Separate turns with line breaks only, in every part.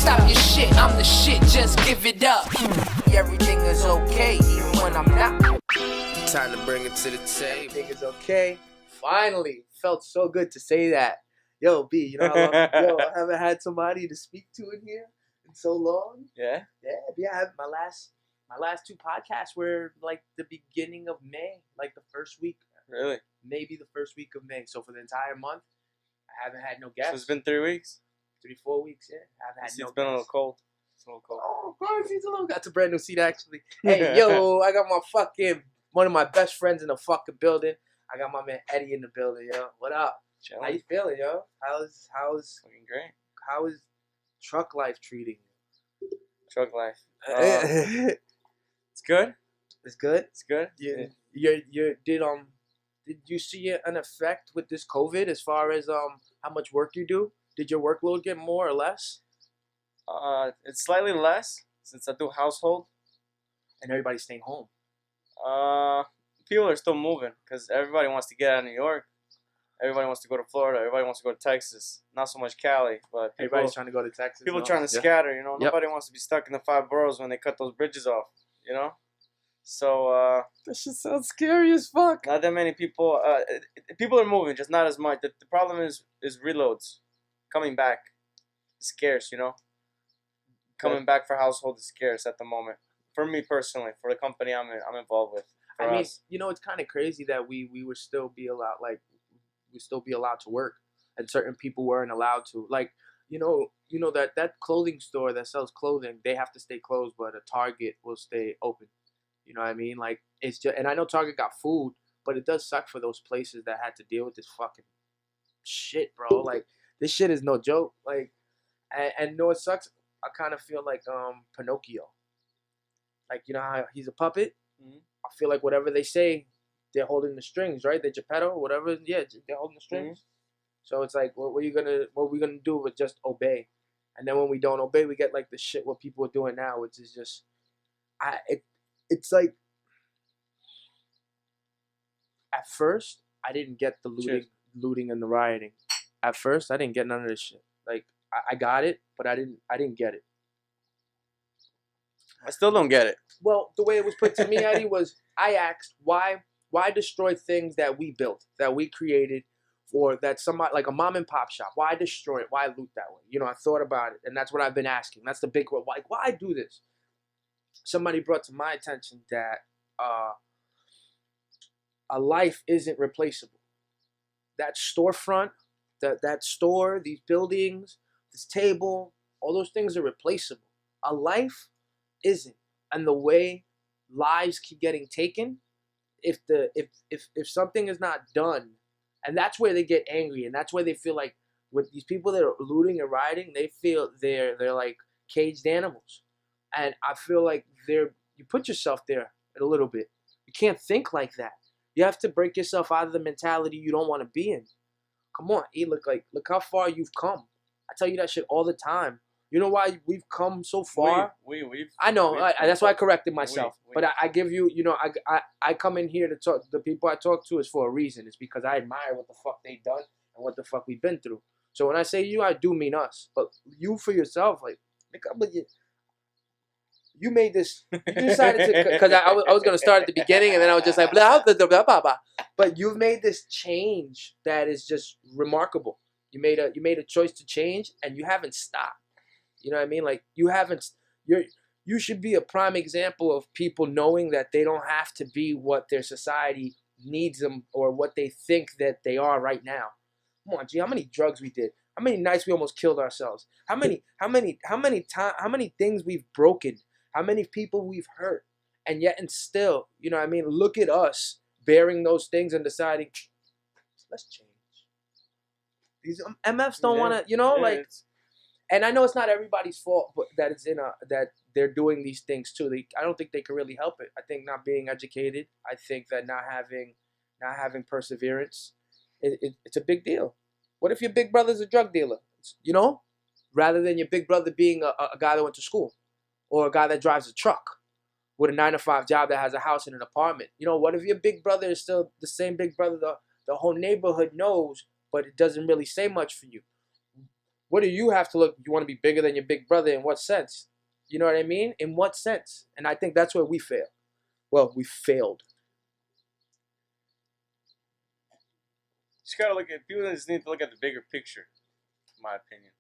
stop your shit. I'm the shit, just give it up. Everything is okay, even when I'm not. Time to bring it to the table.
Everything is okay. Finally, felt so good to say that. Yo, B, you know how long? I haven't had somebody to speak to in here in so long.
Yeah?
Yeah. I have my last two podcasts were like the beginning of May, like the first week.
Really?
Maybe the first week of May. So for the entire month, I haven't had no guests.
So it's been 3 weeks?
3-4 weeks, yeah. I haven't had no guests.
It's been a little cold. It's a little cold.
Oh, bro, it's a little. Got a brand new seat actually. Hey, yo, I got my one of my best friends in the fucking building. I got my man Eddie in the building, yo. What up?
Chilling.
How you feeling, yo? How's
Looking great.
how is truck life treating you?
Truck life. It's good.
It's good.
It's good.
Did you see an effect with this COVID as far as how much work you do? Did your workload get more or less?
It's slightly less since I do household.
And everybody's staying home.
People are still moving because everybody wants to get out of New York. Everybody wants to go to Florida. Everybody wants to go to Texas. Not so much Cali, but
Everybody's trying to go to Texas.
People trying to scatter, you know.
Yep.
Nobody wants to be stuck in the 5 boroughs when they cut those bridges off, you know. So
that shit sounds scary as fuck.
not that many people. People are moving, just not as much. The problem is reloads coming back. It's scarce, you know. Coming back for household is scarce at the moment. For me personally, for the company I'm involved with.
I mean, you know, it's kind of crazy that we would still be allowed, like, we still be allowed to work, and certain people weren't allowed to. Like, you know that clothing store that sells clothing, they have to stay closed, but a Target will stay open. You know what I mean? Like, it's just, and I know Target got food, but it does suck for those places that had to deal with this fucking shit, bro. Like, this shit is no joke. Like, and no, it sucks. I kind of feel like Pinocchio. Like, you know how he's a puppet?
Mm-hmm.
I feel like whatever they say, they're holding the strings, right? The Geppetto, whatever. Yeah, they're holding the strings. Mm-hmm. So it's like, what we gonna do with just obey? And then when we don't obey, we get like the shit what people are doing now, which is just, it's like, at first I didn't get the looting and the rioting. At first I didn't get none of this shit. Like, I got it, but I didn't get it.
I still don't get it.
Well, the way it was put to me, Eddie, was I asked why destroy things that we built, that we created, or that somebody, like a mom and pop shop, why destroy it? Why loot that way? You know, I thought about it, and that's what I've been asking. That's the big one. Like, why do this? Somebody brought to my attention that a life isn't replaceable. That storefront, that store, these buildings, this table, all those things are replaceable. A life isn't. And the way lives keep getting taken, if something is not done, and that's where they get angry, and that's where they feel like with these people that are looting and rioting, they feel they're like caged animals. And I feel like you put yourself there a little bit. You can't think like that. You have to break yourself out of the mentality you don't want to be in. Come on, look how far you've come. I tell you that shit all the time. You know why we've come so far? I know. That's why I corrected myself. But I give you, you know, I come in here to talk. The people I talk to is for a reason. It's because I admire what the fuck they done and what the fuck we've been through. So when I say you, I do mean us. But you for yourself, like, you made this. You decided to, because I was gonna start at the beginning, and then I was just like blah blah blah blah blah. But you've made this change that is just remarkable. You made a choice to change, and you haven't stopped. You know what I mean? Like, you should be a prime example of people knowing that they don't have to be what their society needs them or what they think that they are right now. Come on, G, how many drugs we did? How many nights we almost killed ourselves? How many things we've broken? How many people we've hurt? And yet and still, you know what I mean? Look at us bearing those things and deciding, let's change. These MFs don't want to, you know, like. And I know it's not everybody's fault, but that it's that they're doing these things too. I don't think they can really help it. I think not being educated. I think that not having perseverance, it's a big deal. What if your big brother's a drug dealer? You know, rather than your big brother being a guy that went to school, or a guy that drives a truck with a 9-to-5 job that has a house and an apartment. You know, what if your big brother is still the same big brother the whole neighborhood knows, but it doesn't really say much for you? What do you have to look? You want to be bigger than your big brother? In what sense? You know what I mean? In what sense? And I think that's where we fail. Well, we failed.
Just gotta look at people. Just need to look at the bigger picture. In my opinion,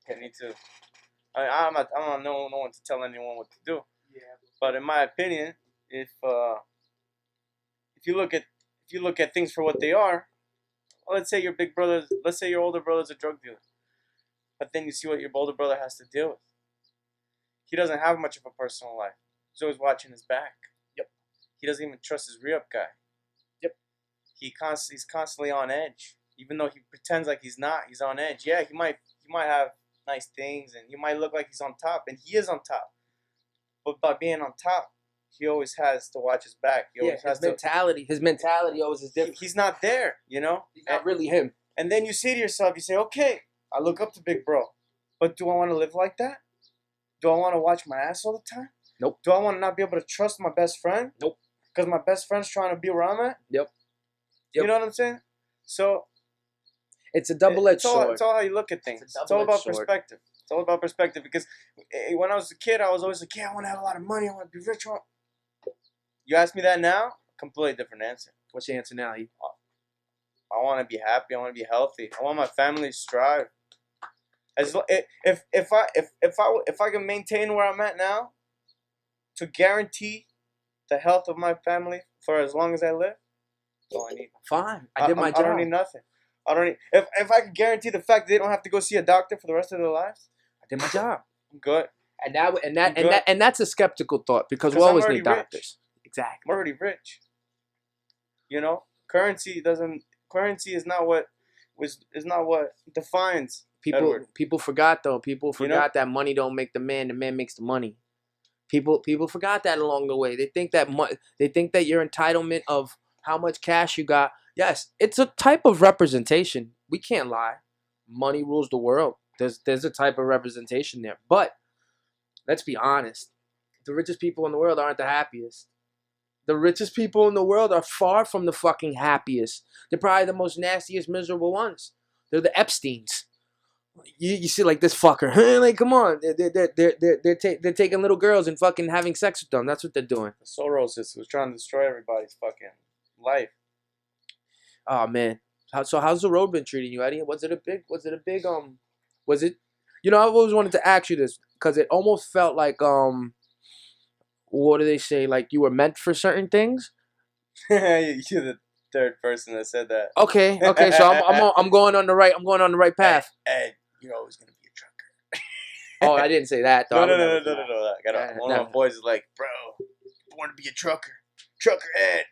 they need to. I'm not no one to tell anyone what to do.
Yeah.
But in my opinion, if you look at things for what they are, well, let's say your big brother, let's say your older brother's a drug dealer, but then you see what your older brother has to deal with. He doesn't have much of a personal life. He's always watching his back.
Yep.
He doesn't even trust his re-up guy.
Yep.
He's constantly on edge, even though he pretends like he's not. He's on edge. Yeah, he might have nice things, and he might look like he's on top, and he is on top. But by being on top, he always has to watch his back. He always has
his mentality always is different.
He's not there, you know?
He's not really him.
And then you say to yourself, you say, okay, I look up to Big Bro, but do I want to live like that? Do I want to watch my ass all the time?
Nope.
Do I want to not be able to trust my best friend?
Nope.
Because my best friend's trying to be where I'm at?
Yep.
You know what I'm saying? So
it's a double-edged sword.
It's all how you look at things. It's all about perspective. It's all about perspective. Because when I was a kid, I was always like, yeah, I want to have a lot of money. I want to be rich. You ask me that now, completely different answer.
What's your answer now?
I want to be happy. I want to be healthy. I want my family to strive. If I can maintain where I'm at now, to guarantee the health of my family for as long as I live, that's all I need.
Fine, I did my job.
I don't need nothing. I don't need. If I could guarantee the fact that they don't have to go see a doctor for the rest of their lives,
I did my job.
I'm good.
And that's a skeptical thought because we always need doctors. Rich. Exactly.
I'm already rich. You know, currency is not what defines Edward.
People forgot though. People forgot that money don't make the man makes the money. People forgot that along the way. They think that your entitlement of how much cash you got. Yes, it's a type of representation. We can't lie. Money rules the world. There's a type of representation there. But let's be honest. The richest people in the world aren't the happiest. The richest people in the world are far from the fucking happiest. They're probably the most nastiest, miserable ones. They're the Epsteins. You see, like this fucker. Like, come on. They're taking little girls and fucking having sex with them. That's what they're doing.
Soros was trying to destroy everybody's fucking life.
Oh man. So how's the road been treating you, Eddie? Was it a big you know, I always wanted to ask you this because it almost felt like what do they say? Like you were meant for certain things.
You're the third person that said that.
Okay. So I'm going on the right path.
Ed, you're always gonna be a trucker.
Oh, I didn't say that though.
No. One of my boys is like, bro, born to be a trucker. Trucker Ed.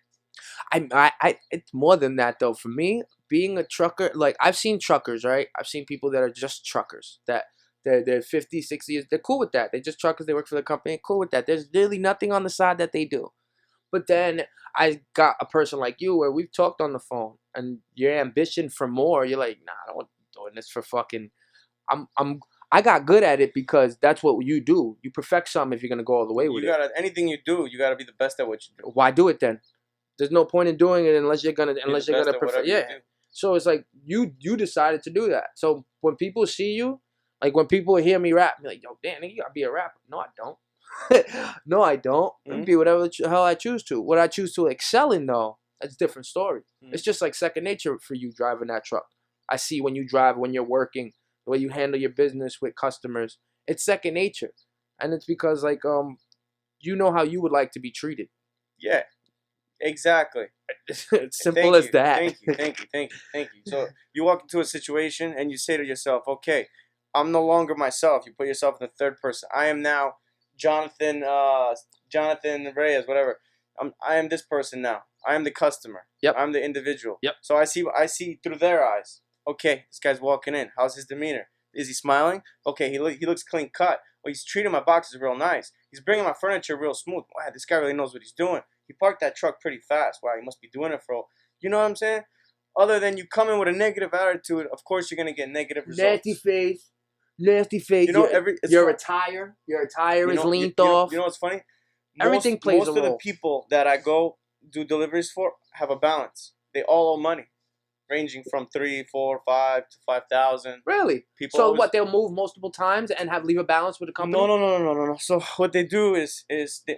I it's more than that though. For me, being a trucker, like I've seen truckers, right? I've seen people that are just truckers that. They're 50, 60 years. They're cool with that. They're just truckers. They work for the company. Cool with that. There's really nothing on the side that they do. But then I got a person like you where we've talked on the phone and your ambition for more. You're like, nah, I don't want to be doing this for fucking. I got good at it because that's what you do. You perfect something if you're gonna go all the way with it.
Anything you do, you gotta be the best at what you do.
Why do it then? There's no point in doing it unless you're gonna perfect. Yeah. So it's like you decided to do that. So when people see you. Like when people hear me rap, I'm like, yo, damn, you gotta be a rapper. No, I don't. No, I don't. Mm-hmm. Be whatever the hell I choose to. What I choose to excel in, though, that's a different story. Mm-hmm. It's just like second nature for you driving that truck. I see when you drive, when you're working, the way you handle your business with customers. It's second nature. And it's because, like, you know how you would like to be treated.
Yeah, exactly.
It's simple as that.
Thank you. So you walk into a situation and you say to yourself, okay, I'm no longer myself. You put yourself in the third person. I am now Jonathan Reyes, whatever. I am this person now. I am the customer.
Yep.
I'm the individual.
Yep.
So I see through their eyes. Okay, this guy's walking in. How's his demeanor? Is he smiling? Okay, he looks clean cut. Well, he's treating my boxes real nice. He's bringing my furniture real smooth. Wow, this guy really knows what he's doing. He parked that truck pretty fast. Wow, he must be doing it for all. You know what I'm saying? Other than you come in with a negative attitude, of course you're gonna get negative results.
Nasty face.
You know,
your attire is leaned off.
You know what's funny?
Everything plays a role.
Most of the people that I go do deliveries for have a balance. They all owe money. ranging from 3, 4, 5 to 5,000.
Really?
People
So
always,
what? They'll move multiple times and leave a balance with the company?
No. So what they do is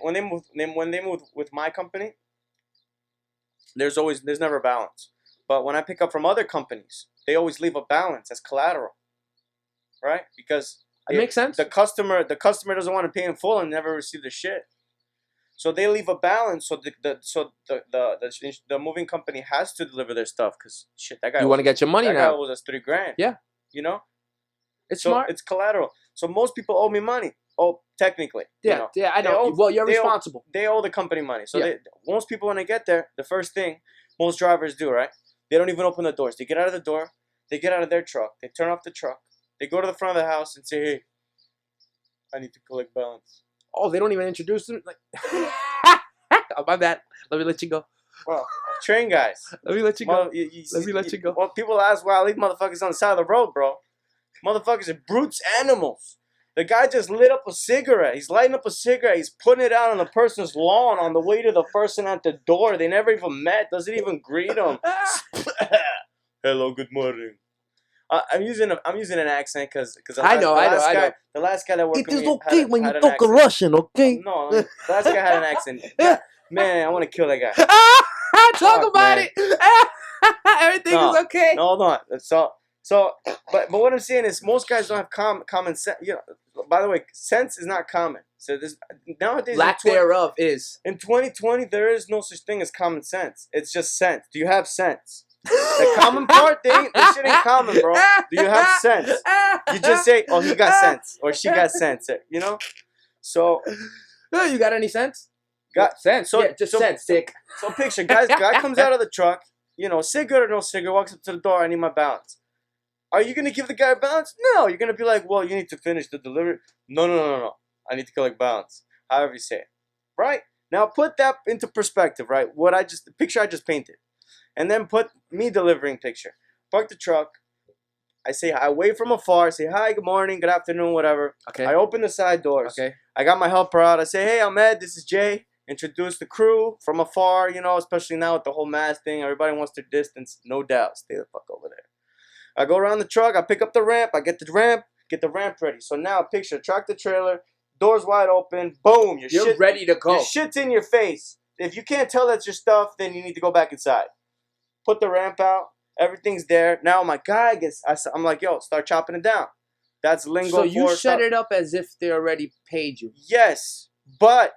when they move with my company, there's never a balance. But when I pick up from other companies, they always leave a balance as collateral, right? Because
It makes sense.
the customer doesn't want to pay in full and never receive the shit. So they leave a balance. So the moving company has to deliver their stuff because shit, that guy.
You want to get your money
that
now.
guy owes us $3,000.
Yeah.
You know.
It's
So
smart.
it's collateral. So most people owe me money. Oh, technically.
Yeah,
you know.
yeah, I know. Well, you're responsible.
They owe the company money. So
Yeah.
most people, when they get there, the first thing most drivers do, right? They don't even open the doors. They get out of the door. They get out of their truck. They turn off the truck. They go to the front of the house and say, "Hey, I need to collect balance."
Oh, they don't even introduce them? Like, oh, my bad. Let me let you go.
Well, train guys.
Let me let you go.
Let
me let you go.
Well, people ask why I leave motherfuckers on the side of the road, bro. Motherfuckers are brutes, animals. The guy just lit up a cigarette. He's lighting up a cigarette. He's putting it out on the person's lawn on the way to the person at the door. They never even met. Doesn't even greet him. Hello, good morning. I'm using an accent because the last guy that worked with me
okay when
had
you
an
talk
accent.
Russian, okay?
No, the last guy had an accent. Man, I want to kill that guy.
Talk about
man.
it. Everything is okay.
No, hold on. But what I'm saying is most guys don't have common sense. You know, by the way, sense is not common. So this nowadays
lack thereof is.
In 2020, there is no such thing as common sense. It's just sense. Do you have sense? The common part, this shit ain't common, bro. Do you have sense? You just say, "Oh, he got sense," or "She got sense." You know. So,
you got any sense?
Got
sense. So, yeah, just sense, dick.
So picture, guy comes out of the truck. You know, cigarette or no cigarette, walks up to the door. I need my balance. Are you gonna give the guy a balance? No, you're gonna be like, well, you need to finish the delivery. No. I need to collect balance. However you say it, right? Now put that into perspective, right? The picture I just painted, and then put me delivering picture. Park the truck. I wave from afar. Say hi, good morning, good afternoon, whatever.
Okay.
I open the side doors.
Okay.
I got my helper out. I say, hey, I'm Ed. This is Jay. Introduce the crew from afar. You know, especially now with the whole mask thing, everybody wants their distance. No doubt. Stay the fuck over there. I go around the truck, I pick up the ramp, I get the ramp ready. So now picture, tractor trailer, doors wide open, boom,
you're ready to go.
Your shit's in your face. If you can't tell that's your stuff, then you need to go back inside. Put the ramp out, everything's there. Now my guy I'm like, yo, start chopping it down. That's lingo.
So you set it up as if they already paid you.
Yes, but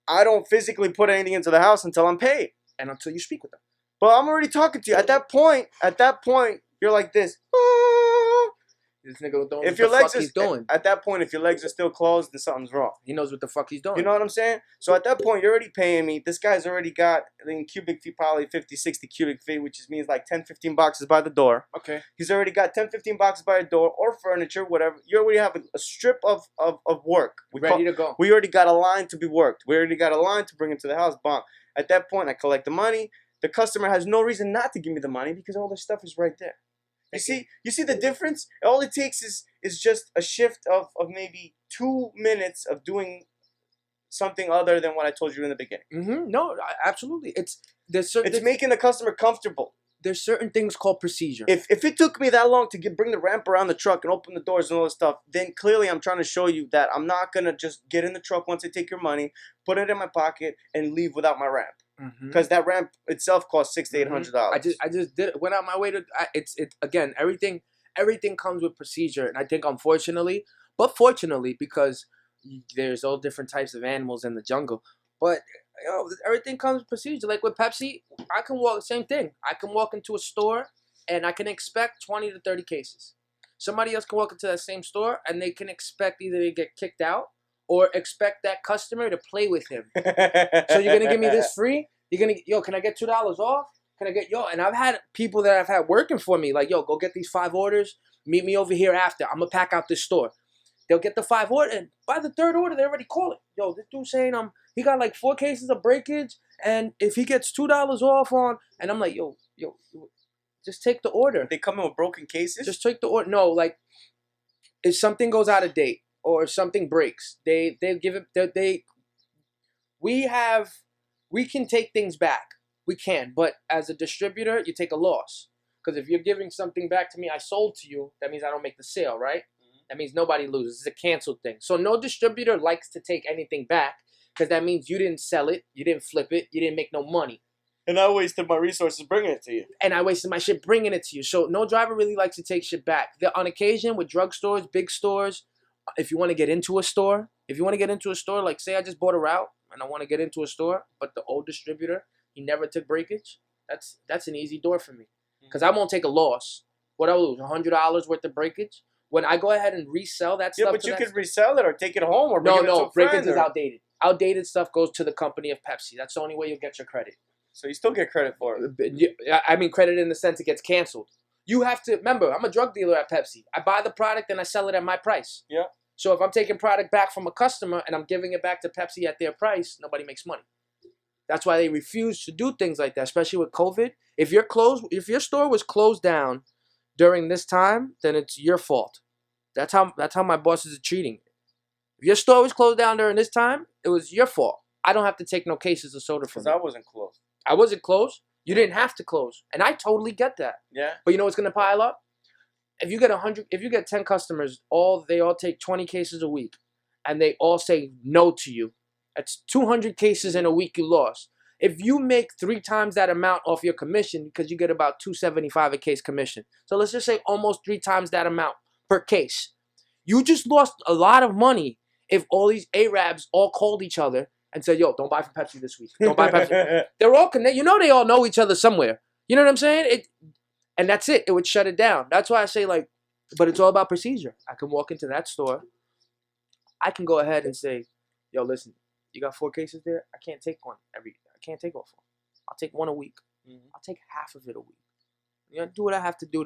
I don't physically put anything into the house until I'm paid.
And until you speak with them.
But I'm already talking to you. At that point, you're like this.
This nigga don't know
If
what
your
the
legs
fuck he's doing.
At that point, if your legs are still closed, then something's wrong.
He knows what the fuck he's doing.
You know what I'm saying? So at that point, you're already paying me. This guy's already got, in cubic feet, probably 50, 60 cubic feet, which means like 10, 15 boxes by the door.
Okay.
He's already got 10, 15 boxes by the door or furniture, whatever. You already have a strip of work.
Ready to go.
We already got a line to be worked. We already got a line to bring him to the house. Bomb. At that point, I collect the money. The customer has no reason not to give me the money because all their stuff is right there. You see the difference? All it takes is just a shift of maybe 2 minutes of doing something other than what I told you in the beginning.
Mm-hmm. No, absolutely. It's
making the customer comfortable.
There's certain things called procedure.
If it took me that long to bring the ramp around the truck and open the doors and all this stuff, then clearly I'm trying to show you that I'm not gonna just get in the truck once I take your money, put it in my pocket, and leave without my ramp. Because that ramp itself costs $600 to $800.
I just went out my way to. Again, everything comes with procedure, and I think unfortunately, but fortunately, because there's all different types of animals in the jungle, but everything comes with procedure. Like with Pepsi, I can walk same thing. I can walk into a store and I can expect 20 to 30 cases. Somebody else can walk into that same store and they can expect either to get kicked out or expect that customer to play with him. So you're gonna give me this free? You're gonna can I get $2 off? Can I get And I've had people that I've had working for me like, go get these 5 orders. Meet me over here after. I'm gonna pack out this store. They'll get the 5 orders, and by the 3rd order, they already call it. This dude saying he got like 4 cases of breakage, and if he gets $2 off on, and I'm like, just take the order.
They come in with broken cases.
Just take the order. No, like if something goes out of date or if something breaks, they give it. We can take things back. We can, but as a distributor, you take a loss. Because if you're giving something back to me I sold to you, that means I don't make the sale, right? That means nobody loses. It's a canceled thing. So no distributor likes to take anything back because that means you didn't sell it, you didn't flip it, you didn't make no money.
And I wasted my resources bringing it to you.
And I wasted my shit bringing it to you. So no driver really likes to take shit back. On occasion with drugstores, big stores, if you want to get into a store, like say I just bought a route and I want to get into a store, but the old distributor, he never took breakage, that's an easy door for me. Because I won't take a loss. What I lose, $100 worth of breakage? When I go ahead and resell that stuff,
but you could resell it or take it home or bring it to a friend.
breakage is outdated. Outdated stuff goes to the company of Pepsi. That's the only way you'll get your credit.
So you still get credit for it.
I mean credit in the sense it gets canceled. You have to remember, I'm a drug dealer at Pepsi. I buy the product and I sell it at my price.
Yeah.
So if I'm taking product back from a customer and I'm giving it back to Pepsi at their price, nobody makes money. That's why they refuse to do things like that, especially with COVID. If your store was closed down during this time, then it's your fault. That's how my bosses are treating it. If your store was closed down during this time, it was your fault. I don't have to take no cases of soda from you.
Because I wasn't closed.
I wasn't closed. You didn't have to close. And I totally get that.
Yeah.
But you know what's gonna pile up? If you get 10 customers, they all take 20 cases a week, and they all say no to you. That's 200 cases in a week you lost. If you make 3 times that amount off your commission, because you get about $2.75 a case commission. So let's just say almost 3 times that amount per case. You just lost a lot of money if all these Arabs all called each other and said, yo, don't buy from Pepsi this week. Don't buy Pepsi. They're all connected. You know they all know each other somewhere. You know what I'm saying? And that's it. It would shut it down. That's why I say, like, but it's all about procedure. I can walk into that store. I can go ahead and say, yo, listen, you got 4 cases there? I can't take one I can't take all 4. I'll take 1 a week. I'll take half of it a week. You know, do what I have to do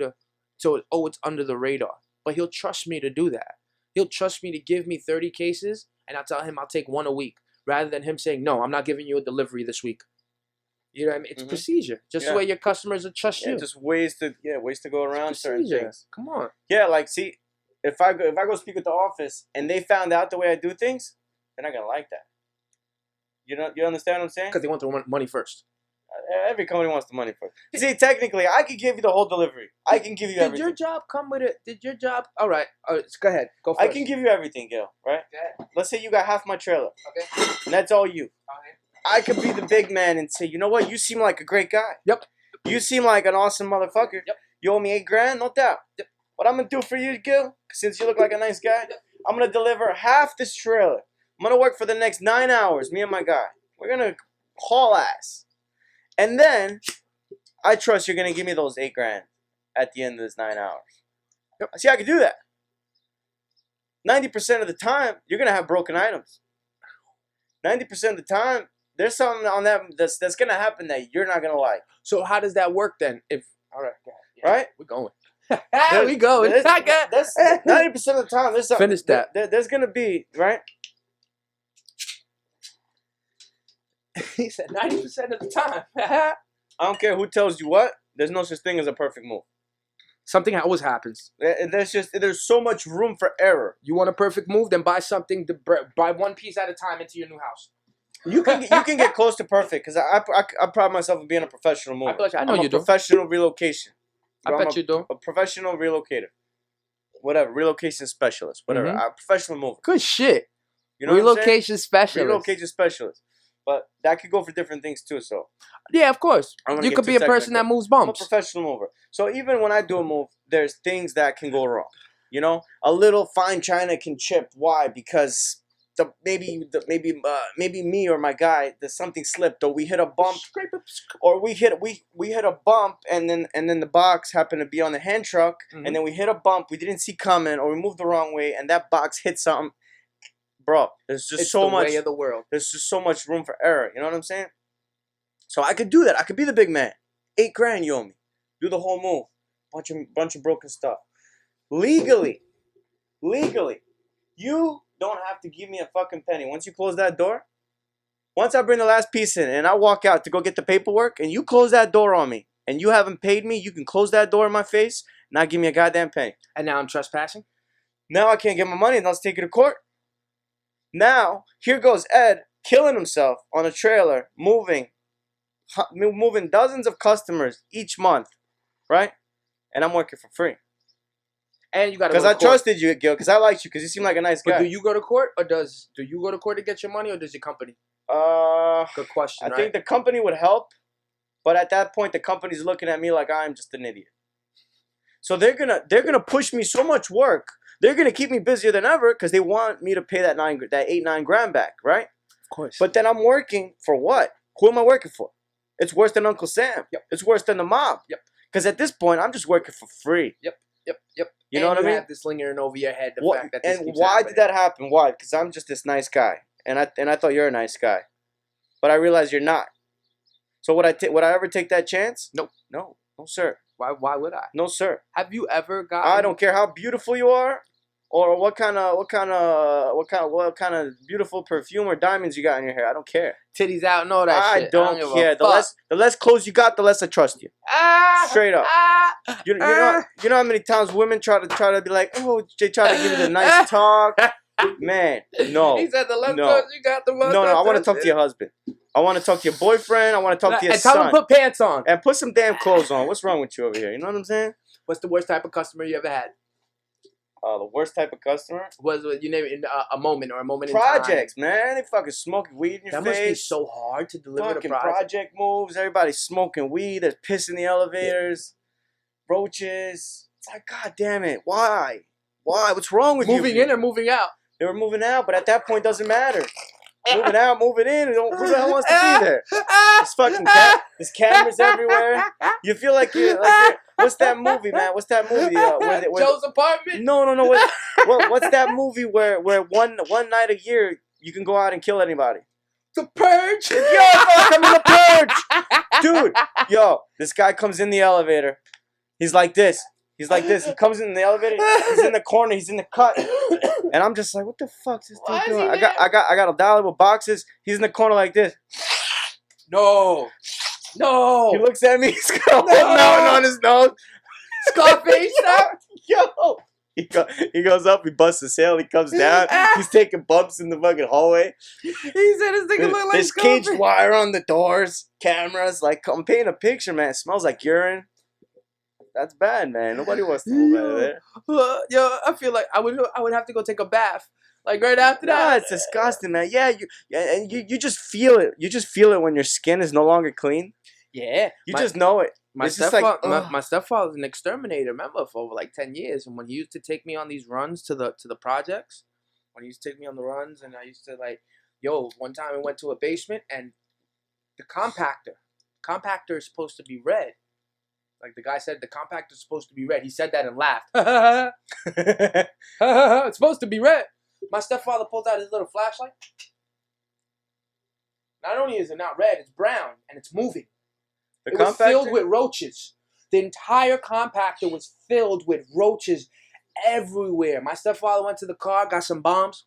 so it's under the radar. But he'll trust me to do that. He'll trust me to give me 30 cases, and I'll tell him I'll take 1 a week, rather than him saying, no, I'm not giving you a delivery this week. You know what I mean? It's procedure. Just the way your customers will trust you.
Just ways to go around certain things.
Come on.
Yeah, like, see, if I go speak with the office and they found out the way I do things, they're not gonna like that. You know, you understand what I'm saying?
Because they want the money first.
Every company wants the money first. See, technically, I could give you the whole delivery. I can give you everything.
Did your job come with it? Did your job? All right. Go ahead. Go first.
I can give you everything, Gil. Right?
Okay.
Let's say you got half my trailer.
Okay.
And that's all you.
Okay.
I could be the big man and say, you know what? You seem like a great guy.
Yep.
You seem like an awesome motherfucker.
Yep.
You owe me $8,000, no doubt.
Yep.
What I'm gonna do for you, Gil, since you look like a nice guy, I'm gonna deliver half this trailer. I'm gonna work for the next 9 hours, me and my guy. We're gonna haul ass. And then I trust you're gonna give me those $8,000 at the end of this 9 hours. Yep. See, I can do that. 90% of the time, you're gonna have broken items. 90% of the time, there's something on that that's gonna happen that you're not gonna like.
So how does that work then? All right, yeah,
right?
We're going. We going.
That's 90% of the time. There's something.
Finish that.
There's gonna be, right.
He said 90% of the time.
I don't care who tells you what. There's no such thing as a perfect move.
Something always happens.
There's so much room for error.
You want a perfect move? Then buy something. Buy one piece at a time into your new house.
You can get close to perfect because I pride myself on being a professional mover.
I know
I'm
you
a
do.
Professional relocation.
I bet you do.
A professional relocator. Whatever, relocation specialist. Whatever, a professional mover.
Good shit.
You know
relocation specialist.
Relocation specialist. But that could go for different things too. So
yeah, of course. You could be a person that moves bumps.
I'm a professional mover. So even when I do a move, there's things that can go wrong. You know, a little fine china can chip. Why? Because maybe me or my guy, there's something slipped, or we hit a bump, or we hit a bump, and then the box happened to be on the hand truck, and then we hit a bump we didn't see coming, or we moved the wrong way, and that box hit something. Bro, there's just so much.
Way of the world.
There's just so much room for error. You know what I'm saying? So I could do that. I could be the big man. $8,000 you owe me. Do the whole move. Bunch of broken stuff. Legally, you don't have to give me a fucking penny. Once you close that door, once I bring the last piece in and I walk out to go get the paperwork, and you close that door on me, and you haven't paid me, you can close that door in my face, not give me a goddamn penny.
And now I'm trespassing?
Now I can't get my money, and let's take it to court. Now, here goes Ed killing himself on a trailer, moving moving dozens of customers each month, right? And I'm working for free.
And you got to
Because I trusted you, Gil. Because I liked you. Because you seem like a nice guy.
But do you go to court, or do you go to court to get your money, or does your company? Good question.
I think the company would help, but at that point, the company's looking at me like I'm just an idiot. So they're gonna push me so much work. They're gonna keep me busier than ever because they want me to pay that 8-9 grand back, right?
Of course.
But then I'm working for what? Who am I working for? It's worse than Uncle Sam.
Yep.
It's worse than the mob.
Yep.
Because at this point, I'm just working for free.
Yep.
You know what I mean?
You have this lingering over your head. Fact that this keeps
why
happening.
did that happen? Why? Because I'm just this nice guy, and I thought you're a nice guy, but I realized you're not. So would I ever take that chance?
Nope.
No, sir.
Why would I?
No, sir.
Have you ever gotten?
I don't care how beautiful you are, or what kind of beautiful perfume or diamonds you got in your hair. I don't care.
Titties out and all that shit.
I don't care. The less clothes you got, the less I trust you. Straight up. You know how many times women try to be like, oh, they try to give you the nice talk. Man, no.
He said the less clothes you got, the less.
No, I want to talk to your husband. I want to talk to your boyfriend. I want to talk to your son.
And tell him to put pants on.
And put some damn clothes on. What's wrong with you over here? You know what I'm saying?
What's the worst type of customer you ever had?
The worst type of customer?
Was you name it in a moment in time?
Projects, man. They fucking smoking weed in your face.
That must be so hard to deliver
fucking
the
project moves. Everybody's smoking weed. There's piss in the elevators. Roaches. It's like, God damn it. Why? What's wrong with you?
Moving in or moving out?
They were moving out, but at that point, doesn't matter. Moving out, moving in. Who the hell wants to be there? There's fucking there's cameras everywhere. You feel like you're what's that movie, man? What's that movie?
Joe's apartment?
No. What's that movie where one night a year you can go out and kill anybody?
The Purge?
Yo, I'm in the Purge! Dude, yo, this guy comes in the elevator. He's like this. He comes in the elevator. He's in the corner. He's in the cut. And I'm just like, what the fuck's this dude doing? I got a dollar with boxes. He's in the corner like this.
No.
He looks at me. He's got a whole mountain on his nose.
Scarface out.
Yo. He goes up. He busts his tail. He comes down. He's taking bumps in the fucking hallway.
He said his nigga look like
there's
Scarface.
caged wire on the doors. Cameras. Like, I'm painting a picture, man. It smells like urine. That's bad, man. Nobody wants to move out of there.
Yo, I feel like I would have to go take a bath. Like right after that.
Nah, it's disgusting, man. Yeah, you just feel it. You just feel it when your skin is no longer clean.
Yeah.
You just know it.
My
it's just like,
my stepfather's an exterminator, remember, for over like 10 years. And when he used to take me on these runs to the projects, when he used to take me on the runs, and I used to one time I went to a basement, and the compactor is supposed to be red. Like the guy said, the compactor is supposed to be red. He said that and laughed. It's supposed to be red. My stepfather pulled out his little flashlight. Not only is it not red, it's brown, and it's moving. It was filled with roaches. The entire compactor was filled with roaches everywhere. My stepfather went to the car, got some bombs,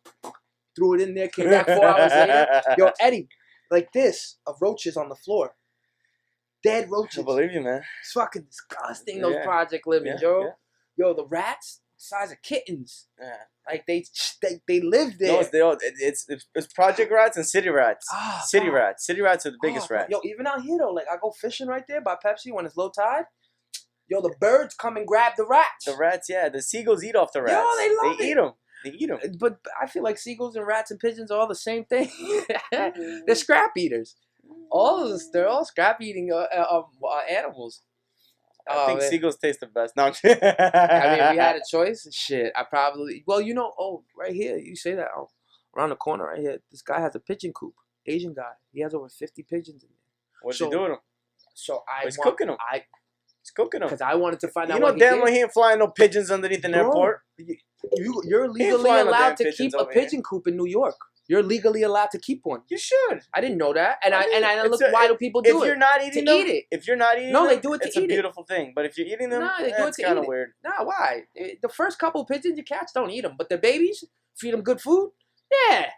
threw it in there, came back 4 hours later. Yo, Eddie, like this, of roaches on the floor. Dead roaches.
I believe you, man.
It's fucking disgusting, those project living, yo. Yeah. Yo, the rats, the size of kittens. Yeah. Like, they live there.
No, it's project rats and city rats. Oh, city rats. City rats are the biggest rats.
Yo, even out here, though, like, I go fishing right there by Pepsi when it's low tide. Yo, the birds come and grab the rats.
The rats, yeah. The seagulls eat off the rats.
Yo, they love it.
They eat them.
But I feel like seagulls and rats and pigeons are all the same thing. They're scrap eaters. They're all scrap eating animals.
I think seagulls taste the best. No,
I mean, if we had a choice, shit, I probably. Well, right here, you say that around the corner, right here. This guy has a pigeon coop. Asian guy. He has over 50 pigeons in there.
What's he doing?
So
he's cooking them. He's cooking them
because I wanted to find out.
You know damn well he ain't flying no pigeons underneath an airport.
You're legally allowed to keep a pigeon coop in New York. You're legally allowed to keep one. You should. I didn't know that, and I look. Why do people do it?
If you're not eating them,
eat it.
If you're not eating
them,
they
do it to eat it.
It's a beautiful thing. But if you're eating them,
they do it to kind of weird. Nah, why? The first couple of pigeons you catch, don't eat them, but the babies, feed them good food. Yeah.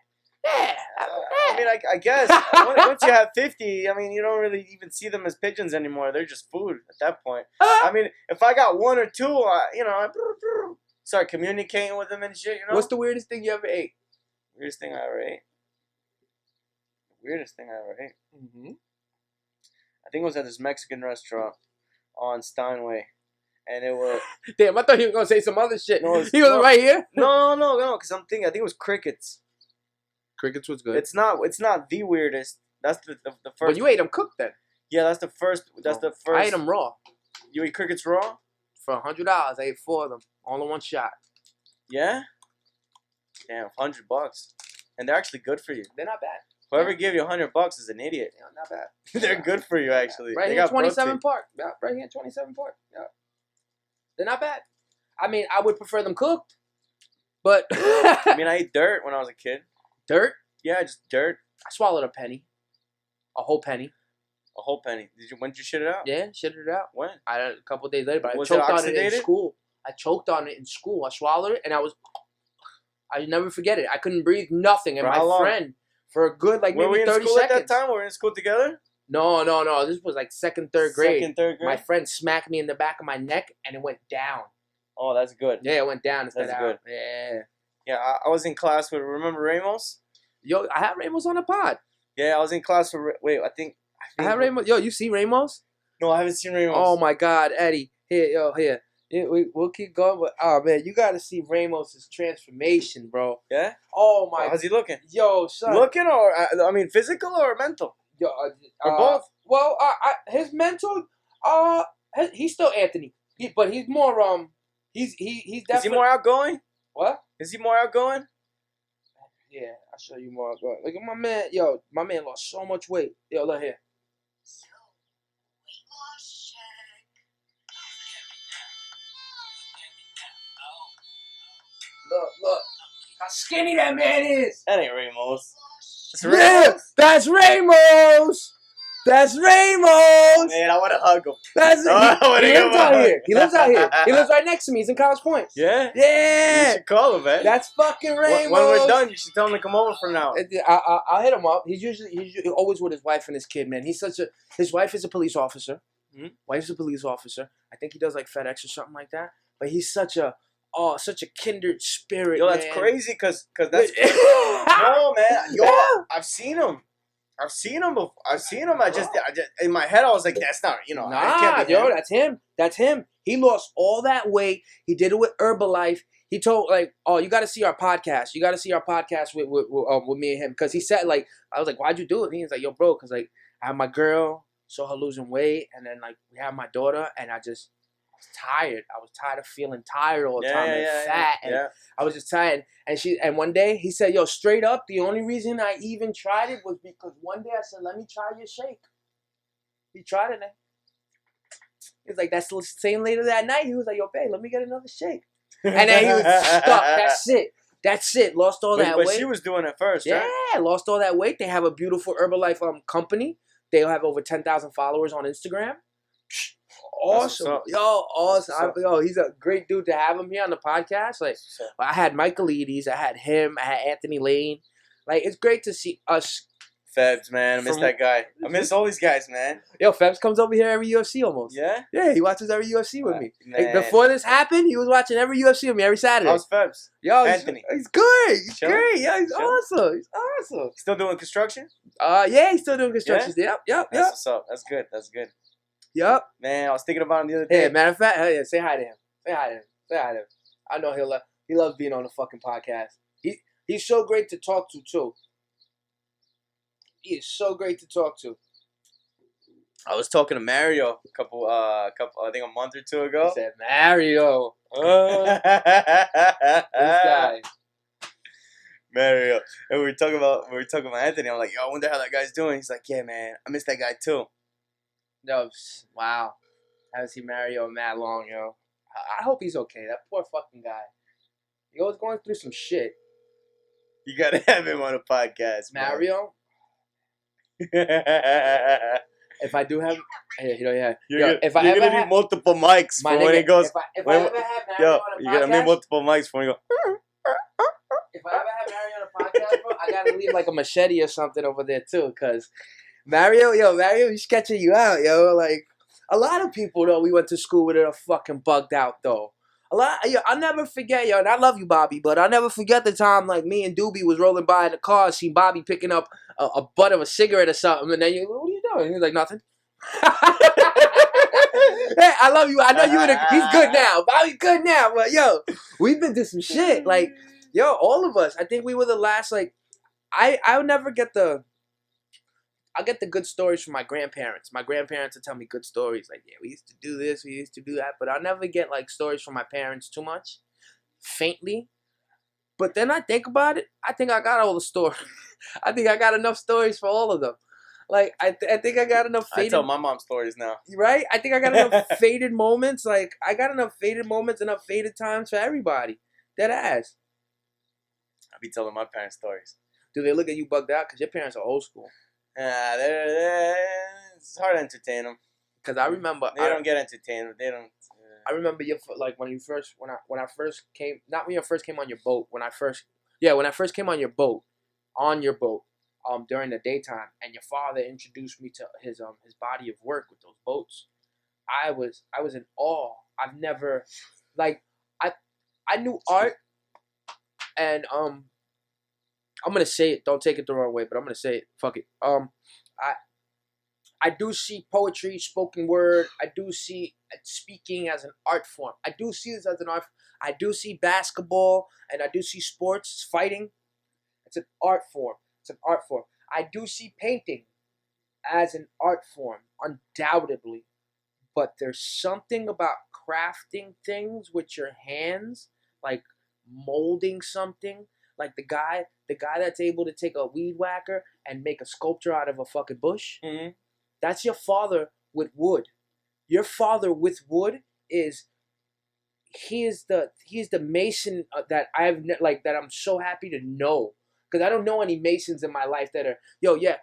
I mean, I guess once you have 50, I mean, you don't really even see them as pigeons anymore. They're just food at that point. I mean, if I got one or two, I start communicating with them and shit.
What's the weirdest thing you ever ate?
Weirdest thing I ever ate. Mm-hmm. I think it was at this Mexican restaurant on Steinway, and it was
Damn, I thought you were gonna say some other shit.
No,
He was right here.
no, because I'm thinking I think it was Crickets.
Crickets was good.
It's not the weirdest. That's the first.
But you ate them cooked then.
Yeah, that's the first. That's the first.
I ate them raw.
You eat crickets raw?
For $100, I ate 4 of them, all in one shot.
Yeah. Damn, $100, and they're actually good for you.
They're not bad.
Whoever gave you $100 is an idiot.
Yeah, not bad.
They're good for you, actually.
Right
they
here,
got
27
protein.
Park. Yeah, right here, 27 Park. Yeah, they're not bad. I mean, I would prefer them cooked, but
I mean, I ate dirt when I was a kid.
dirt.
Yeah, just dirt.
I swallowed a penny, a whole penny.
A whole penny. When did you shit it out?
Yeah, shitted it out.
When?
A couple of days later, but
Was
I
it
choked on it in
oxidated?
school. I choked on it in school. I swallowed it, and I never forget it. I couldn't breathe, nothing. And
For how
my
long?
friend, for a good
Were
maybe
we in
30
school
seconds.
at that time? Were we in school together?
No. This was like second, third grade.
Second, third grade?
My friend smacked me in the back of my neck, and it went down.
Oh, that's good.
Yeah, it went down instead
That's
of
good.
out. Yeah.
Yeah, I was in class with, remember Ramos?
Yo, I had Ramos on the pod.
Yeah, I was in class for, wait, I think
I had Ramos. Yo, you see Ramos?
No, I haven't seen Ramos.
Oh my God, Eddie. Here. Yeah, we'll keep going, but oh man, you gotta see Ramos's transformation, bro.
Yeah?
Oh my.
How's he looking?
Yo, son.
Looking or, I mean, physical or mental?
Yo,
Or both?
Well, his mental, he's still Anthony, but he's more he's
Is
definitely
he more outgoing?
what?
Is he more outgoing?
Yeah, I'll show you more. Look at my man. Yo, my man lost so much weight. Yo, look here. Look. How skinny that man is.
That ain't Ramos. That's
Yeah,
Ramos.
that's Ramos. That's Ramos.
Man, I want to hug him.
That's
Oh, I wanna
he
go
lives out
back.
here. He lives out here. He lives right next to me. He's in College Point.
Yeah? You
Yeah.
should call him, man.
That's fucking Ramos.
When we're done, you should tell him to come over for now.
I'll hit him up. He's usually always with his wife and his kid, man. His wife is a police officer.
Mhm.
Wife's a police officer. I think he does like FedEx or something like that. But he's such a kindred spirit.
Yo, that's
man.
crazy, cause that's no, man. Yo, I've seen him. I've seen him before. I just in my head I was like, that's not, I
Nah,
can't be
yo,
him.
that's him. He lost all that weight. He did it with Herbalife. He told you got to see our podcast. You got to see our podcast with me and him, because he said I was like, why'd you do it? And he was like, yo, bro, because I have my girl, saw her losing weight, and then we have my daughter, and I was tired. I was tired of feeling tired all the time and fat, and I was just tired. And one day he said, yo, straight up, the only reason I even tried it was because one day I said, let me try your shake. He tried it, and he was like, that's the same later that night. He was like, yo, babe, let me get another shake. And then he was stuck. That's it. Lost all that weight.
But she was doing it first,
yeah,
right?
lost all that weight. They have a beautiful Herbalife company. They have over 10,000 followers on Instagram. Awesome. Yo, awesome. He's a great dude to have him here on the podcast. I had Michaelides, I had him, I had Anthony Lane. It's great to see us.
Febs, man. I miss that guy. I miss all these guys, man.
Yo, Febs comes over here every UFC almost.
Yeah?
Yeah, he watches every UFC with me.
Man.
Before this happened, he was watching every UFC with me every Saturday.
How's Febs?
Yo,
Anthony.
He's good. He's
Chilling?
great. Yeah, he's
Chilling?
awesome. He's awesome.
Still doing construction?
Yeah, he's still doing construction.
Yeah?
Yep.
That's what's up. That's good.
Yep.
Man, I was thinking about him the other day.
Hey, matter of fact, yeah, say hi to him. Say hi to him. I know he loves being on the fucking podcast. He's so great to talk to too. He is so great to talk to.
I was talking to Mario a couple, I think a month or two ago.
He said, Mario. This guy.
Mario. And we were talking about Anthony. I'm like, yo, I wonder how that guy's doing. He's like, yeah, man, I miss that guy too.
Yo, wow. I haven't seen Mario in that long, yo. I hope he's okay. That poor fucking guy. He was going through some shit.
You gotta have him on a podcast,
Mario?
man.
If I do have, yeah.
You're
If
gonna need multiple mics for when he goes.
If I ever have Mario
Yo,
on a
you're gonna
podcast,
need multiple mics for when he go.
if I ever have Mario on a podcast, bro, I gotta leave a machete or something over there too, cause Mario, he's sketching you out, yo. A lot of people though we went to school with are fucking bugged out though. I'll never forget, yo, and I love you, Bobby, but I'll never forget the time me and Doobie was rolling by in the car, see Bobby picking up a butt of a cigarette or something, and then what are you doing? He was like, nothing. Hey, I love you. I know you. He's good now. Bobby's good now. But yo, we've been through some shit. Like, yo, all of us. I think we were the last. Like, I'll never get the. I'll get the good stories from my grandparents. My grandparents will tell me good stories. Like, yeah, we used to do this, we used to do that. But I'll never get like stories from my parents too much, faintly. But then I think about it. I think I got all the stories. I think I got enough stories for all of them. Like, I think I got enough
I tell my mom stories now.
Right? I think I got enough faded moments. Like, I got enough faded moments, enough faded times for everybody. Dead ass.
I be telling my parents stories.
Do they look at you bugged out? Because your parents are old school.
It's hard to entertain them.
Because I remember...
They don't get entertained. They don't...
I remember like when you first... When I first came... Not when you first came on your boat. When I first came on your boat. On your boat. During the daytime, and your father introduced me to his body of work with those boats. I was in awe. I've never, like, I knew art, and I'm gonna say it. Don't take it the wrong way, but I'm gonna say it. Fuck it. I do see poetry, spoken word. I do see speaking as an art form. I do see this as an art. I do see basketball, and I do see sports, fighting. It's an art form. It's an art form. I do see painting as an art form, undoubtedly. But there's something about crafting things with your hands, like molding something. Like the guy that's able to take a weed whacker and make a sculpture out of a fucking bush.
Mm-hmm.
That's your father with wood. Your father with wood is... He is the mason that that I'm so happy to know. Because I don't know any Masons in my life that are,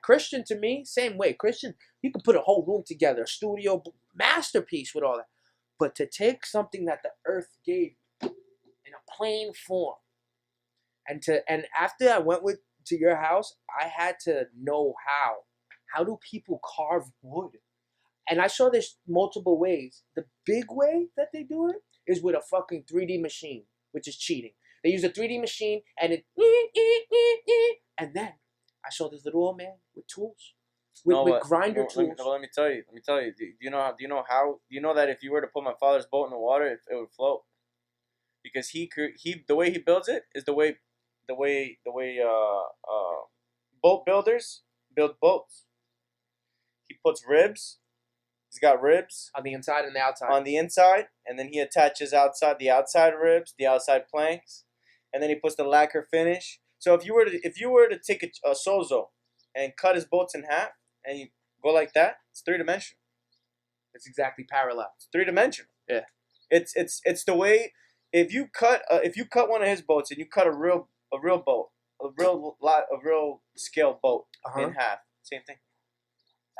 Christian to me, same way. Christian, you can put a whole room together, a studio masterpiece with all that. But to take something that the earth gave you in a plain form, and after I went to your house, I had to know how. How do people carve wood? And I saw this multiple ways. The big way that they do it is with a fucking 3D machine, which is cheating. They use a 3D machine, and and then I saw this little old man with tools, with grinder tools.
Let me tell you. Do you know that if you were to put my father's boat in the water, it would float? Because the way he builds it is the way boat builders build boats. He puts ribs. He's got ribs
on the inside and the outside.
On the inside, and then he attaches the outside ribs, the outside planks, and then he puts the lacquer finish. So if you were to take a sozo and cut his boats in half and you go like that, it's 3-dimensional.
It's exactly parallel. It's
3-dimensional.
Yeah.
It's the way if you cut one of his boats and you cut a real boat, a real scale boat in half, same thing.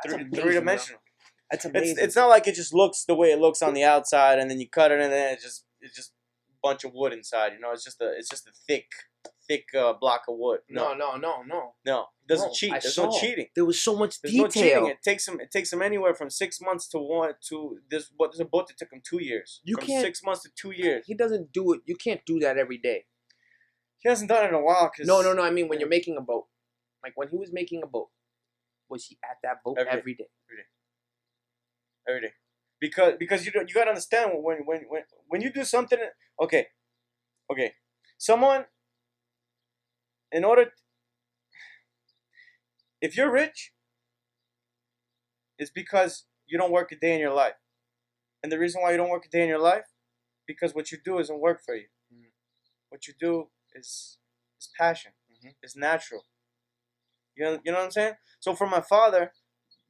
That's amazing,
3-dimensional.
That's amazing.
It's not like it just looks the way it looks on the outside, and then you cut it, and then it's just a bunch of wood inside. It's just a thick block of wood. No. It doesn't cheat. There's no cheating.
There was so much detail.
There's no cheating. It takes him anywhere from 6 months to this. There's a boat that took him 2 years. From 6 months to 2 years.
He doesn't do it. You can't do that every day.
He hasn't done it in a while.
No. I mean, when you're making a boat, like when he was making a boat, was he at that boat every day?
Every day, because you gotta understand when you do something. Okay, someone, in order, if you're rich, it's because you don't work a day in your life, and the reason why you don't work a day in your life, because what you do isn't work for you. Mm-hmm. What you do is passion. Mm-hmm. It's natural. You know what I'm saying? So for my father,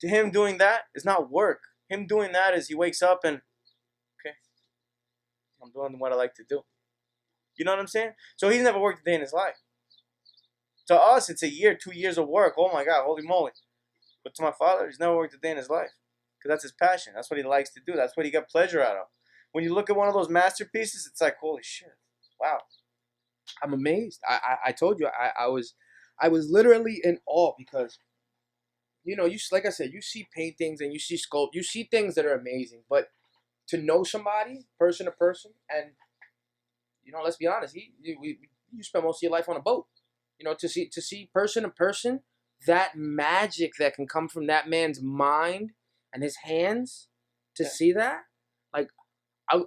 to him doing that is not work. Him doing that is he wakes up and, okay, I'm doing what I like to do. You know what I'm saying? So he's never worked a day in his life. To us, it's a year, 2 years of work. Oh my God, holy moly. But to my father, he's never worked a day in his life. Because that's his passion. That's what he likes to do. That's what he got pleasure out of. When you look at one of those masterpieces, it's like, holy shit. Wow.
I'm amazed. I told you, I was literally in awe because, like I said, you see paintings and you see sculpt, you see things that are amazing. But to know somebody, person to person, and let's be honest, you spend most of your life on a boat. To see person to person, that magic that can come from that man's mind and his hands to see that. Like,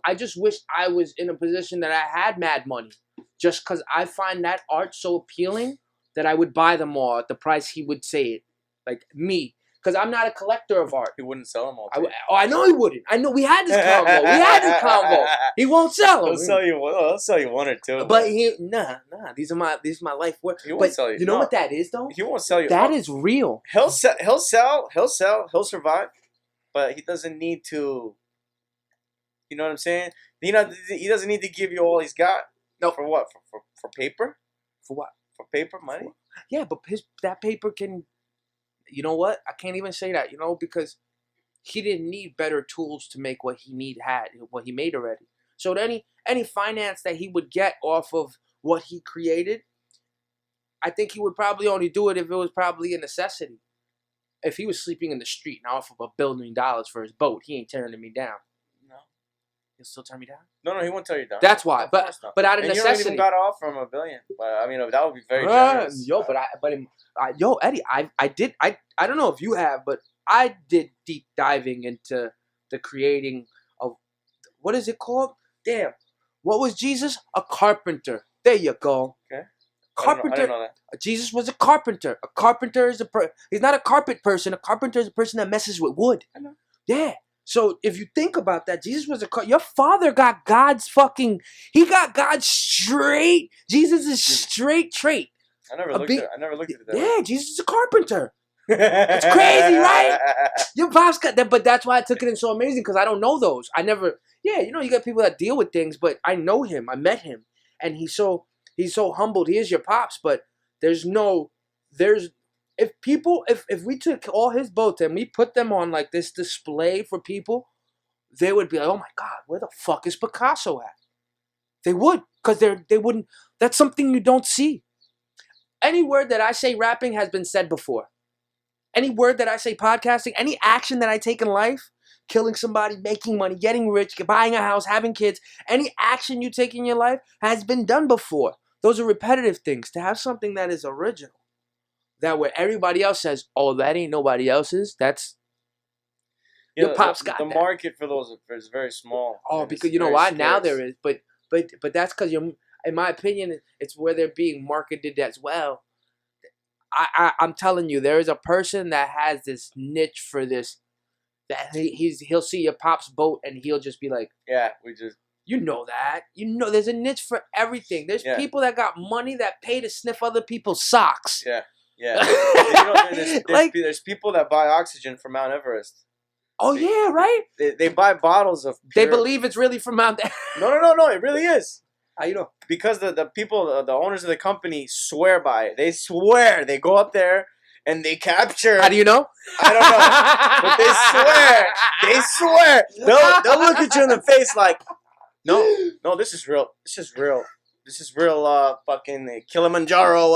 I just wish I was in a position that I had mad money, just because I find that art so appealing that I would buy them all at the price he would say it. Like me. Because I'm not a collector of art.
He wouldn't sell them all.
I know he wouldn't. I know we had this convo. He won't sell them.
He'll sell you one or two.
But nah. These are my life work.
He won't sell you.
You know what that is though?
He won't sell you.
That is real.
He'll sell. He'll survive. But he doesn't need to. You know what I'm saying? He doesn't need to give you all he's got. No. For what? For paper?
For what?
For paper money?
Yeah, but that paper can. You know what? I can't even say that. Because he didn't need better tools to make what he made already. So any finance that he would get off of what he created, I think he would probably only do it if it was probably a necessity. If he was sleeping in the street and off of $1 billion for his boat, he ain't turning me down. No. He'll still turn me down?
No, he won't turn you down.
That's why. But out of necessity.
You haven't even got off from $1 billion. But I mean, that would be very generous.
Eddie, I don't know if you have, but I did deep diving into the creating of, what is it called? Damn. What was Jesus? A carpenter. There you go. Okay. Carpenter. I didn't know that. Jesus was a carpenter. A carpenter is he's not a carpet person. A carpenter is a person that messes with wood. I know. Yeah. So if you think about that, Jesus was your father got God's he got God's straight. Jesus is straight trait.
I never looked at it that way.
Yeah, Jesus is a carpenter. It's crazy, right? Your pops got that, but that's why I took it in so amazing, because I don't know those. I never. Yeah, you got people that deal with things, but I know him. I met him, and he's so humbled. He is your pops, but if we took all his boats and we put them on like this display for people, they would be like, oh my God, where the fuck is Picasso at? They would, because they wouldn't. That's something you don't see. Any word that I say rapping has been said before. Any word that I say podcasting, any action that I take in life, killing somebody, making money, getting rich, buying a house, having kids, any action you take in your life has been done before. Those are repetitive things. To have something that is original, that where everybody else says, oh, that ain't nobody else's, that's... Your pops got
the
that.
market for those is very small.
Oh, because you know why? Scarce. Now there is, but that's because in my opinion, it's where they're being marketed as well. I'm telling you, there is a person that has this niche for this. That he'll see your pop's boat and he'll just be like,
yeah,
that. There's a niche for everything. There's people that got money that pay to sniff other people's socks.
Yeah. There's people that buy oxygen from Mount Everest.
Oh, yeah, right?
They buy bottles of pure...
They believe it's really from Mount Everest.
No, it really is.
How you know?
Because the people, the owners of the company swear by it. They swear. They go up there and they capture...
How do you know?
I don't know. But they swear. They'll look at you in the face like, no, this is real. This is real fucking Kilimanjaro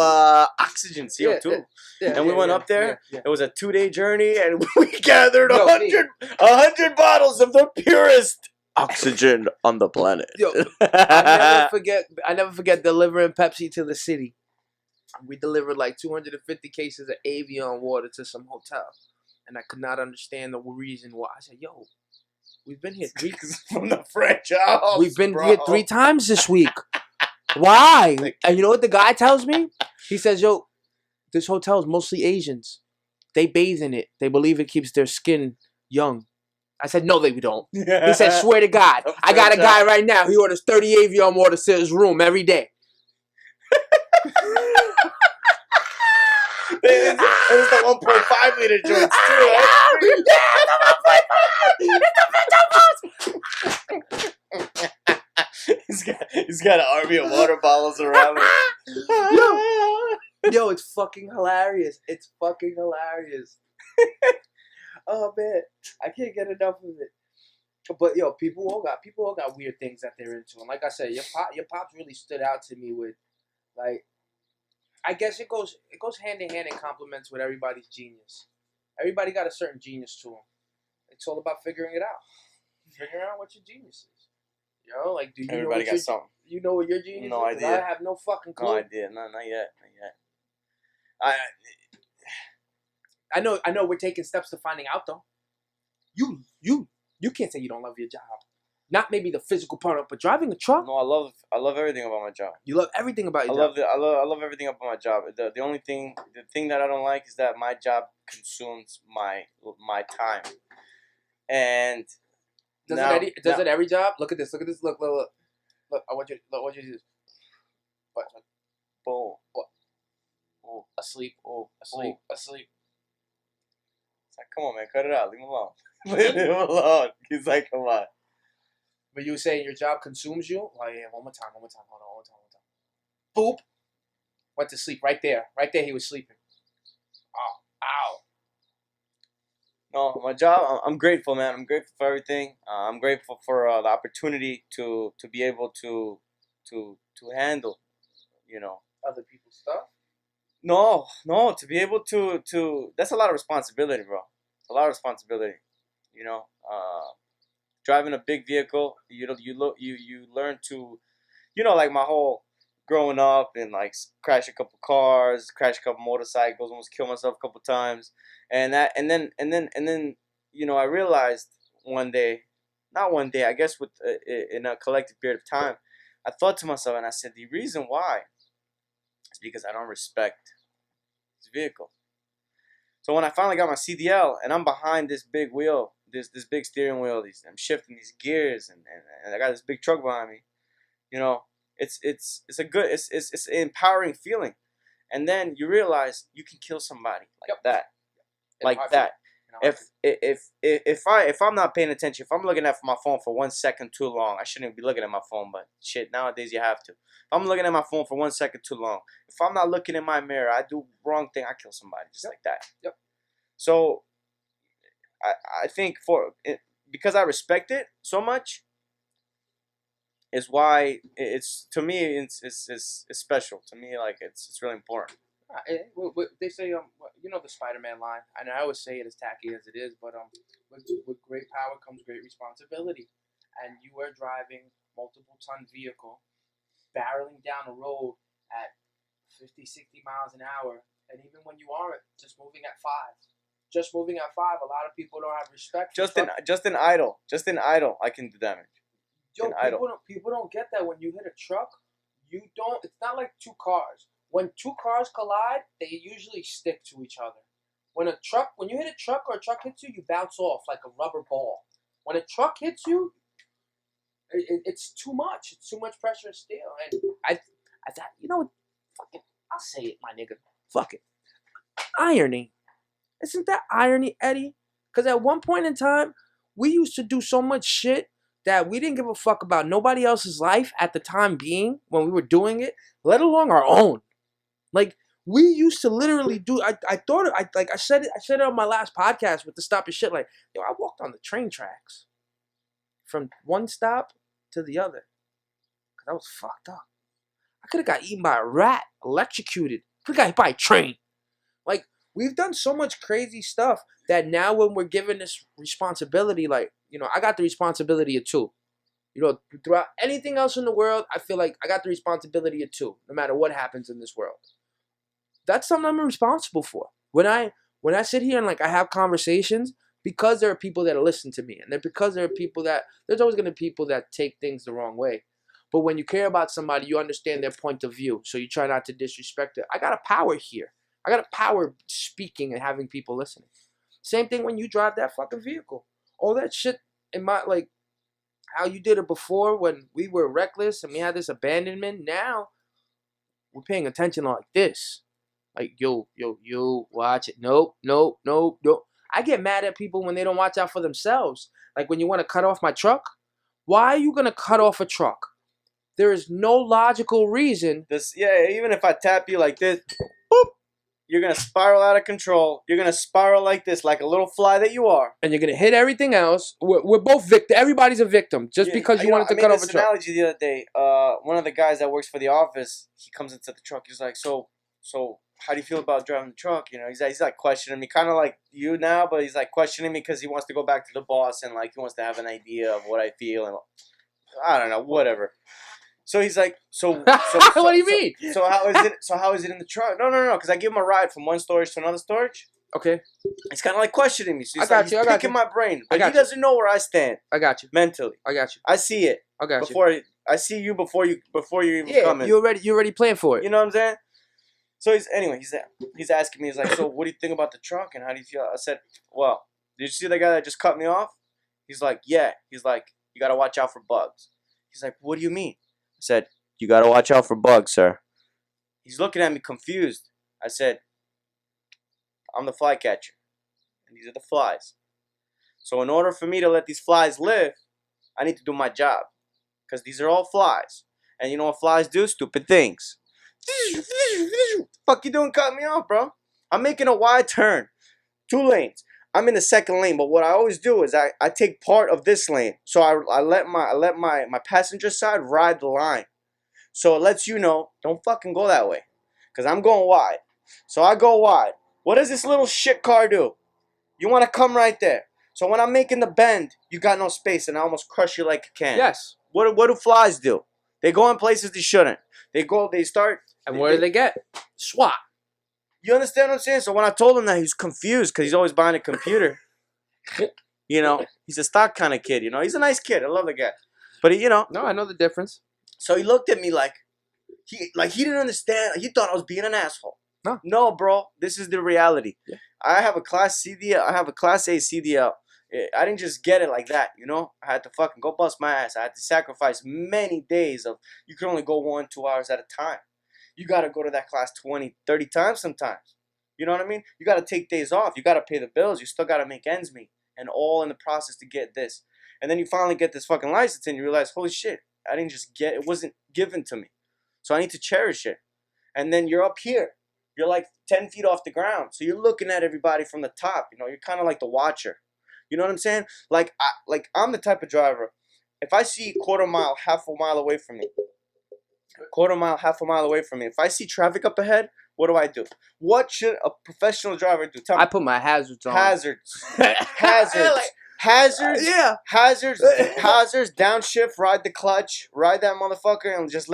oxygen, CO2. And we went up there. Yeah. It was a 2-day journey, and we gathered 100 bottles of the purest oxygen on the planet.
I never forget delivering Pepsi to the city. We delivered like 250 cases of Avion water to some hotel, and I could not understand the reason why. I said, "Yo, we've been here 3
from the French Alps.
We've been here 3 times this week. Why?" And you know what the guy tells me? He says, "Yo, this hotel is mostly Asians. They bathe in it. They believe it keeps their skin young." I said, "No, they don't." He said, "Swear to God, I got a guy right now. He orders 30 Avion water to his room every day."
It was the 1.5 liter joints too, right? He's got an army of water bottles around him.
Yo, it's fucking hilarious. It's fucking hilarious. Oh man, I can't get enough of it. But yo, people all got weird things that they're into, and like I said, your pops really stood out to me with, like, I guess it goes hand in hand and complements with everybody's genius. Everybody got a certain genius to them. It's all about figuring it out. Figuring out what your genius is. Like, do you
everybody got something?
You know what your genius is?
No idea.
I have no fucking clue.
No idea. No, not yet.
I know we're taking steps to finding out though. you can't say you don't love your job. Not maybe the physical part of it, but driving a truck.
No, I love everything about my job.
You love everything about your job.
I love everything about my job. The only thing, the thing that I don't like is that my job consumes my time. And
Does it every job? Look at this. Look. I want you to do this. What?
Boom.
Oh, asleep. Oh, asleep. Asleep.
It's like, come on, man, cut it out. Leave him alone. Leave him alone. He's like, come on.
But you were saying your job consumes you? Oh, yeah, one more time. Hold on, one more time. Boop. Went to sleep right there. Right there, he was sleeping. Ow.
No, my job, I'm grateful, man. I'm grateful for everything. I'm grateful for the opportunity to be able to handle,
Other people's stuff?
No, to be able to that's a lot of responsibility, bro. It's a lot of responsibility, driving a big vehicle, you learn to, like my whole growing up and like crash a couple cars, crash a couple motorcycles, almost kill myself a couple times, and then I realized not one day, I guess in a collective period of time, I thought to myself and I said the reason why is because I don't respect this vehicle. So when I finally got my CDL and I'm behind this big wheel, this big steering wheel, I'm shifting these gears and I got this big truck behind me, it's an empowering feeling. And then you realize you can kill somebody like that. If I'm not paying attention, if I'm looking at my phone for 1 second too long, I shouldn't even be looking at my phone, but shit, nowadays you have to. If I'm looking at my phone for 1 second too long, if I'm not looking in my mirror, I do wrong thing, I kill somebody just like that.
Yep.
So I think because I respect it so much is why it's, to me, it's special to me. Like it's really important.
They say the Spider-Man line, and I always say it as tacky as it is, but with great power comes great responsibility, and you are driving multiple ton vehicle, barreling down the road at 50, 60 miles an hour, and even when you aren't, just moving at 5, a lot of people don't have respect.
Just in idle, I can do damage.
People don't get that. When you hit a truck, you don't. It's not like two cars. When two cars collide, they usually stick to each other. When you hit a truck or a truck hits you, you bounce off like a rubber ball. When a truck hits you, it's too much. It's too much pressure and steel. And I thought, fuck it. I'll say it, my nigga. Fuck it. Irony. Isn't that irony, Eddie? Because at one point in time, we used to do so much shit that we didn't give a fuck about nobody else's life at the time being when we were doing it, let alone our own. Like, we used to literally do. I said it on my last podcast with the Stop Your Shit. Like, I walked on the train tracks from one stop to the other because I was fucked up. I could have got eaten by a rat, electrocuted. Could have got hit by a train. Like, we've done so much crazy stuff that now when we're given this responsibility, like, I got the responsibility of two. Throughout anything else in the world, I feel like I got the responsibility of two, no matter what happens in this world. That's something I'm responsible for. When I sit here and I have conversations, because there are people that listen to me, and then because there are people there's always going to be people that take things the wrong way. But when you care about somebody, you understand their point of view, so you try not to disrespect it. I got a power here. I got a power speaking and having people listening. Same thing when you drive that fucking vehicle. All that shit in my, how you did it before when we were reckless and we had this abandonment. Now, we're paying attention like this. Like, yo, watch it. Nope. I get mad at people when they don't watch out for themselves. Like, when you want to cut off my truck. Why are you going to cut off a truck? There is no logical reason.
Even if I tap you like this, boop, you're going to spiral out of control. You're going to spiral like this, like a little fly that you are.
And you're going to hit everything else. We're both victims. Everybody's a victim just because you wanted to cut off a truck.
I made this analogy the other day. One of the guys that works for the office, he comes into the truck. He's like, so how do you feel about driving the truck? He's like questioning me, kind of like you now, but he's like questioning me because he wants to go back to the boss and he wants to have an idea of what I feel, and I don't know, whatever. So he's like, what
do you mean?
So how is it? So how is it in the truck? No, because I give him a ride from one storage to another storage.
Okay.
He's kind of like questioning me. So he's
I got
like,
you,
he's
I got
picking
you.
my brain,
I
but
got
he
you.
doesn't know where I stand
I got you.
mentally.
I got you.
I see it
I got you.
before I see you before you even
Yeah,
come in.
you already playing for it.
You know what I'm saying? So he's asking me. He's like, so what do you think about the truck and how do you feel? I said, well, did you see the guy that just cut me off? He's like, yeah. He's like, you gotta watch out for bugs. He's like, what do you mean? I said, you gotta watch out for bugs, sir. He's looking at me confused. I said, I'm the fly catcher, and these are the flies. So in order for me to let these flies live, I need to do my job, because these are all flies. And you know what flies do? Stupid things. Fuck you doing cutting me off, bro? I'm making a wide turn. 2 lanes. I'm in the second lane, but what I always do is I take part of this lane. So I let my passenger side ride the line. So it lets you know, don't fucking go that way. Because I'm going wide. So I go wide. What does this little shit car do? You want to come right there. So when I'm making the bend, you got no space and I almost crush you like a can.
Yes.
What do flies do? They go in places they shouldn't. They start.
And where do they get? SWAT.
You understand what I'm saying? So when I told him that, he was confused because he's always buying a computer. You know, he's a stock kind of kid. You know, he's a nice kid. I love the guy. But he, you know.
No, I know the difference.
So he looked at me like he didn't understand. He thought I was being an asshole. No, bro. This is the reality.
Yeah.
I have a Class CDL. I have a Class A CDL. I didn't just get it like that, you know. I had to fucking go bust my ass. I had to sacrifice many days of. You can only go 1-2 hours at a time. You got to go to that class 20, 30 times sometimes. You know what I mean? You got to take days off. You got to pay the bills. You still got to make ends meet. And all in the process to get this. And then you finally get this fucking license and you realize, holy shit, I didn't just get it. It wasn't given to me. So I need to cherish it. And then you're up here. You're like 10 feet off the ground. So you're looking at everybody from the top. You know, you're kind of like the watcher. You know what I'm saying? Like I'm the type of driver. If I see quarter mile, half a mile away from me, if I see traffic up ahead, what do? What should a professional driver do? Tell me.
I put my hazards on.
Hazards.
Yeah.
Hazards. Downshift. Ride the clutch. Ride that motherfucker and just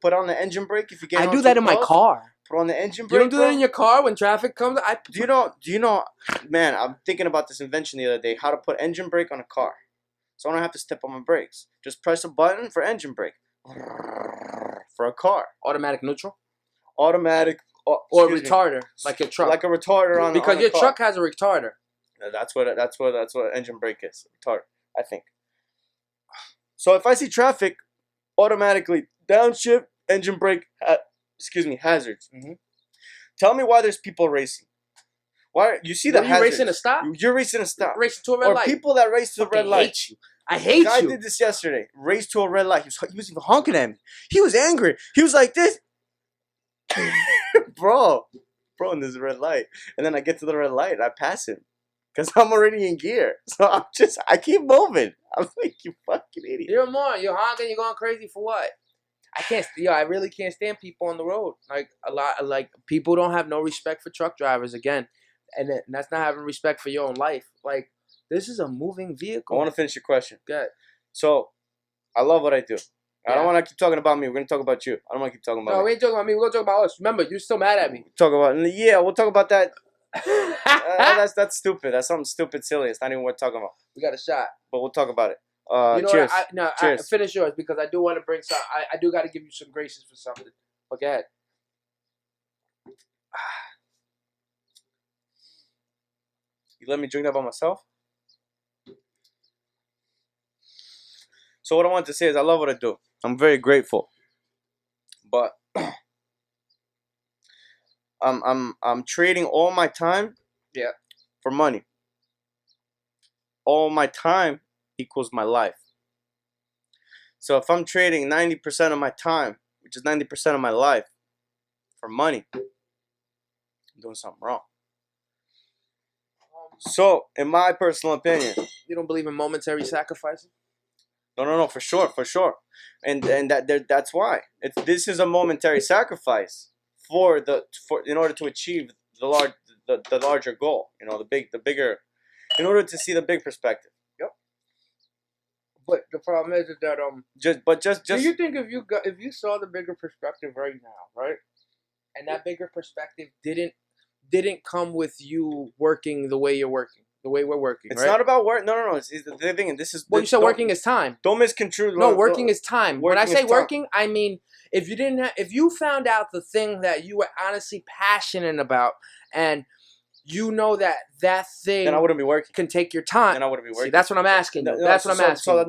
put on the engine brake if you get.
I do that in my car.
Put on the engine brake.
You don't do that in your car when traffic comes.
Do you know? Man, I'm thinking about this invention the other day. How to put engine brake on a car, so I don't have to step on my brakes. Just press a button for engine brake. For a car.
Automatic neutral.
Automatic.
Or retarder, like a truck.
Like a retarder on
because
on
your
car.
truck has a retarder.
That's what engine brake is. Retarder, I think. So if I see traffic, automatically downshift, engine brake. Hazards. Mm-hmm. Tell me why there's people racing. Why you see the hazards?
You racing a stop?
You're racing a stop.
Racing to a red light.
Or people that race to a red light.
Hate you. I hate
you. I did this yesterday. Raced to a red light. He was even honking at me. He was angry. He was like this. Bro, in this red light. And then I get to the red light and I pass him. Because I'm already in gear. So I keep moving. I'm like, you fucking idiot.
You're more. You're honking. You're going crazy for what? I really can't stand people on the road. Like people don't have no respect for truck drivers again. And that's not having respect for your own life. Like, this is a moving vehicle.
I want to finish your question.
Good.
So, I love what I do.
Yeah.
I don't want to keep talking about me. We're going to talk about you. I don't want to keep talking about
No,
me.
we ain't talking about me. We're going to talk about us. Remember, you're still mad at me.
We'll talk about that. That's stupid. That's something stupid, silly. It's not even worth talking about.
We got a shot.
But we'll talk about it.
Cheers.
Cheers.
Finish yours because I do want to bring some. I do got to give you some graces for something. But go ahead.
You let me drink that by myself? So what I want to say is I love what I do. I'm very grateful. But I'm trading all my time for money. All my time equals my life. So if I'm trading 90% of my time, which is 90% of my life, for money, I'm doing something wrong. So, in my personal opinion,
you don't believe in momentary sacrifices?
No, for sure, and that's why this is a momentary sacrifice for in order to achieve the larger goal. You know, the bigger, in order to see the big perspective.
Yep. But the problem is that
just.
Do you think if you saw the bigger perspective right now, right, and that bigger perspective didn't didn't come with you working the way you're working, the way we're working.
It's
right?
not about work. No. It's the thing. This is.
Well, you said working is time.
Don't misconstrue.
No, working is time. When I
working
say
is time.
working, I mean if you didn't if you found out the thing that you were honestly passionate about, and you know that thing
then I wouldn't be working.
can take your time.
Then I wouldn't be working.
See, that's what I'm asking you. That's what I'm asking.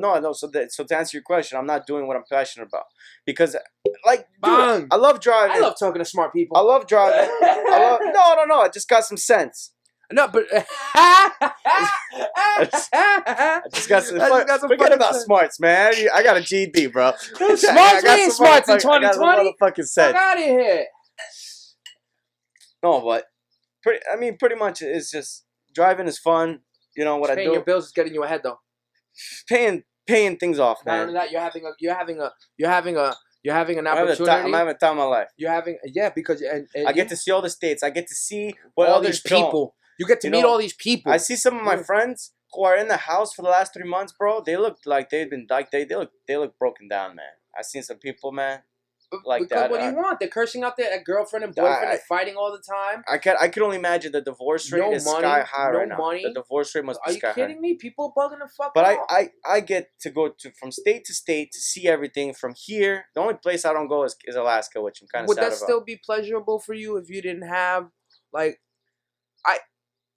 So to answer your question, I'm not doing what I'm passionate about because, like, dude,
Bang.
I love driving.
I love talking to smart people.
I love driving. No. I just got some sense.
No, but
I just got some. Forget about smarts, man. I got a GED, bro.
Smarts, we ain't smarts in 2020.
I got some motherfucking sense.
Get out of here.
No, but pretty much it's just driving is fun. You know what I do.
Paying your bills is getting you ahead, though.
Paying things off, man.
Not only that, you're having an opportunity.
I'm having a time of my life.
You're having because and
I get to see all the states. I get to see what
all these people. You get to meet all these people.
I see some of my friends who are in the house for the last 3 months, bro. They look like they've been like they look broken down, man. I seen some people, man. Like
because
that.
What do you want? They're cursing out their girlfriend and boyfriend and fighting all the time.
I could only imagine the divorce rate is sky high right now. The divorce rate must be sky high.
Are you kidding me? People bugging the fuck out.
But I get to go from state to state to see everything from here. The only place I don't go is Alaska, which I'm kind of sad about.
Would that still be pleasurable for you if you didn't have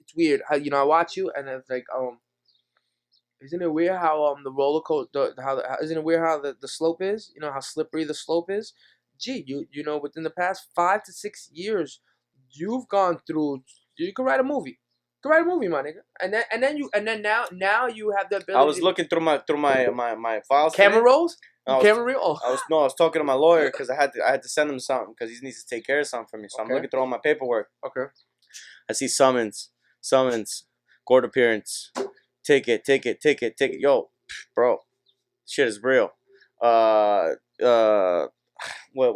It's weird how I watch you and it's like isn't it weird how the roller coaster isn't it weird how the slope is? You know how slippery the slope is? Gee, you know within the past 5 to 6 years you've gone through. You could write a movie. You could write a movie, my nigga. And then now you have the ability.
I was looking through my files.
Camera rolls.
I was talking to my lawyer because I had to send him something because he needs to take care of something for me. So I'm looking through all my paperwork.
Okay.
I see summons, court appearance, ticket. Yo, bro, shit is real. What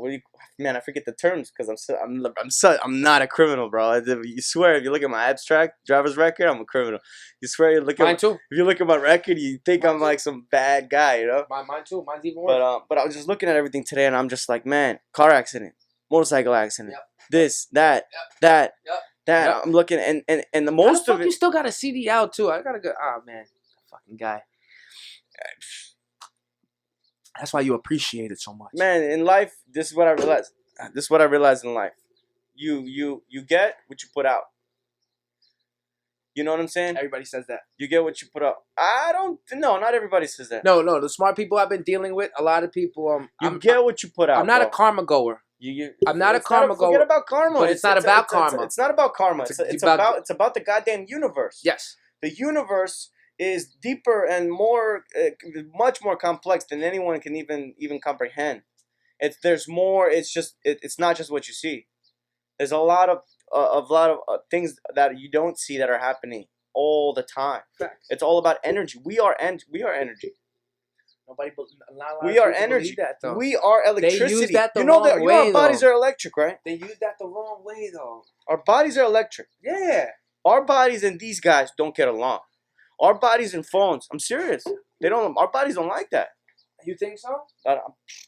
do you, man? I forget the terms because I'm not a criminal, bro. You swear if you look at my abstract driver's record, I'm a criminal. You swear you look at
mine too.
If you look at my record, you think I'm like some bad guy, you know?
Mine too. Mine's even worse.
But I was just looking at everything today, and I'm just like, man, car accident, motorcycle accident, this, that. Yep. I'm looking, and the most of it.
You still got a CD out too. I gotta go. Oh man, fucking guy. That's why you appreciate it so much.
Man, in life, this is what I realized. In life. You get what you put out. You know what I'm saying?
Everybody says that.
You get what you put out. Not everybody says that.
No, the smart people I've been dealing with, a lot of people.
You get what you put out.
I'm not a karma goer.
I'm not a karma goer. Forget about karma.
But it's not about karma.
It's not about karma. It's about the goddamn universe.
Yes. The
universe is deeper and more, much more complex than anyone can even comprehend. There's more. It's not just what you see. There's a lot of things that you don't see that are happening all the time.
Facts.
It's all about energy. We are energy. We are energy.
That,
we are electricity.
They use that the wrong way,
our bodies are electric, right?
They use that the wrong way, though.
Our bodies are electric.
Yeah.
Our bodies and these guys don't get along. Our bodies and phones. I'm serious. Our bodies don't like that.
You think so?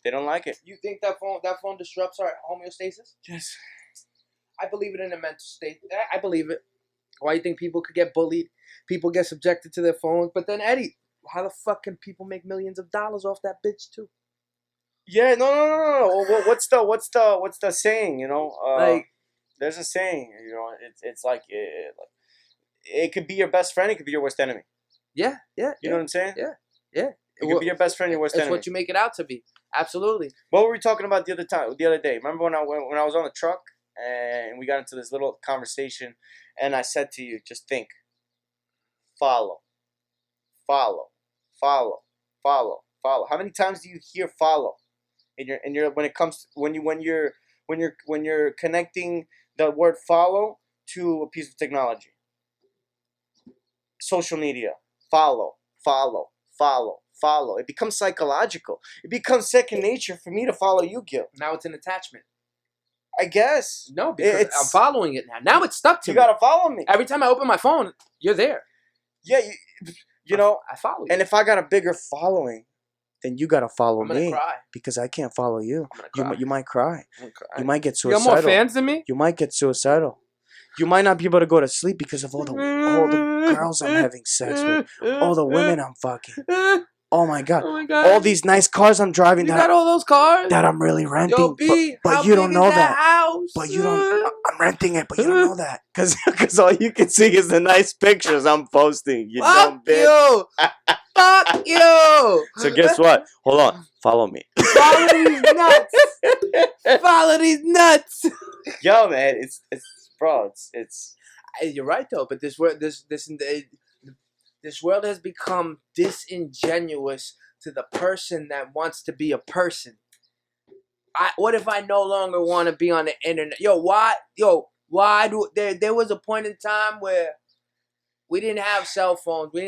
They don't like it.
You think that phone disrupts our homeostasis?
Yes.
I believe it in a mental state. I believe it. Why you think people could get bullied? People get subjected to their phones. But then, Eddie, how the fuck can people make millions of dollars off that bitch too?
Yeah, no. What's the saying? You know, there's a saying. You know, it's like it could be your best friend. It could be your worst enemy.
Yeah. You
know what I'm saying?
Yeah.
It could be your best friend, your worst enemy.
It's what you make it out to be. Absolutely.
What were we talking about the other day? Remember when I was on the truck and we got into this little conversation, and I said to you, just think, follow. How many times do you hear follow? When you're connecting the word follow to a piece of technology, social media, follow. It becomes psychological. It becomes second nature for me to follow you, Gil.
Now it's an attachment.
I guess.
No, because I'm following it now. Now it's stuck to me.
You gotta follow me.
Every time I open my phone, you're there.
Yeah, you know.
I follow you.
And if I got a bigger following, then you gotta follow me.
I'm gonna cry.
Because I can't follow you. You might cry.
I'm gonna cry.
You might get suicidal.
You have more fans than me?
You might get suicidal. you might not be able to go to sleep because of all the girls I'm having sex with, all the women I'm fucking. Oh my god.
Oh my god.
All these nice cars I'm driving
You got all those cars?
that I'm really renting.
Yo, B,
but
how
you
big
don't
is
know
that house?
But you don't. I'm renting it, but you don't know that because all you can see is the nice pictures I'm posting. You dumb
Fuck
bitch.
you. Fuck you.
So guess what? Hold on. Follow me.
Follow these nuts. Follow these nuts.
Yo, man, it's bro, it's.
You're right though, but this world has become disingenuous to the person that wants to be a person. What if I no longer want to be on the internet? Why do there was a point in time where we didn't have cell phones. We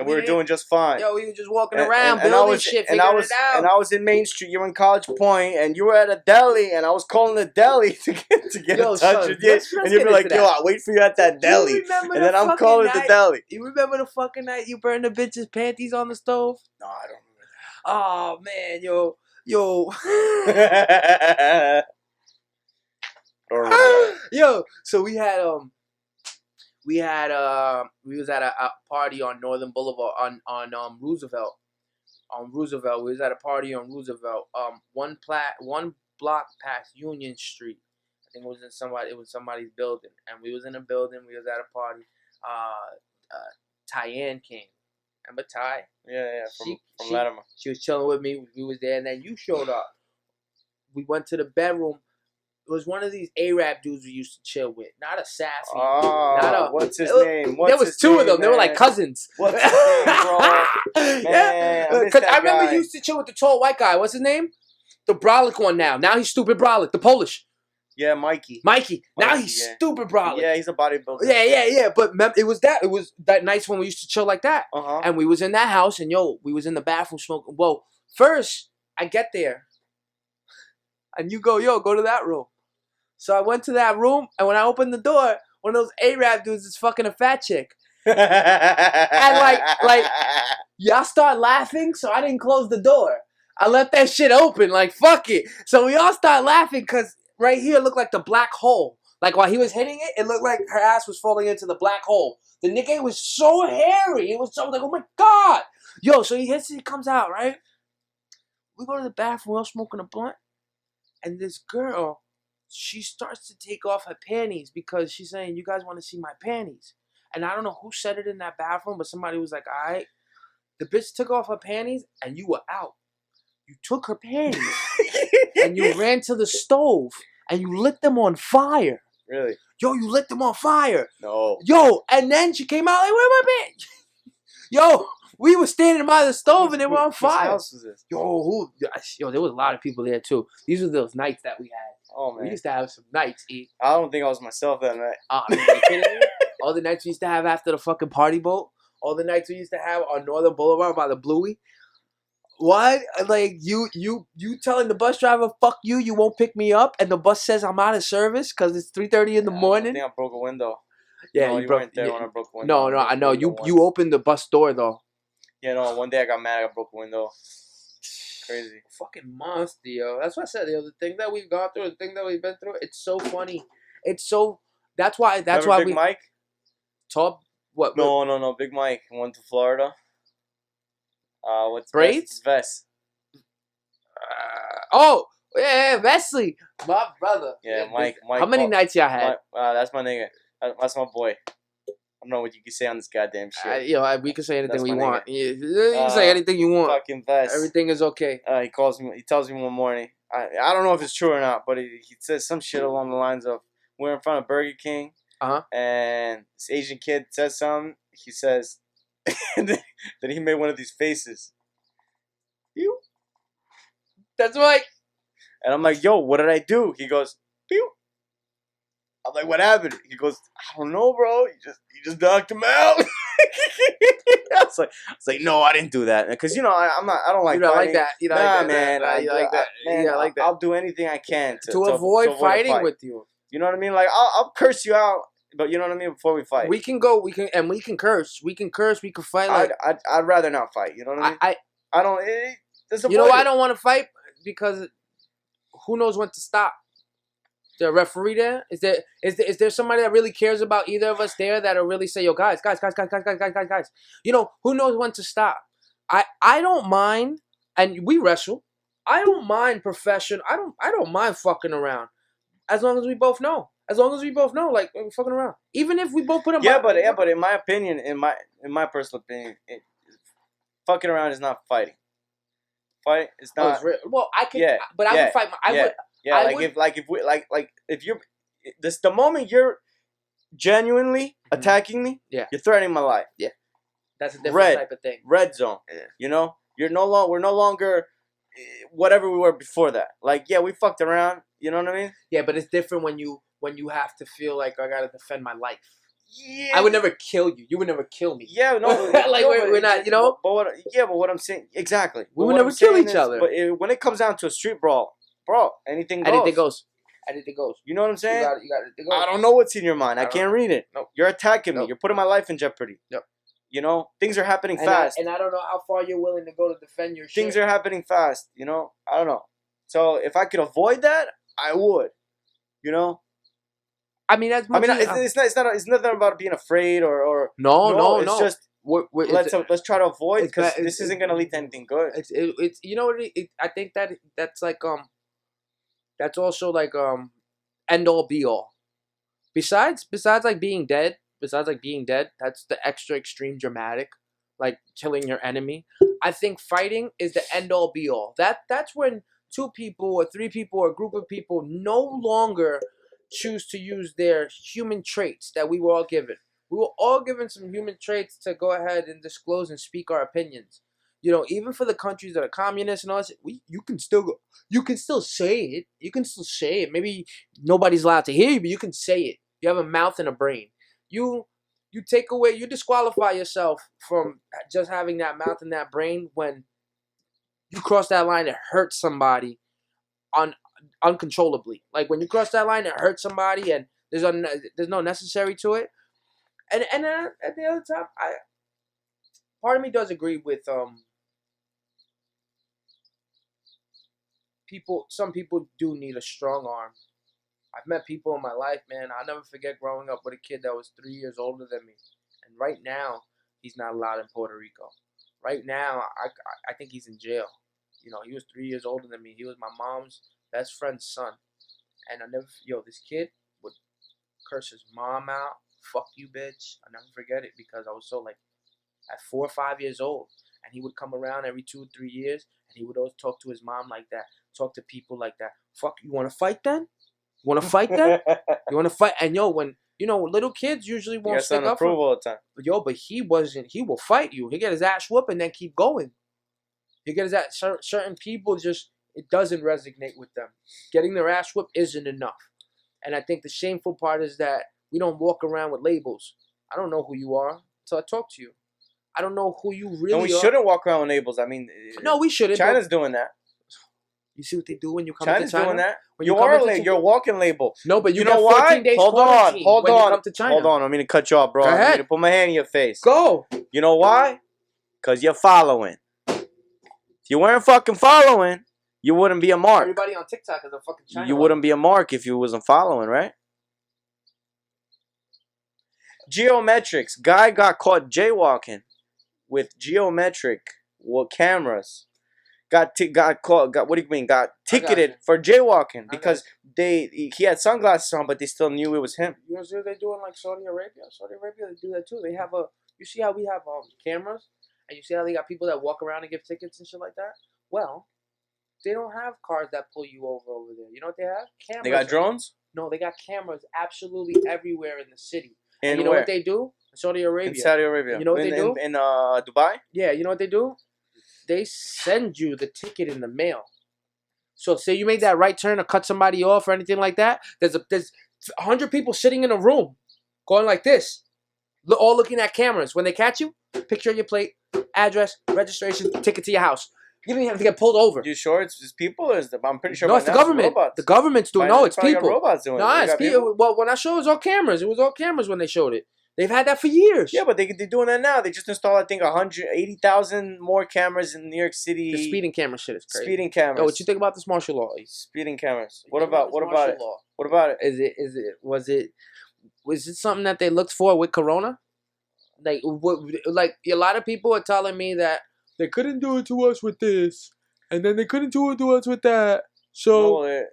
were
doing just fine.
We were just walking around building shit, figuring it out.
And I was in Main Street. You were in College Point, and you were at a deli, and I was calling the deli to get in touch with you. And you'd be like, "Yo, I'll wait for you at that deli." And then I'm calling the deli.
You remember the fucking night you burned the bitch's panties on the stove?
No, I don't remember that.
Oh man, yo. Yo, so we was at a party on Northern Boulevard on Roosevelt. On Roosevelt, we was at a party on Roosevelt. One block past Union Street. I think it was somebody's building, and we was in a building. We was at a party. Tyann came. Remember Ty?
Yeah, from Latimer.
She was chilling with me. We was there, and then you showed up. We went to the bedroom. It was one of these Arab dudes we used to chill with. Not a sassy.
What's his name?
There was two of them. Man. They were like cousins.
What's his name, bro? Man,
because I remember you used to chill with the tall white guy. What's his name? The brolic one now. Now he's stupid brolic. The Polish.
Yeah, Mikey.
Now he's stupid brolic.
Yeah, he's a bodybuilder.
Yeah. But it was that nice when we used to chill like that.
Uh-huh.
And we was in that house, and we was in the bathroom smoking. Well, first I get there, and you go to that room. So I went to that room, and when I opened the door, one of those Arab dudes is fucking a fat chick. And like y'all start laughing, so I didn't close the door. I left that shit open, like fuck it. So we all start laughing because right here looked like the black hole. Like while he was hitting it, it looked like her ass was falling into the black hole. The nigga was so hairy. It was so like, oh my god. Yo, so he hits it, he comes out, right? We go to the bathroom, we're all smoking a blunt. And this girl, she starts to take off her panties because she's saying, you guys want to see my panties. And I don't know who said it in that bathroom, but somebody was like, all right. The bitch took off her panties and you were out. You took her panties and you ran to the stove and you lit them on fire.
Really?
Yo, you lit them on fire.
No.
Yo, and then she came out like, where my pants? Yo, we were standing by the stove and they were on fire.
Whose house was this?
Yo, there was a lot of people there too. These were those nights that we had.
Oh, man.
We used to have some nights, E.
I don't think I was myself that night.
Man, you kidding me? All the nights we used to have after the fucking party boat. All the nights we used to have on Northern Boulevard by the Bluey. What? Like, you telling the bus driver, fuck you, you won't pick me up, and the bus says I'm out of service because it's 3:30 in the morning?
I think I broke a window.
Yeah,
no, you weren't there when I broke a window.
No, I know. You opened the bus door, though.
Yeah, no, one day I got mad, I broke a window. Crazy.
Fucking monster, yo. That's what I said, yo. The thing that we've gone through, the thing that we've been through, it's so funny. It's so... That's why
Big Mike?
Top... What?
No. Big Mike went to Florida. What's
Braids?
Vest.
Yeah, Wesley. My brother.
Yeah, Mike.
How many nights y'all had?
That's my nigga. That's my boy. I don't know what you can say on this goddamn shit.
We can say anything we
my
want. You can say anything you want.
Fucking Vest.
Everything is okay.
He calls me. He tells me one morning. I don't know if it's true or not, but he says some shit along the lines of, we're in front of Burger King. And this Asian kid says something. He says, and then he made one of these faces. Pew.
That's right.
And I'm like, yo, what did I do? He goes, pew. I'm like, what happened? He goes, I don't know, bro. You just knocked him out. I was like, no, I didn't do that, because I don't like.
You don't
fighting.
like that. You don't like that.
Man.
You like that.
Man,
you like that.
I'll do anything I can
to avoid fighting with you.
You know what I mean? Like, I'll curse you out, but you know what I mean, before we fight.
We can curse. We can fight. Like,
I'd rather not fight. You know what I mean? I don't.
You know why I don't want to fight? Because who knows when to stop. there a referee there? Is there somebody that really cares about either of us there that'll really say, yo, guys. You know, who knows when to stop? I don't mind, and we wrestle. I don't mind profession. I don't mind fucking around, as long as we both know. As long as we both know, like, we're fucking around. Even if we both put them.
But in my opinion, in my personal opinion, fucking around is not fighting. Fight is not.
Oh, it's real. Well, I could, but I would fight.
If you're the moment you're genuinely attacking me, you're threatening my life.
Yeah, that's a different type of thing.
Red zone. Yeah. You know, we're no longer whatever we were before that. Like, yeah, we fucked around. You know what I mean?
Yeah, but it's different when you have to feel like I gotta defend my life.
Yeah.
I would never kill you. You would never kill me.
Yeah, no.
Like, we're not, you know?
But what I'm saying, exactly.
We would never kill each other.
But when it comes down to a street brawl, bro, anything goes.
Anything goes.
You know what I'm saying?
You got it.
I don't know what's in your mind. I can't read it.
Nope.
You're attacking me.
Nope.
You're putting my life in jeopardy.
Yep.
You know? Things are happening fast.
And I don't know how far you're willing to go to defend your shit.
Things are happening fast, you know? I don't know. So if I could avoid that, I would. You know?
I mean, it's
nothing about being afraid or
no.
It's just let's try to avoid, because this isn't gonna lead to anything good.
It's you know what I think that's like that's also like end all be all. Besides like being dead, that's the extra extreme dramatic, like killing your enemy. I think fighting is the end all be all. That's when 2 people or 3 people or a group of people no longer choose to use their human traits that we were all given. We were all given some human traits to go ahead and disclose and speak our opinions. You know, even for the countries that are communist and all this, you can still say it. You can still say it. Maybe nobody's allowed to hear you, but you can say it. You have a mouth and a brain. You disqualify yourself from just having that mouth and that brain when you cross that line and hurt somebody uncontrollably. Like, when you cross that line, it hurts somebody, and there's no necessary to it. And at the other time, part of me does agree with people. Some people do need a strong arm. I've met people in my life, man. I'll never forget growing up with a kid that was 3 years older than me, and right now he's not allowed in Puerto Rico. Right now, I think he's in jail. You know, he was 3 years older than me. He was my mom's best friend's son. And this kid would curse his mom out. Fuck you, bitch. I'll never forget it, because I was so, like, at 4 or 5 years old. And he would come around every 2 or 3 years, and he would always talk to his mom like that. Talk to people like that. Fuck, you want to fight then? You want to fight then? You want to fight? And when, little kids usually won't stick up for him.
All the time.
But he will fight you. He'll get his ass whooped and then keep going. He'll get his ass. Certain people it doesn't resonate with them. Getting their ass whooped isn't enough. And I think the shameful part is that we don't walk around with labels. I don't know who you are until I talk to you. I don't know who you really are.
And we shouldn't walk around with labels. I mean,
no, we shouldn't.
China's doing that.
You see what they do when you come
China's
to China?
Doing that.
When
you're a walking label.
No, but you
know
get 14
why?
days
Hold
quarantine
on.
when you come to China.
Hold on. I'm going to cut you off, bro.
Go ahead.
I'm going to put my hand in your face.
Go.
You know why? Because you're following. If you weren't fucking following, you wouldn't be a mark.
Everybody on TikTok is a fucking China.
You wouldn't be a mark if you wasn't following, right? Geometrics. Guy got caught jaywalking with geometric cameras. Got what do you mean? Got ticketed for jaywalking because he had sunglasses on, but they still knew it was him.
You know what they do in like Saudi Arabia? Saudi Arabia, they do that too. They have you see how we have cameras, and you see how they got people that walk around and give tickets and shit like that? Well, they don't have cars that pull you over there. You know what they have? Cameras.
They got drones?
No, they got cameras absolutely everywhere in the city. And you know
where?
What they do? In Saudi Arabia.
In Saudi Arabia.
You know what they do?
In Dubai?
Yeah, you know what they do? They send you the ticket in the mail. So say you make that right turn or cut somebody off or anything like that. There's 100 people sitting in a room going like this, all looking at cameras. When they catch you, picture of your plate, address, registration, ticket to your house. You don't even have to get pulled over.
You sure it's people? I'm pretty sure.
No, it's the government. The government's doing. No, it's people.
Robots doing.
No, it's people. Well, when I showed it was all cameras. It was all cameras when they showed it. They've had that for years.
Yeah, but they're doing that now. They just installed, I think, 180,000 more cameras in New York City.
The speeding camera shit is crazy.
Speeding cameras.
Yo, what you think about this martial law?
Speeding cameras. What about it? What about it?
Was it something that they looked for with Corona? Like a lot of people are telling me that they couldn't do it to us with this, and then they couldn't do it to us with that. So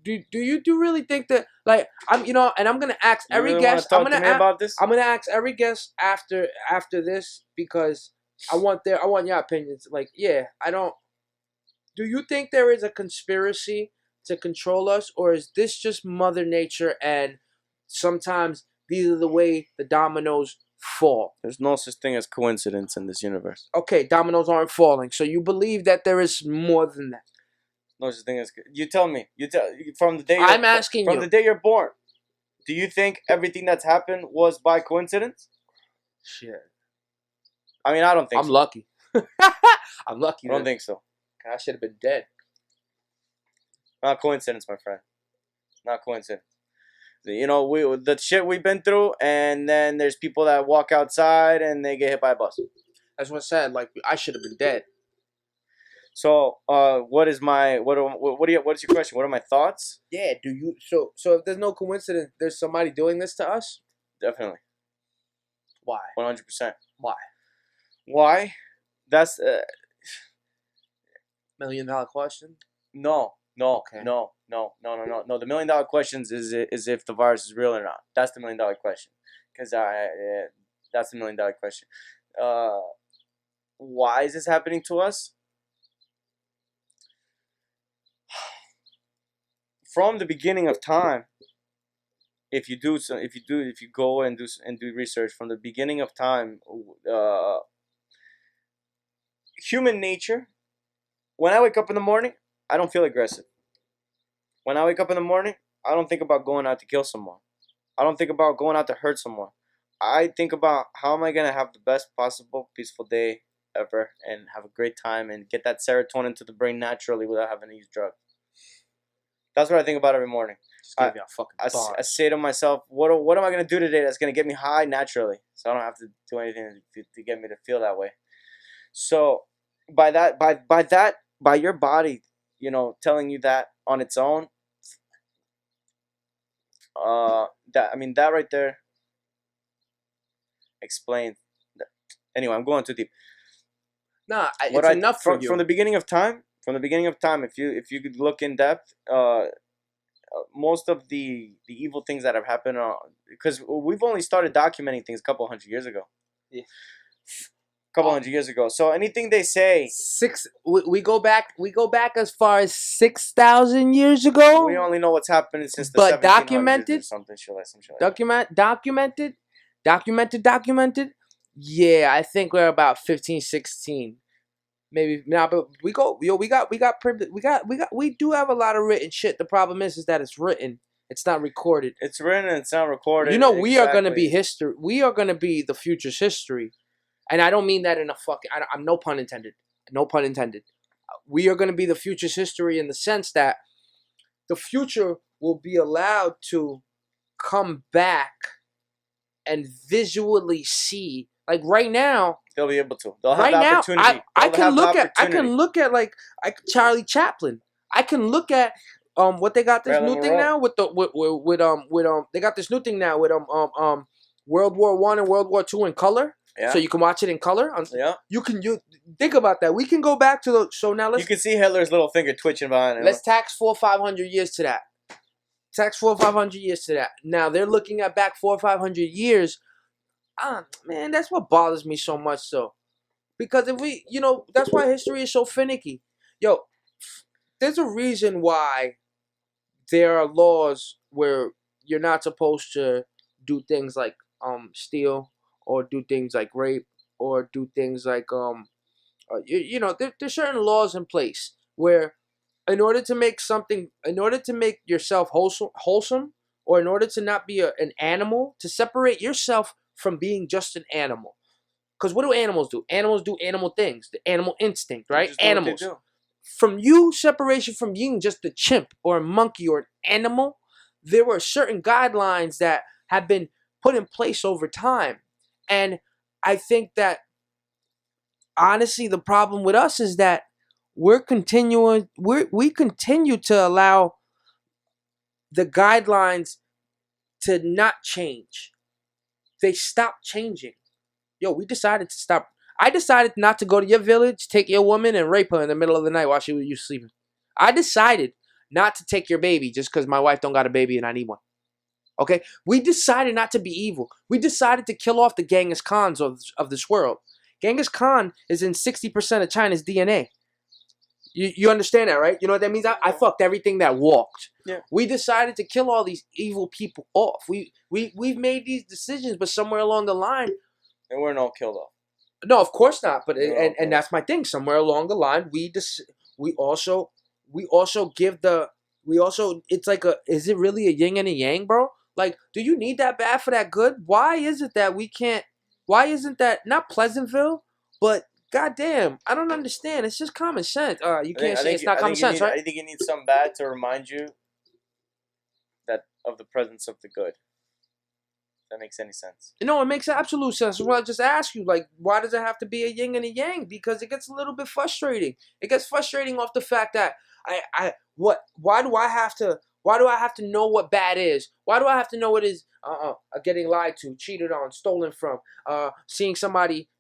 do you really think that, like, and I'm gonna ask every guest. I'm gonna ask every guest after this, because I want your opinions. Like, yeah, I don't. Do you think there is a conspiracy to control us, or is this just Mother Nature, and sometimes these are the way the dominoes fall?
There's no such thing as coincidence in this universe.
Okay, dominoes aren't falling, so you believe that there is more than that.
No such thing as. You tell me. From the day
the
day you're born. Do you think everything that's happened was by coincidence?
Shit.
I mean, I don't think.
I'm lucky. I'm lucky.
I don't think so.
I should have been dead.
Not coincidence, my friend. Not coincidence. The shit we've been through, and then there's people that walk outside and they get hit by a bus.
That's what I said. Like, I should have been dead.
So, what is your question? What are my thoughts?
Yeah. So if there's no coincidence, there's somebody doing this to us?
Definitely.
Why?
100%.
Why?
Why? That's
$1 million question.
No.
Okay.
No. The $1 million questions is if the virus is real or not. That's the $1 million question. Because that's the $1 million question. Why is this happening to us? From the beginning of time, if you go and do research from the beginning of time, human nature. When I wake up in the morning, I don't feel aggressive. When I wake up in the morning, I don't think about going out to kill someone. I don't think about going out to hurt someone. I think about how am I going to have the best possible peaceful day ever and have a great time and get that serotonin to the brain naturally without having to use drugs. That's what I think about every morning. I say to myself, what am I going to do today that's going to get me high naturally, so I don't have to do anything to get me to feel that way. So by your body, telling you that on its own, that right there explains. Anyway, I'm going too deep.
Nah, it's enough for you.
From the beginning of time, if you could look in depth, most of the evil things that have happened, because we've only started documenting things a couple hundred years ago.
Yeah.
Couple hundred years ago. So anything they say,
we go back as far as 6,000 years ago.
We only know what's happening since the 1700s
documented,
or something like
documented. Yeah, I think we're about 15, 16. Maybe now, but we do have a lot of written shit. The problem is that it's written. It's not recorded.
It's written and it's not recorded.
We are gonna be history. We are gonna be the future's history. And I don't mean that in a fucking... I'm no pun intended. No pun intended. We are going to be the future's history in the sense that the future will be allowed to come back and visually see. Like right now...
They'll be able to. They'll have the opportunity.
I can look at like Charlie Chaplin. I can look at what they got this new thing now with they got this new thing now with World War I and World War II in color.
Yeah.
So you can watch it in color.
Yeah.
You think about that. We can go back to the. So now
you can see Hitler's little finger twitching behind it.
Let's tax 400 or 500 years to that. Now they're looking at back 400 or 500 years. Man, that's what bothers me so much. So, because if we, that's why history is so finicky. Yo, there's a reason why there are laws where you're not supposed to do things like steal. Or do things like rape, or do things like there's certain laws in place where, in order to make yourself wholesome, or in order to not be an animal, to separate yourself from being just an animal. Because what do animals do? Animals do animal things. The animal instinct, right? Animals. From separation from being just a chimp or a monkey or an animal, there were certain guidelines that have been put in place over time. And I think that, honestly, the problem with us is that we continue to allow the guidelines to not change. They stopped changing. Yo, we decided to stop. I decided not to go to your village, take your woman, and rape her in the middle of the night while you sleeping. I decided not to take your baby just because my wife don't got a baby and I need one. Okay? We decided not to be evil. We decided to kill off the Genghis Khans of this world. Genghis Khan is in 60% of China's DNA. You understand that, right? You know what that means? I fucked everything that walked.
Yeah.
We decided to kill all these evil people off. We've made these decisions, but somewhere along the line,
They weren't all killed off.
no, of course not. But
No,
and that's my thing. Somewhere along the line, we also it's like is it really a yin and a yang, bro? Like, do you need that bad for that good? Why is it that we can't? Why isn't that not Pleasantville, but goddamn, I don't understand. It's just common sense. You can't say it's not common sense, right?
I think you need some bad to remind you that of the presence of the good. If that makes any sense.
No, it makes absolute sense. Well, I just ask you, like, why does it have to be a yin and a yang? Because it gets a little bit frustrating. It gets frustrating off the fact that why do I have to know what bad is? Why do I have to know what is getting lied to, cheated on, stolen from, seeing somebody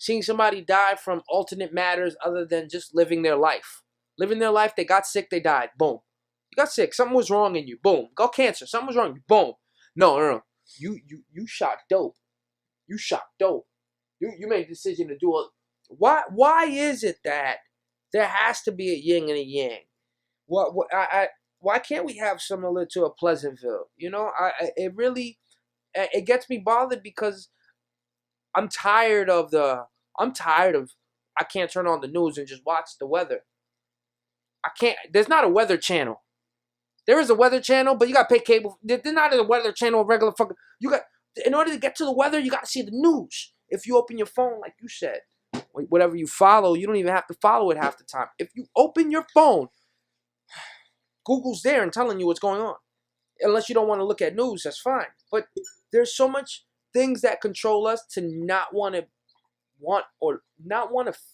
die from alternate matters other than just living their life. Living their life, they got sick, they died. Boom. You got sick, something was wrong in you. Boom. Got cancer, something was wrong in you. Boom. No. You shot dope. You shot dope. You made a decision to do it. Why is it that there has to be a yin and a yang? Why can't we have similar to a Pleasantville? You know, it gets me bothered because I'm tired of I can't turn on the news and just watch the weather. I can't. There's not a weather channel. There is a weather channel, but you gotta pay cable. There's not a weather channel. Regular fucking. In order to get to the weather, you gotta see the news. If you open your phone, like you said, whatever you follow, you don't even have to follow it half the time. If you open your phone, Google's there and telling you what's going on. Unless you don't want to look at news, that's fine. But there's so much things that control us to not want to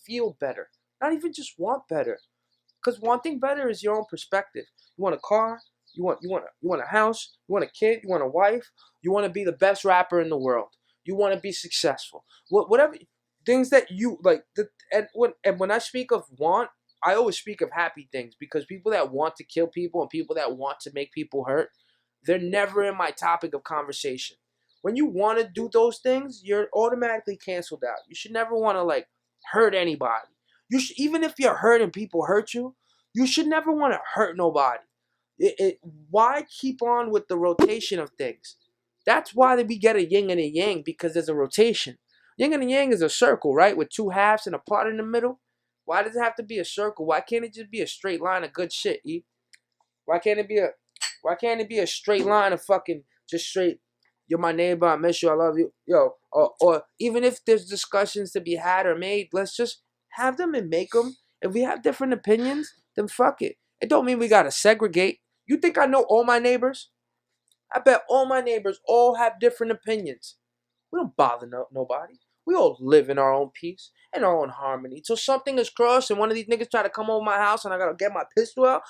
feel better. Not even just want better. Because wanting better is your own perspective. You want a car, you want a house, you want a kid, you want a wife, you want to be the best rapper in the world. You want to be successful. Whatever things that you like. And when I speak of want, I always speak of happy things, because people that want to kill people and people that want to make people hurt, they're never in my topic of conversation. When you want to do those things, you're automatically canceled out. You should never want to like hurt anybody. Even if you're hurt and people hurt you, you should never want to hurt nobody. Why keep on with the rotation of things? That's why we get a yin and a yang, because there's a rotation. Yin and a yang is a circle, right? With two halves and a part in the middle. Why does it have to be a circle? Why can't it just be a straight line of good shit, E? Why can't it be a straight line of fucking just straight, you're my neighbor, I miss you, I love you. Yo, or even if there's discussions to be had or made, let's just have them and make them. If we have different opinions, then fuck it. It don't mean we gotta segregate. You think I know all my neighbors? I bet all my neighbors all have different opinions. We don't bother nobody. We all live in our own peace and our own harmony. Till something is crossed and one of these niggas try to come over my house and I gotta get my pistol out,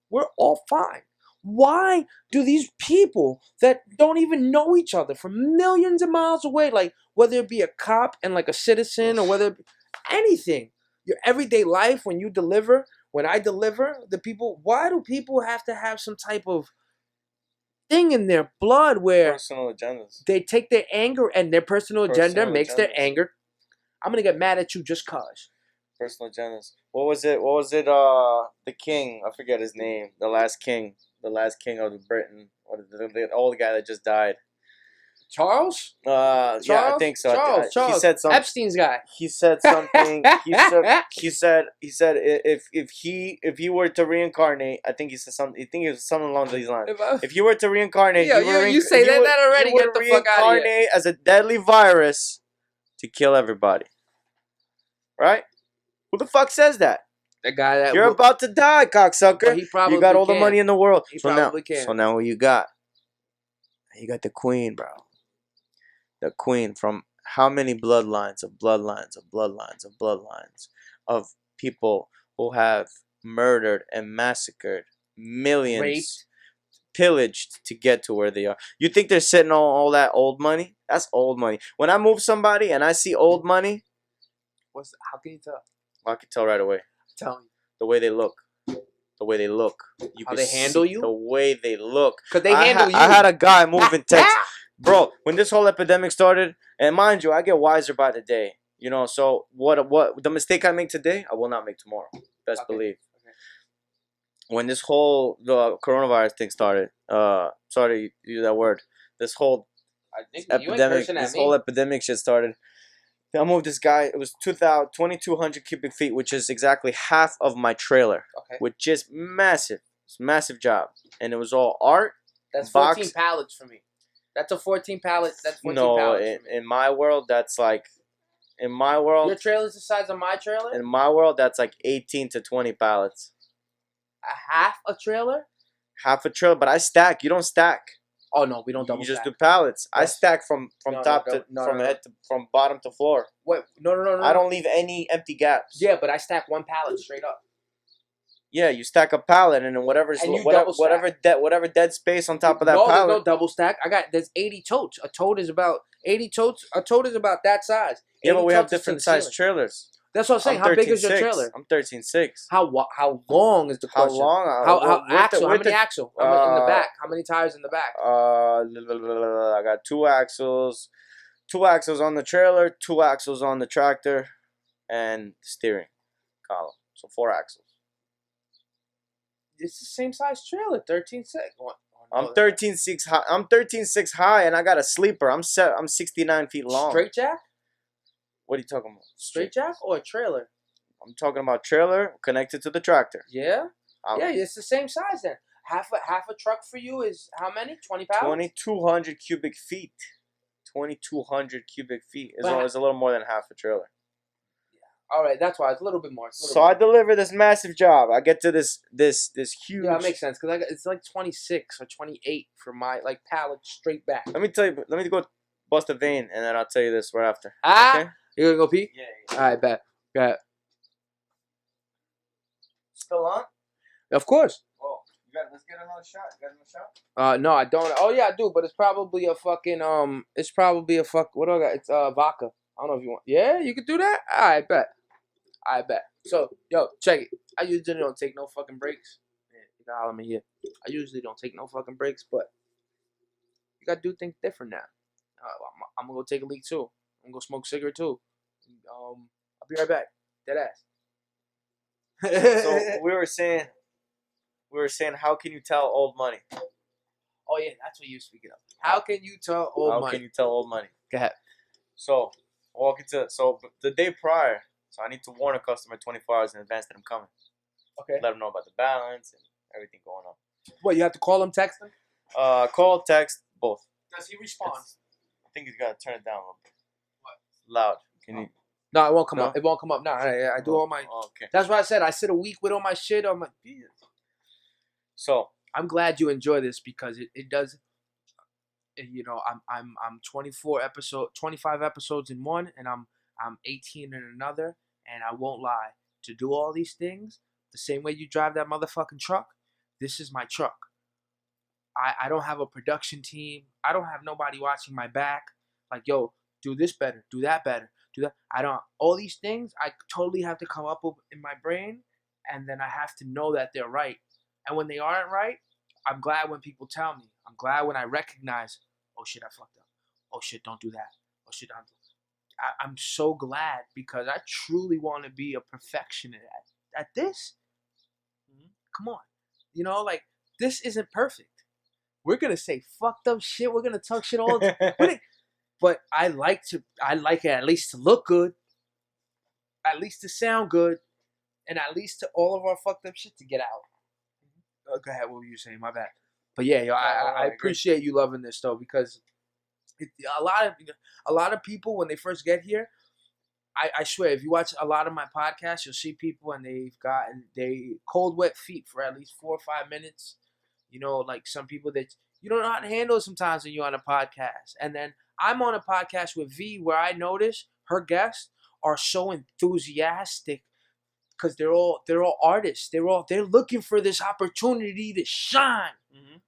we're all fine. Why do these people that don't even know each other from millions of miles away, like whether it be a cop and like a citizen or whether it be anything, your everyday life, when I deliver, the people, why do people have to have some type of thing in their blood where
Personal agendas.
they take their anger and their personal agenda makes their anger? I'm gonna get mad at you just cause.
Personal agendas. What was it? The king. I forget his name. The last king of Britain. The old guy that just died.
Charles?
Yeah, I think so.
Charles.
He said something.
Epstein's guy.
He said something. He said if he were to reincarnate, I think he said something. I think it was something along these lines. If you were to reincarnate,
you say that already. Get the fuck out of here.
As a deadly virus to kill everybody. Right? Who the fuck says that?
The guy that
you're about to die, cocksucker.
Well, he probably
you got all the money in the world.
He probably can.
So now what you got? You got the queen, bro. The queen from how many bloodlines of people who have murdered and massacred millions,
raped,
pillaged to get to where they are. You think they're sitting on all that old money? That's old money. When I move somebody and I see old money,
How can you tell?
I can tell right away.
Tell me.
The way they look. The way they look. You
How
can
they handle
see
you?
The way they look.
Because they handle you.
I had a guy move in Texas. Bro, when this whole epidemic started, and mind you, I get wiser by the day. You know, so what the mistake I make today, I will not make tomorrow. Best believe. Okay. When the coronavirus thing started, sorry to use that word, this whole epidemic shit started. I moved this guy. It was 2,200 cubic feet, which is exactly half of my trailer. Okay. Which is massive. It's a massive job. And it was all art.
That's 14 pallets for me. That's a 14 pallet. That's 14 pallets.
No, in my world, that's like... In my world...
Your trailer's the size of my trailer?
In my world, that's like 18 to 20 pallets.
A half a trailer?
Half a trailer, but I stack. You don't stack.
Oh no, we don't double stack.
You just do pallets. Yes. I stack from bottom to floor.
Wait, no.
I don't leave any empty gaps.
Yeah, but I stack one pallet straight up.
Yeah, you stack a pallet and then whatever dead space on top of that pallet.
No, there's no double stack. There's 80 totes. A tote is about 80 totes. A tote is about that size.
Yeah, but we have different size trailers.
That's what I'm saying. How big is your trailer?
I'm 13.6.
How long is the question?
How long?
How axle? How many axle? In the back? How many tires in the back?
I got 2 axles. 2 axles on the trailer, 2 axles on the tractor, and steering column. So 4 axles.
It's the same size trailer, 13.6.
I'm 13.6 high. I'm 13.6 high, and I got a sleeper. I'm 69 feet long.
Straight jack?
What are you talking about?
Straight jack or a trailer?
I'm talking about trailer connected to the tractor.
Yeah? Yeah, it's the same size then. Half a truck for you is how many? 20 pounds?
2,200 cubic feet. 2,200 cubic feet is a little more than half a trailer.
Yeah. All right, that's why it's a little bit more.
I deliver this massive job. I get to this huge.
Yeah, it makes sense because it's like 26 or 28 for my pallet straight back.
Let me tell you. Let me go bust a vein, and then I'll tell you this right after.
Okay? You gonna go pee?
Yeah.
All right, bet. Go ahead.
Still on?
Of course.
Oh, let's get another shot. You got another shot?
No, I don't. Oh yeah, I do, but it's probably a fucking what do I got? It's vodka. I don't know if you want. Yeah, you could do that. I bet. So, yo, check it. I usually don't take no fucking breaks. Yeah, you got all of me here. I usually don't take no fucking breaks, but you gotta do things different now. I'm gonna go take a leak too. I'm gonna go smoke a cigarette too. I'll be right back. Dead ass.
So we were saying, how can you tell old money?
Oh yeah, that's what you're speaking of. How can you tell old money?
How can you tell old money?
Go ahead.
So the day prior, so I need to warn a customer 24 hours in advance that I'm coming.
Okay.
Let them know about the balance and everything going on.
What, you have to call him, text him?
Call, text, both.
Does he respond?
I think he's gotta turn it down a little bit.
What?
Loud. Can you?
No, it won't come up. It won't come up. No, I do all my.
Oh, okay.
That's why I said I sit a week with all my shit. I'm like, yeah.
So
I'm glad you enjoy this because it does. You know, I'm 25 episodes in one, and I'm 18 in another, and I won't lie. To do all these things the same way you drive that motherfucking truck, this is my truck. I don't have a production team. I don't have nobody watching my back. Like, yo, do this better, do that better, do that. I don't. All these things I totally have to come up with in my brain, and then I have to know that they're right. And when they aren't right, I'm glad when people tell me. I'm glad when I recognize, oh shit, I fucked up. Oh shit, don't do that. Oh shit, don't do that. I'm so glad because I truly want to be a perfectionist at this. Come on. You know, like, this isn't perfect. We're going to say fucked up shit. We're going to talk shit all the time. But I like it at least to look good, at least to sound good, and at least to all of our fucked up shit to get out. Go ahead, what were you saying? My bad. But yeah, yo, I appreciate you loving this though, because a lot of people when they first get here, I swear, if you watch a lot of my podcasts, you'll see people and they cold wet feet for at least 4 or 5 minutes. You know, like some people that you don't know how to handle sometimes when you're on a podcast. And then I'm on a podcast with V where I notice her guests are so enthusiastic because they're all artists. They're looking for this opportunity to shine. Mm-hmm.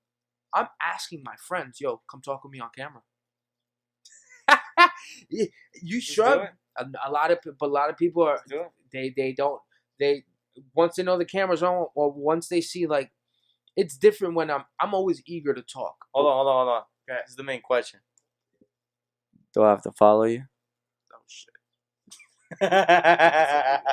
I'm asking my friends, yo, come talk with me on camera. You sure? A lot of people are they don't once they know the camera's on, or once they see, like, it's different when I'm always eager to talk.
Hold on. Okay. This is the main question. Do I have to follow you?
Oh shit.
That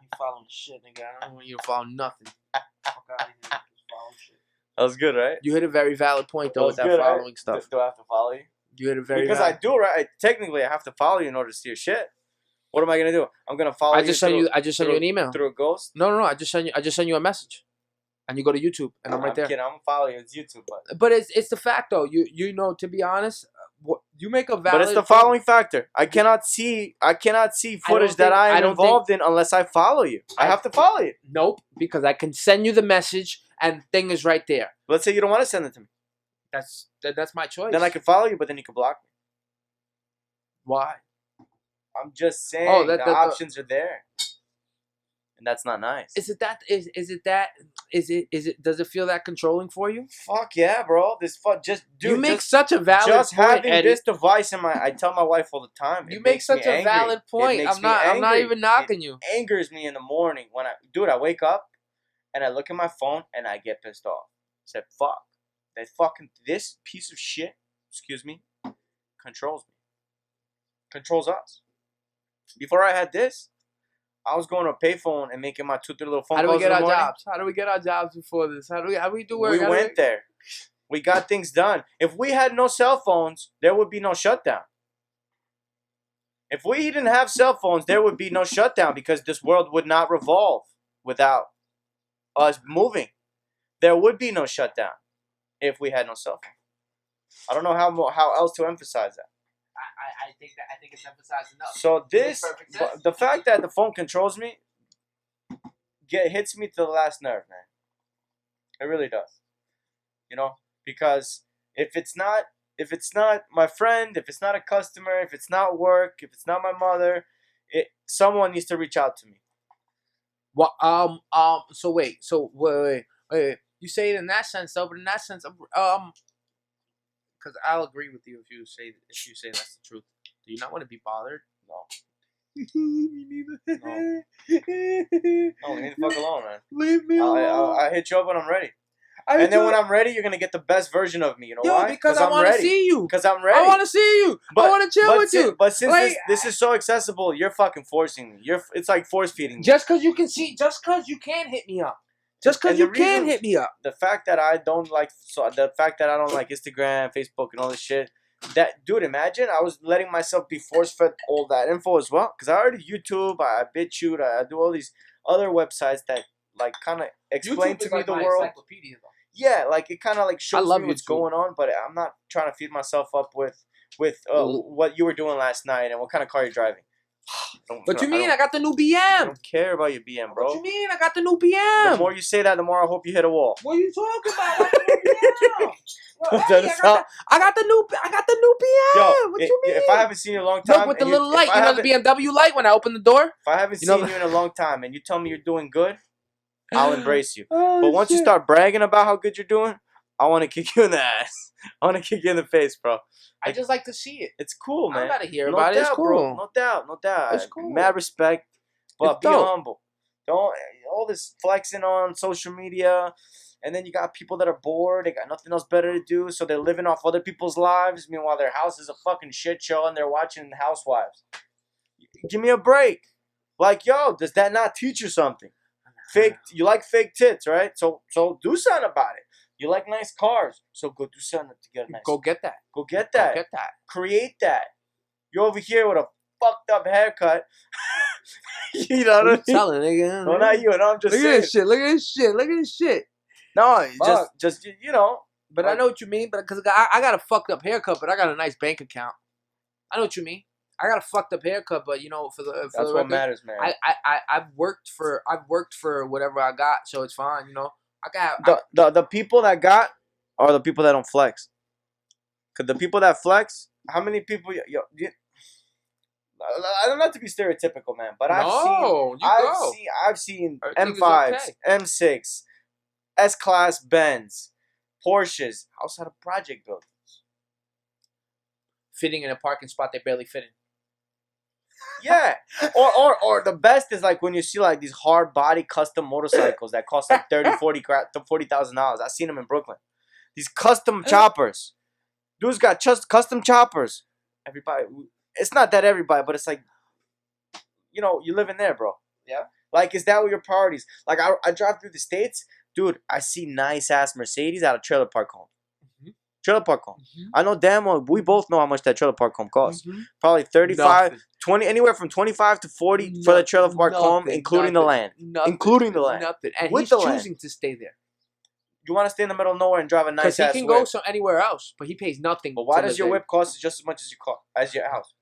You following shit, nigga. I don't want you to follow nothing. Fuck out of here. Just follow shit.
was good, right?
You hit a very valid point though with that
good,
following
right?
stuff.
Do I have to follow you?
You hit a very
Because
valid
I do, right? Technically, I have to follow you in order to see your shit. What am I gonna do? I'm gonna follow you.
I just sent you an email
through a ghost.
No. I just sent you a message, and you go to YouTube, and I'm right there.
Kidding. I'm gonna follow you. It's YouTube,
But it's the fact though. You know, to be honest, you make a valid.
But it's the following factor. I cannot see footage that I am involved in unless I follow you. I have to follow you.
Nope, because I can send you the message, and the thing is right there.
Let's say you don't want to send it to me.
That's my choice.
Then I can follow you, but then you can block me.
Why?
I'm just saying the options are there, and that's not nice.
Is it does it feel that controlling for you?
Fuck yeah, bro.
You make such a valid
just
point.
having
Eddie.
this device in I tell my wife all the time.
You make such a valid point. I'm not even knocking you.
It angers me in the morning when I wake up and I look at my phone and I get pissed off. I said, fuck. This piece of shit, excuse me, controls me. Controls us. Before I had this, I was going to a payphone and making my 2-3 little phone calls.
How do we get our jobs? How do we get our jobs before this? How do we do work?
We went there. We got things done. If we had no cell phones, there would be no shutdown. If we didn't have cell phones, there would be no shutdown because this world would not revolve without us moving. There would be no shutdown if we had no cell phone. I don't know how else to emphasize that.
I think it's emphasized enough.
So the fact that the phone controls me, hits me to the last nerve, man. It really does. You know, because if it's not my friend, if it's not a customer, if it's not work, if it's not my mother, someone needs to reach out to me.
Well, So wait. You say it in that sense, though, but in that sense, because I'll agree with you if you say that's the truth. Do you not want to be bothered?
No.
Me neither.
No, leave the fuck alone, man.
Leave me alone.
I'll hit you up when I'm ready. And then when I'm ready, you're gonna get the best version of me. You know why?
Because I want to see you.
Because I'm ready.
I want to see you. I want to chill with you.
But since this is so accessible, you're fucking forcing me. It's like force feeding me.
Just because you can see, just because you can hit me up. Just because you can hit me up.
The fact that I don't like Instagram, Facebook, and all this shit. Dude, imagine I was letting myself be force fed all that info as well. Because I already YouTube, I BitChute, I do all these other websites that like kind of explain to me the world.
Encyclopedia, though.
Yeah, like it kind of like shows me what's
YouTube.
going on, but I'm not trying to feed myself up with what you were doing last night and what kind of car you're driving.
What you mean? I got the new BM.
I don't care about your BM, bro.
What you mean? I got the new BM.
The more you say that, the more I hope you hit a wall.
What are you talking about? I got the new BM. Well, hey, I got the new BM.
Yo,
what you mean?
If I haven't seen you in a long time,
look with the little light, you know the BMW light when I open the door.
If I haven't seen you in a long time and you tell me you're doing good, I'll embrace you.
Oh,
but once you start bragging about how good you're doing, I want to kick you in the ass. I want to kick you in the face, bro.
I just like to see it.
It's cool, man.
I gotta hear about it. It's cool.
Bro. No doubt.
It's cool.
Mad respect, but be
dope.
humble. Don't all this flexing on social media, and then you got people that are bored. They got nothing else better to do, so they're living off other people's lives. Meanwhile, their house is a fucking shit show, and they're watching Housewives. Give me a break. Like, yo, does that not teach you something? You like fake tits, right? So do something about it. You like nice cars, so go do something to get a nice.
Go get that.
Go get that.
Go get that.
Create that. You're over here with a fucked up haircut. You know what I mean?
Telling nigga.
No, not you. No, I'm just saying.
Look at this shit.
No, just you know.
But I know what you mean. But because I got a fucked up haircut, but I got a nice bank account. I know what you mean. I got a fucked up haircut, but you know,
that's
the
what
record,
matters, man.
I've worked for whatever I got, so it's fine. You know,
the people that got are the people that don't flex. Cause the people that flex, how many people? I don't have to be stereotypical, man, but I've seen M5s, M6, S-Class Benz, Porsches, outside of project buildings.
Fitting in a parking spot they barely fit in.
Yeah. Or the best is like when you see like these hard body custom motorcycles that cost like $40,000. I seen them in Brooklyn. These custom choppers. Dudes got just custom choppers. Everybody, it's not that everybody, but it's like, you know, you live in there, bro.
Yeah.
Like, is that what your priorities? Like, I drive through the States, dude. I see nice ass Mercedes out of trailer park home.
Mm-hmm.
Trailer park home.
Mm-hmm.
I know damn well. We both know how much that trailer park home costs.
Mm-hmm.
Probably 35,
Nothing.
20, anywhere from 25 to 40 for the trailer park home, including the land. Including the land.
Nothing. And
With
he's
the
choosing
land.
to stay there.
You want to stay in the middle of nowhere and drive a nice
Because
ass
he can
whip.
go anywhere else, but he pays nothing.
But why
to
does
live
your
there.
whip cost just as much as your house?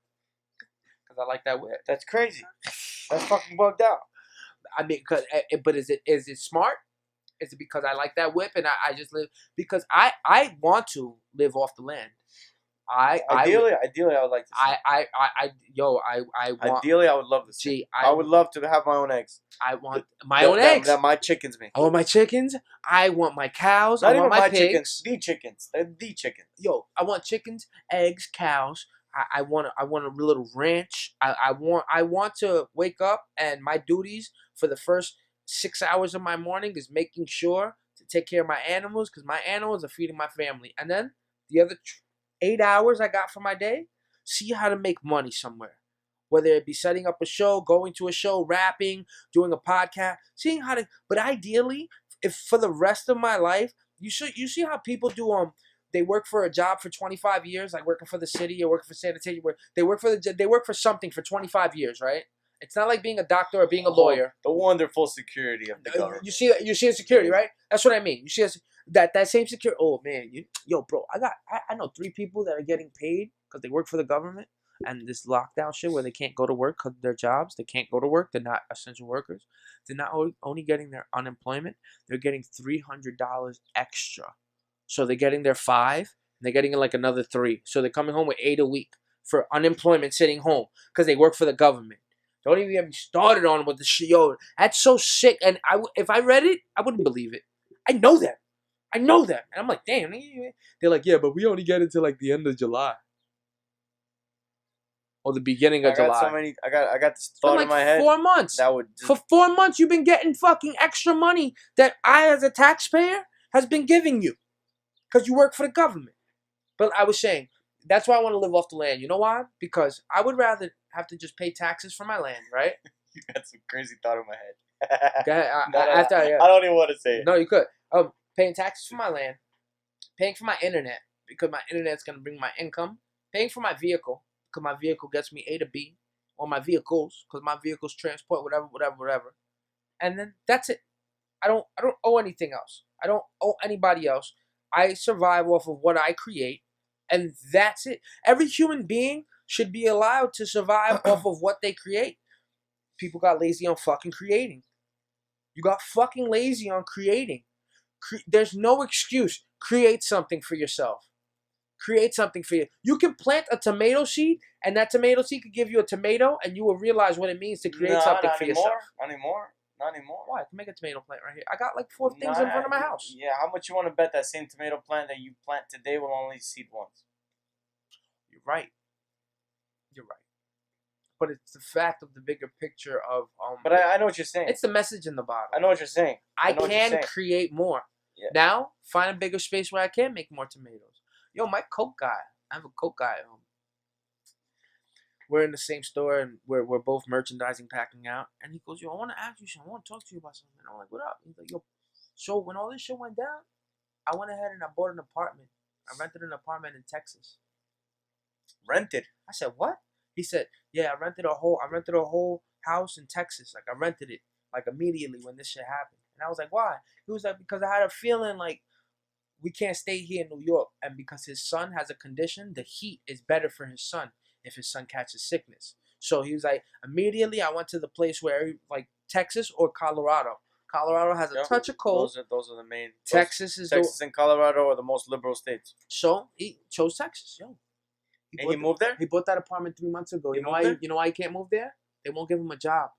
Because I like that whip.
That's crazy. That's fucking bugged out.
I mean, but is it smart? Is it because I like that whip and I just live? Because I want to live off the land.
Ideally, I would like to see.
I want.
Ideally, I would love to see.
See,
I would love to have my own eggs.
I want my own eggs.
That my chickens make.
I want my chickens. I want my cows.
Not
I want
even my
pigs.
chickens. The chickens. They're the chickens.
Yo, I want chickens, eggs, cows. I want a little ranch. I want to wake up and my duties for the first 6 hours of my morning is making sure to take care of my animals because my animals are feeding my family. And then the other 8 hours I got for my day, see how to make money somewhere. Whether it be setting up a show, going to a show, rapping, doing a podcast, seeing how to. But ideally, if for the rest of my life, you see how people do they work for a job for 25 years, like working for the city or working for sanitation. They work for something for 25 years, right? It's not like being a doctor or being a lawyer.
The wonderful security of the government.
You see a security, right? That's what I mean. You see that same security. Oh man, bro, I know 3 people that are getting paid because they work for the government, and this lockdown shit where they can't go to work because of their jobs. They can't go to work. They're not essential workers. They're not only getting their unemployment. They're getting $300 extra. So they're getting their 5, and they're getting like another 3. So they're coming home with 8 a week for unemployment, sitting home because they work for the government. Don't even get me started on with the shit. Yo, that's so sick. And if I read it, I wouldn't believe it. I know that. And I'm like, damn. They're like, yeah, but we only get into like the end of July. Or the beginning of July.
I got this thought in my head.
4 months. For 4 months, you've been getting fucking extra money that I, as a taxpayer, has been giving you. Because you work for the government. But I was saying, that's why I want to live off the land. You know why? Because I would rather have to just pay taxes for my land, right?
You got some crazy thought in my head.
Go ahead.
I don't even want to say it.
No, you could. Paying taxes for my land. Paying for my internet. Because my internet's going to bring my income. Paying for my vehicle. Because my vehicle gets me A to B. Or my vehicles. Because my vehicles transport whatever. And then that's it. I don't owe anything else. I don't owe anybody else. I survive off of what I create, and that's it. Every human being should be allowed to survive off of what they create. People got lazy on fucking creating. You got fucking lazy on creating. There's no excuse. Create something for yourself. Create something for you. You can plant a tomato seed, and that tomato seed could give you a tomato, and you will realize what it means to create something for yourself.
Not anymore.
Why? I can make a tomato plant right here. I got like 4 things in front of my house.
Yeah, how much you want to bet that same tomato plant that you plant today will only seed once?
You're right. But it's the fact of the bigger picture of
But I know what you're saying.
It's the message in the bottle.
I know what you're saying.
I can create more. Yeah. Now, find a bigger space where I can make more tomatoes. Yo, my Coke guy. I have a Coke guy. We're in the same store, and we're both merchandising, packing out. And he goes, yo, I want to ask you something. I want to talk to you about something. And I'm like, what up? He's like, yo, so when all this shit went down, I went ahead and I bought an apartment. I rented an apartment in Texas.
Rented?
I said, what? He said, yeah, I rented a whole house in Texas. Like, I rented it, like, immediately when this shit happened. And I was like, why? He was like, because I had a feeling like we can't stay here in New York. And because his son has a condition, the heat is better for his son if his son catches sickness. So he was like, immediately I went to the place where, like, Texas or Colorado. Colorado has a touch of cold.
Those are the main.
Texas
and Colorado are the most liberal states.
So he chose Texas, yo.
He moved there?
He bought that apartment 3 months ago. You know why he can't move there? They won't give him a job.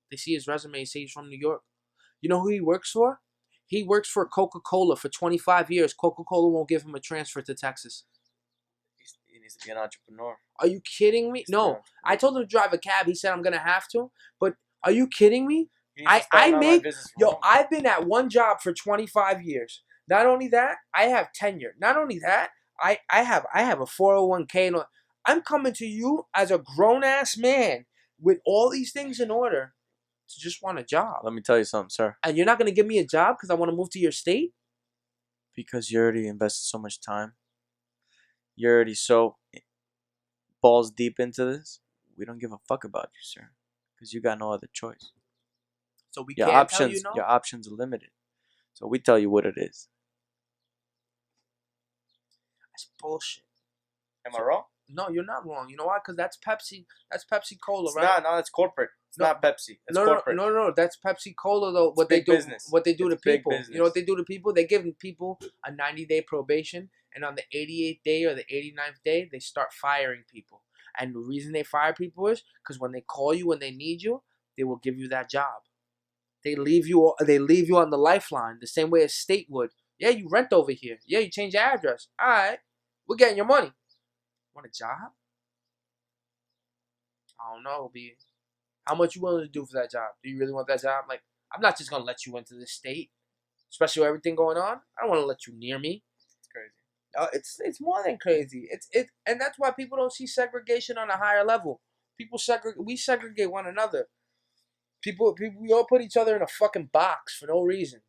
They see his resume, say he's from New York. You know who he works for? He works for Coca-Cola for 25 years. Coca-Cola won't give him a transfer to Texas.
He needs to be an entrepreneur.
Are you kidding me? No. I told him to drive a cab. He said I'm going to have to. But are you kidding me? I've been at one job for 25 years. Not only that, I have tenure. Not only that, I have a 401k. And I'm coming to you as a grown-ass man with all these things in order to just want a job.
Let me tell you something, sir.
And you're not going to give me a job because I want to move to your state?
Because you already invested so much time. You're already so balls deep into this. We don't give a fuck about you, sir. Because you got no other choice.
So we can't tell you no?
Your options are limited. So we tell you what it is.
That's bullshit.
Am I wrong?
No, you're not wrong. You know why? Because that's Pepsi. That's Pepsi Cola, right?
No, it's corporate. It's not Pepsi. It's corporate.
No. That's Pepsi Cola, though. What they do,
business.
What they do to people.
Business.
You know what they do to people? They give people a 90-day probation, and on the 88th day or the 89th day, they start firing people. And the reason they fire people is because when they call you when they need you, they will give you that job. They leave you on the lifeline the same way a state would. Yeah, you rent over here. Yeah, you change your address. All right, we're getting your money. Want a job? I don't know, B. How much you willing to do for that job? Do you really want that job? Like, I'm not just gonna let you into this state, especially with everything going on. I don't want to let you near me.
It's crazy.
It's more than crazy. And that's why people don't see segregation on a higher level. We segregate one another. We all put each other in a fucking box for no reason.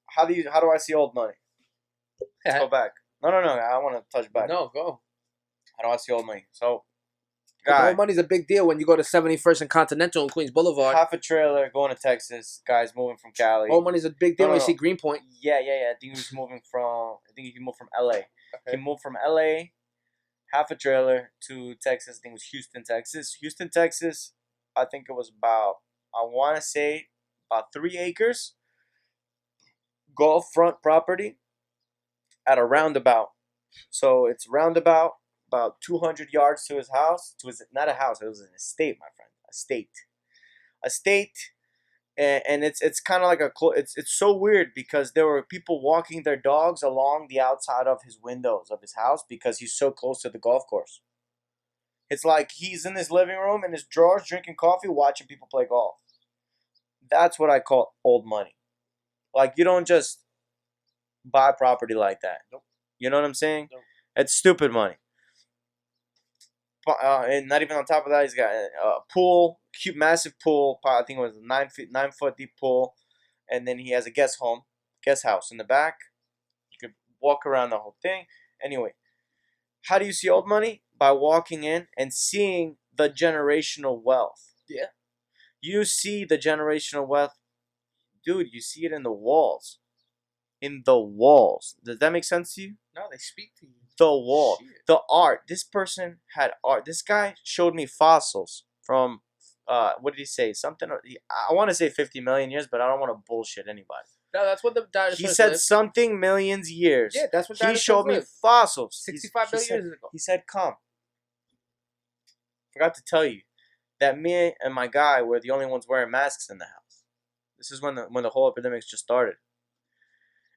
How do I see old money? Let's go back. No. I want to touch back.
No, go.
How do I see old money? So,
old money's a big deal when you go to 71st and Continental and Queens Boulevard.
Half a trailer going to Texas. Guys moving from Cali.
Old money's a big deal when you see Greenpoint.
Yeah. I think he moved from LA. Okay. He moved from LA, half a trailer, to Texas. I think it was Houston, Texas. Houston, Texas. I think it was about 3 acres. Golf front property at a roundabout. So it's roundabout, about 200 yards to his house. Not a house, it was an estate, my friend. A state. And it's kind of like it's so weird because there were people walking their dogs along the outside of his windows of his house because he's so close to the golf course. It's like he's in his living room in his drawers drinking coffee, watching people play golf. That's what I call old money. Like, you don't just buy property like that.
Nope.
You know what I'm saying?
Nope.
It's stupid money. And not even on top of that, he's got a pool, cute, massive pool. I think it was a 9 foot deep pool. And then he has a guest house in the back. You could walk around the whole thing. Anyway, how do you see old money? By walking in and seeing the generational wealth.
Yeah.
You see the generational wealth. Dude, you see it in the walls. In the walls. Does that make sense to you?
No, they speak to you.
The wall.
Shit.
The art. This person had art. This guy showed me fossils from, what did he say? Something, I want to say 50 million years, but I don't want to bullshit anybody.
No, that's what the dinosaurs
He said
live.
something millions years.
Yeah, that's what
he
dinosaurs
showed me
live.
fossils.
65 million years ago.
He said, come. Forgot to tell you that me and my guy were the only ones wearing masks in the house. This is when the whole epidemic just started.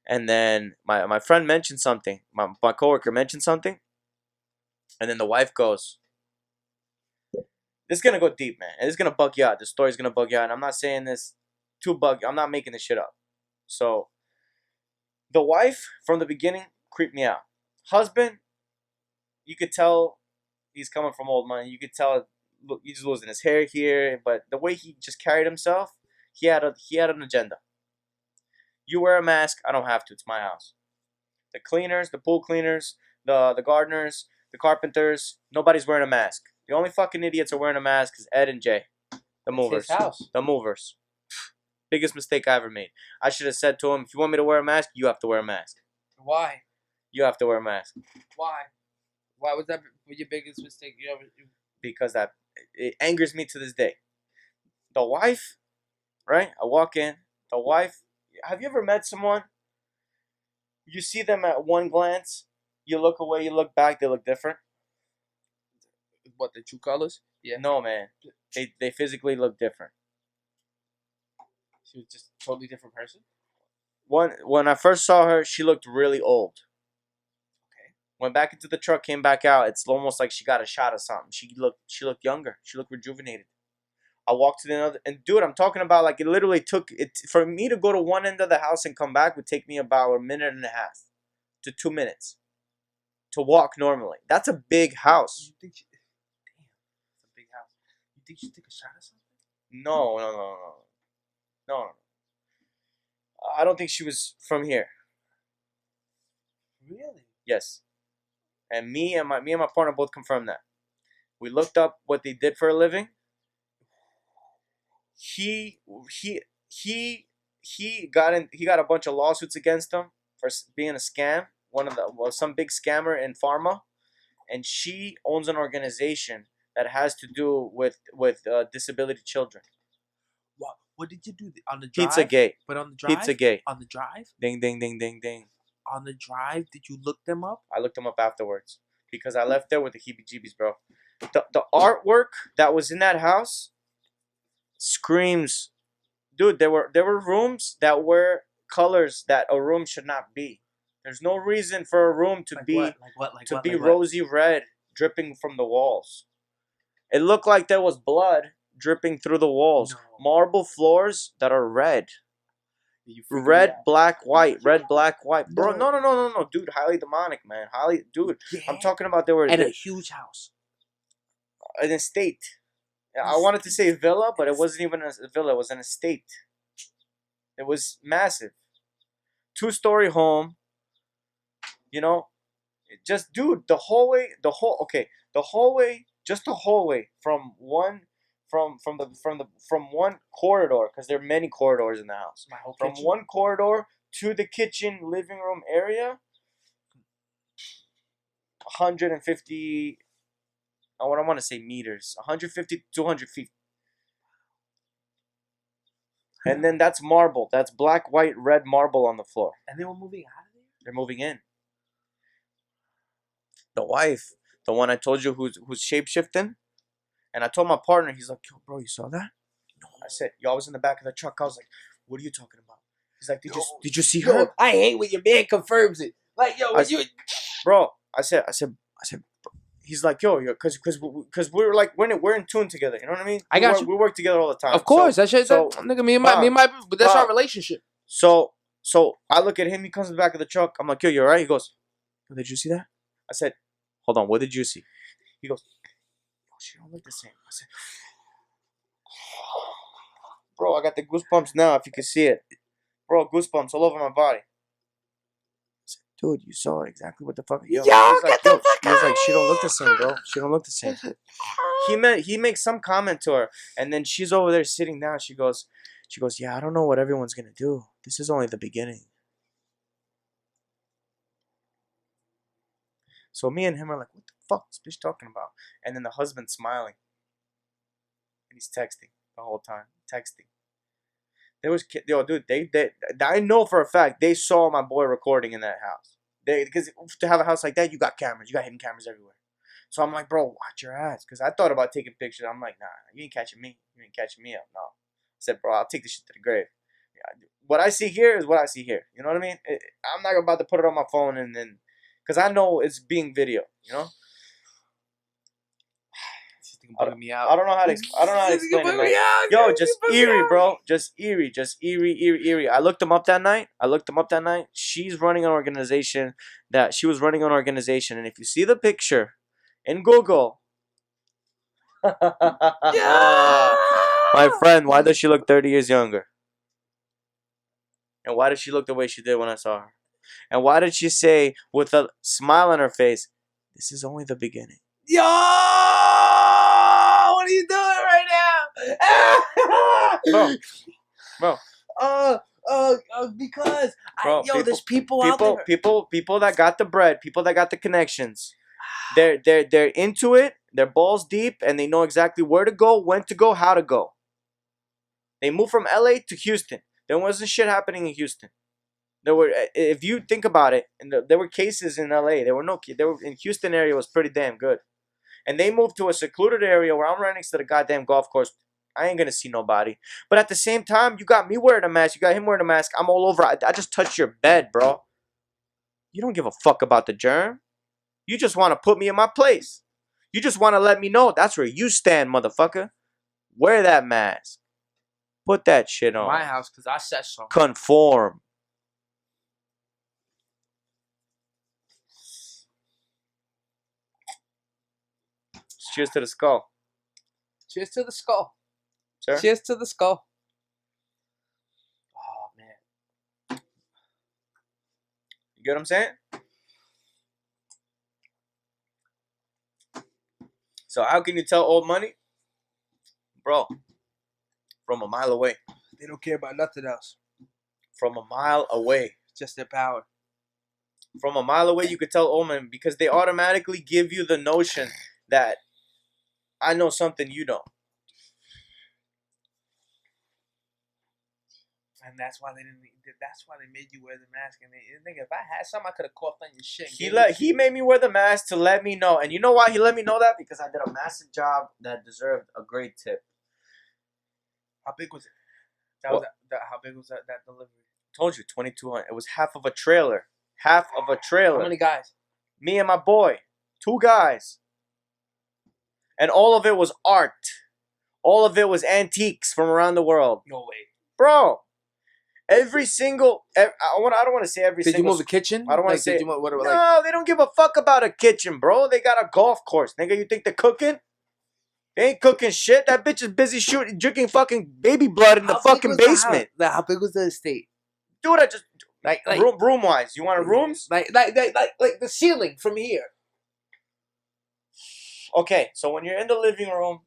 And then my friend mentioned something. My coworker mentioned something. And then the wife goes, this is going to go deep, man. And it's going to bug you out. This story's going to bug you out. And I'm not saying this to bug you. I'm not making this shit up. So, the wife, from the beginning, creeped me out. Husband, you could tell he's coming from old money. You could tell, look, he's losing his hair here. But the way he just carried himself, he had an agenda. You wear a mask, I don't have to. It's my house. The cleaners, the pool cleaners, the gardeners, the carpenters, nobody's wearing a mask. The only fucking idiots are wearing a mask is Ed and Jay. The movers.
It's his house.
The movers. Biggest mistake I ever made. I should have said to him, if you want me to wear a mask, you have to wear a mask.
Why?
You have to wear a mask.
Why? Why was that your biggest mistake you ever do?
Because it angers me to this day. The wife, right? I walk in. The wife. Have you ever met someone? You see them at one glance. You look away. You look back. They look different.
What, the true colors? Yeah.
No, man. They physically look different.
She was just a totally different person?
when I first saw her, she looked really old.
Okay.
Went back into the truck, came back out. It's almost like she got a shot of something. She looked younger. She looked rejuvenated. I walked to the other, and dude, I'm talking about like it literally took it for me to go to one end of the house and come back would take me about a minute and a half to 2 minutes to walk normally. That's a big house.
You think damn, it's a big house. You think she took a shot or something?
No. I don't think she was from here.
Really?
Yes. And me and my partner both confirmed that. We looked up what they did for a living. He got a bunch of lawsuits against him for being a scam. Some big scammer in pharma, and she owns an organization that has to do with disability children.
What did you do on the drive?
Pizzagate.
But on the drive?
Pizzagate.
On the drive?
Ding ding ding ding ding.
On the drive, did you look them up?
I looked them up afterwards because I left there with the heebie-jeebies, bro. The artwork that was in that house screams, dude. There were rooms that were colors that a room should not be. There's no reason for a room to be rosy red dripping from the walls. It looked like there was blood dripping through the walls.
No.
Marble floors that are red. Red, black, white. Red, black, white. Bro, no, dude. Highly demonic, man. Dude. Yeah. I'm talking about there were
and a huge house,
an estate. I wanted to say villa, but it wasn't even a villa. It was an estate. It was massive. 2-story home. You know, just dude. The hallway. Just the hallway from one corridor, because there are many corridors in the house. From one corridor to the kitchen, living room area, 150. I want to say meters, 150 to 200 feet. And then that's marble. That's black, white, red marble on the floor.
And they were moving out of there?
They're moving in. The wife, the one I told you who's shape-shifting, and I told my partner, he's like, yo, bro, you saw that? No. I said, yo, I was in the back of the truck. I was like, what are you talking about? He's like, did you see her?
I hate when your man confirms it. Like, yo,
bro, I said, he's like, yo, because we're like, we're in tune together. You know what I mean?
I got you.
We work together all the time.
Of course, nigga, me and my, but that's our relationship.
So I look at him. He comes in the back of the truck. I'm like, yo, you alright? He goes, oh, did you see that? I said, hold on, what did you see? He goes, oh, she don't look the same. I said, bro, I got the goosebumps now. If you can see it, bro, goosebumps all over my body. Dude, you saw exactly what the fuck. Yo,
get the fuck
he was like, she don't look the same, bro. She don't look the same. He makes some comment to her, and then she's over there sitting down. She goes, yeah, I don't know what everyone's gonna do. This is only the beginning. So me and him are like, what the fuck is this bitch talking about? And then the husband's smiling, and he's texting the whole time, texting. There was, yo, dude, I know for a fact they saw my boy recording in that house. Because to have a house like that, you got cameras. You got hidden cameras everywhere. So I'm like, bro, watch your ass. Because I thought about taking pictures. I'm like, nah, you ain't catching me. You ain't catching me up. No. I said, bro, I'll take this shit to the grave. Yeah, what I see here is what I see here. You know what I mean? I'm not about to put it on my phone and then, because I know it's being video, you know? I don't know how to explain it, man. Yo, just eerie, bro. Just eerie. I looked them up that night. She was running an organization, and if you see the picture in Google, my friend, why does she look 30 years younger? And why did she look the way she did when I saw her? And why did she say with a smile on her face, "This is only the beginning"?
Yo! What are you doing right now?
Bro.
Because there's people
out there. People that got the bread, people that got the connections. They're into it. They're balls deep, and they know exactly where to go, when to go, how to go. They moved from LA to Houston. There wasn't shit happening in Houston. If you think about it, and there were cases in LA. There were in Houston area was pretty damn good. And they moved to a secluded area where I'm right next to the goddamn golf course. I ain't gonna see nobody. But at the same time, you got me wearing a mask. You got him wearing a mask. I'm all over. I just touched your bed, bro. You don't give a fuck about the germ. You just want to put me in my place. You just want to let me know that's where you stand, motherfucker. Wear that mask. Put that shit on.
My house, because I said so.
Conform. Cheers to the skull.
Cheers to the skull.
Sir?
Cheers to the skull. Oh, man.
You get what I'm saying? So how can you tell old money? Bro, from a mile away.
They don't care about nothing else.
From a mile away.
Just their power.
From a mile away, you could tell old money because they automatically give you the notion that I know something you don't.
And that's why they didn't. That's why they made you wear the mask. And they think if I had some, I could have coughed on your shit.
He made me wear the mask to let me know. And you know why he let me know that? Because I did a massive job that deserved a great tip.
How big was it? How big was that delivery?
I told you, 2,200. It was half of a trailer. Half of a trailer.
How many guys?
Me and my boy. 2 guys. And all of it was art. All of it was antiques from around the world.
No way.
Bro. Every single... I don't want to say every
Did
single...
you move the kitchen?
I don't want to say...
No,
they don't give a fuck about a kitchen, bro. They got a golf course. Nigga, you think they're cooking? They ain't cooking shit. That bitch is busy drinking fucking baby blood in the fucking basement.
How big was the estate?
Dude, I just...
Like
room-wise. You want rooms?
Like the ceiling from here.
Okay, so when you're in the living room,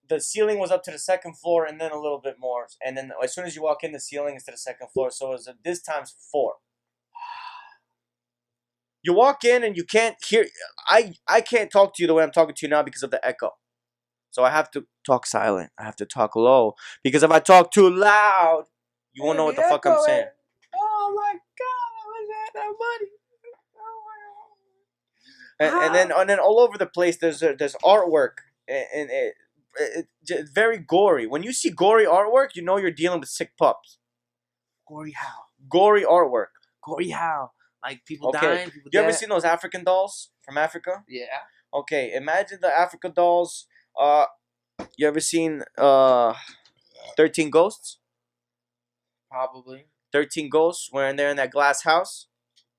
the ceiling was up to the 2nd floor and then a little bit more. And then as soon as you walk in, the ceiling is to the 2nd floor. So it was this times 4. You walk in and you can't hear... I can't talk to you the way I'm talking to you now because of the echo. So I have to talk silent. I have to talk low. Because if I talk too loud, you won't know what the fuck I'm saying.
Oh my God, I was at that money.
And then all over the place, there's artwork. And it's very gory. When you see gory artwork, you know you're dealing with sick pups.
Gory how?
Gory artwork.
Gory how? Like people dying, people
You
dead?
ever seen those African dolls from Africa?
Yeah.
Okay, imagine the African dolls. You ever seen 13 Ghosts?
Probably.
13 Ghosts when they're in that glass house?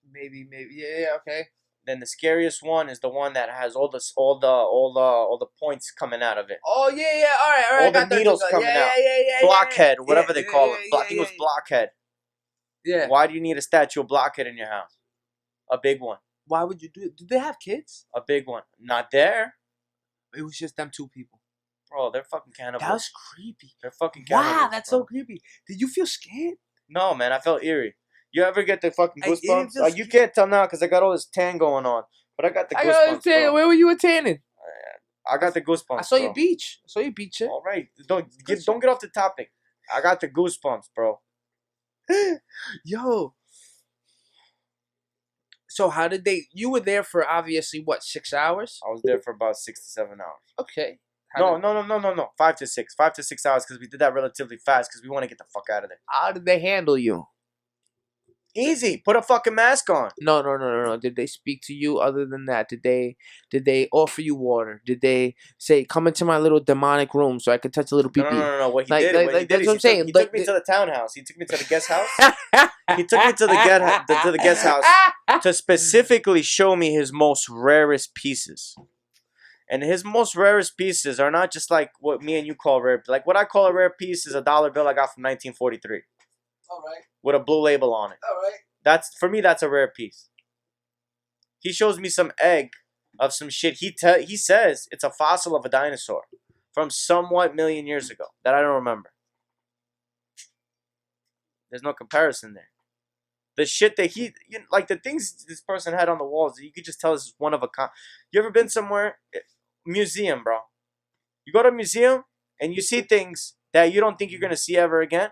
Maybe. Yeah, okay.
Then the scariest one is the one that has all the points coming out of it.
Oh yeah. All right.
All the needles coming out. Blockhead, whatever they call it. I think it was Blockhead.
Yeah.
Why do you need a statue of Blockhead in your house? A big one.
Why would you do it? Did they have kids?
A big one. Not there.
It was just them 2 people.
Bro, they're fucking cannibals.
That was creepy.
They're fucking cannibals.
Wow, that's so creepy. Did you feel scared?
No, man, I felt eerie. You ever get the fucking goosebumps?
Just...
you can't tell now because I got all this tan going on. But I got the goosebumps, bro.
Where were you tanning?
I got the goosebumps,
I saw
bro.
your beach. Shit.
All right. Don't get off the topic. I got the goosebumps, bro.
Yo. So how did they... You were there for obviously, what, 6 hours?
I was there for about 6 to 7 hours.
Okay.
No. 5 to 6. 5 to 6 hours because we did that relatively fast because we want to get the fuck out of there.
How did they handle you?
Easy. Put a fucking mask on.
No. Did they speak to you other than that? Did they offer you water? Did they say, come into my little demonic room so I could touch a little pee-pee?
No. What he
Like,
did,
like, that's what I'm saying.
He took me to the townhouse. He took me to the guest house. He took me to the guest house to specifically show me his most rarest pieces. And his most rarest pieces are not just like what me and you call rare. Like what I call a rare piece is a dollar bill I got from 1943.
All right.
With a blue label on it.
All right.
For me, that's a rare piece. He shows me some egg of some shit. He says it's a fossil of a dinosaur from somewhat million years ago that I don't remember. There's no comparison there. The shit that like the things this person had on the walls, you could just tell this is one of a kind. You ever been somewhere? Museum, bro. You go to a museum and you see things that you don't think you're gonna see ever again.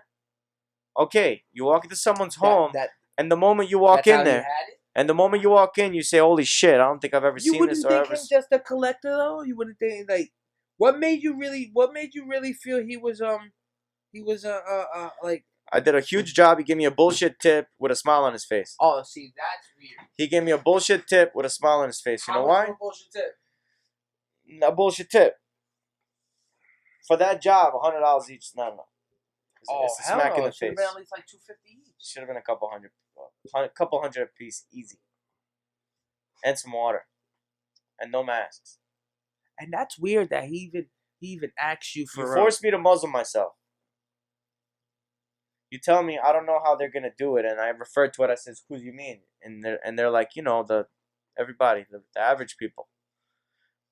Okay, you walk into someone's home, and the moment you walk in there, you say, "Holy shit! I don't think I've ever seen this or ever."
You wouldn't think him just a collector though. You wouldn't think like, What made you really feel he was like?
I did a huge job. He gave me a bullshit tip with a smile on his face.
Oh, see, that's weird.
He gave me a bullshit tip with a smile on his face. You know why?
Bullshit tip?
A bullshit tip. For that job, $100 each is not enough. It's a smack in the face.
Should have been at least like $250 each.
Should have been a couple hundred a piece, easy. And some water. And no masks.
And that's weird that he even asks you for.
You forced me to muzzle myself. You tell me I don't know how they're gonna do it, and I referred to it. I said, "Who do you mean?" And they're like, the average people.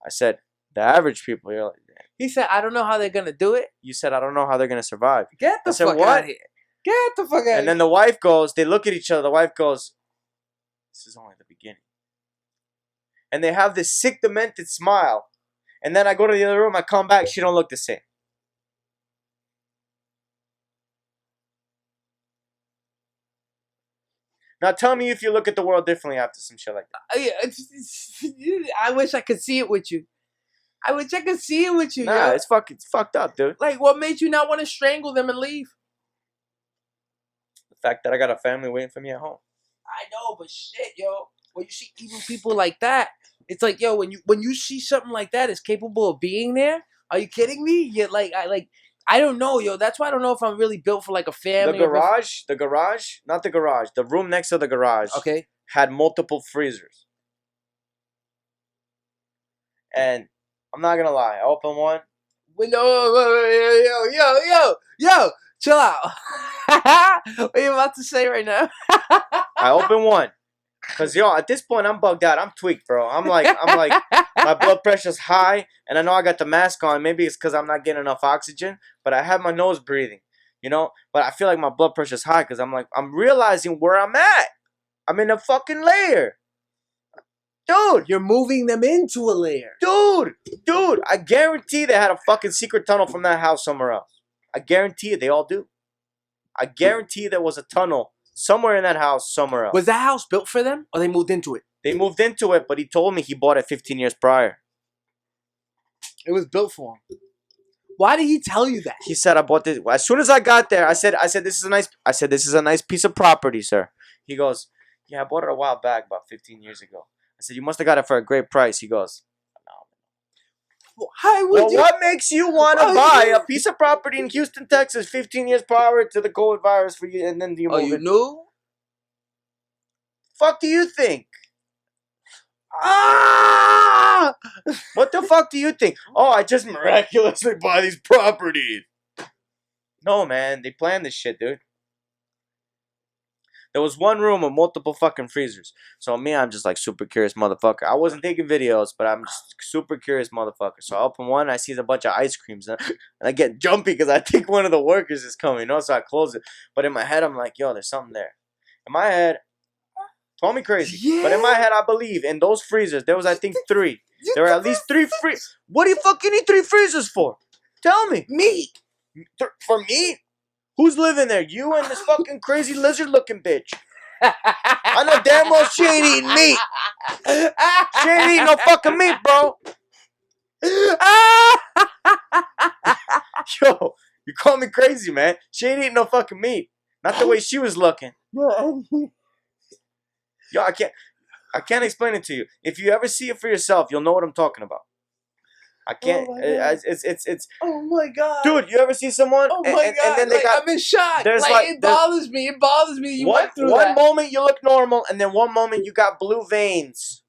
I said, "The average people." You're like,
he said, "I don't know how they're gonna do it."
You said, "I don't know how they're gonna survive."
Get the fuck out of here. Get the fuck out.
And then the wife goes. They look at each other. The wife goes, "This is only the beginning." And they have this sick, demented smile. And then I go to the other room. I come back. She don't look the same. Now tell me if you look at the world differently after some shit like that.
I wish I could see it with you. I wish I could see it with you.
Nah,
yo.
it's fucked up, dude.
Like, what made you not want to strangle them and leave?
The fact that I got a family waiting for me at home.
I know, but shit, yo. When you see evil people like that, it's like, yo, when you see something like that is capable of being there, are you kidding me? You're like, I don't know, yo. That's why I don't know if I'm really built for like a family.
The room next to the garage,
okay,
had multiple freezers. And I'm not gonna lie, I opened one.
Yo, chill out. What are you about to say right now?
I opened one. Cause at this point I'm bugged out. I'm tweaked, bro. I'm like, my blood pressure's high, and I know I got the mask on. Maybe it's cause I'm not getting enough oxygen, but I have my nose breathing, But I feel like my blood pressure's high, cause I'm realizing where I'm at. I'm in a fucking layer, dude.
You're moving them into a layer,
dude. I guarantee they had a fucking secret tunnel from that house somewhere else. I guarantee it. They all do. I guarantee there was a tunnel somewhere in that house, somewhere else.
Was that house built for them, or they moved into it?
They moved into it, but he told me he bought it 15 years prior.
It was built for him. Why did he tell you that?
He said, "I bought this." As soon as I got there, I said, "This is a nice piece of property, sir." He goes, "Yeah, I bought it a while back, about 15 years ago." I said, "You must have got it for a great price." He goes, what makes you want to buy a piece of property in Houston, Texas, 15 years prior to the COVID virus for you, and then you move
you knew?
Fuck do you think?
Ah!
What the fuck do you think? Oh, I just miraculously buy these properties. No, man, they planned this shit, dude. There was one room with multiple fucking freezers. So me, I'm just like super curious motherfucker. I wasn't taking videos, but I'm just super curious motherfucker. So I open one, I see a bunch of ice creams, and I get jumpy because I think one of the workers is coming, So I close it. But in my head, I'm like, yo, there's something there. In my head, call me crazy.
Yeah.
But in my head, I believe in those freezers, there was, I think, 3. There were at least 3 freezers. What do you fucking need 3 freezers for? Tell me.
Me.
For me? Who's living there? You and this fucking crazy lizard-looking bitch. I know damn well she ain't eating meat. She ain't eating no fucking meat, bro. Yo, you call me crazy, man. She ain't eating no fucking meat. Not the way she was looking. Yo, I can't explain it to you. If you ever see it for yourself, you'll know what I'm talking about. I can't. It's.
Oh my god,
dude! You ever see someone?
Oh my god! And then I'm in shock. It bothers me. It bothers me. You went through
one moment you look normal, and then one moment you got blue veins,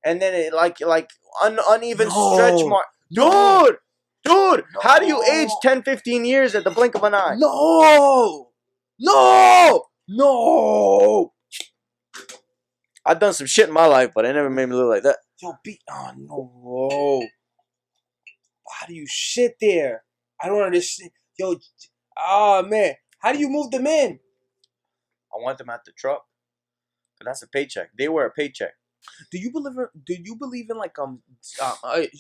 and then it uneven stretch mark. Dude, no. How do you age 10, 15 years at the blink of an eye?
No.
I've done some shit in my life, but it never made me look like that.
Yo, oh no. How do you sit there? I don't understand. Yo, man. How do you move them in?
I want them at the truck. That's a paycheck. They were a paycheck.
Do you believe in like you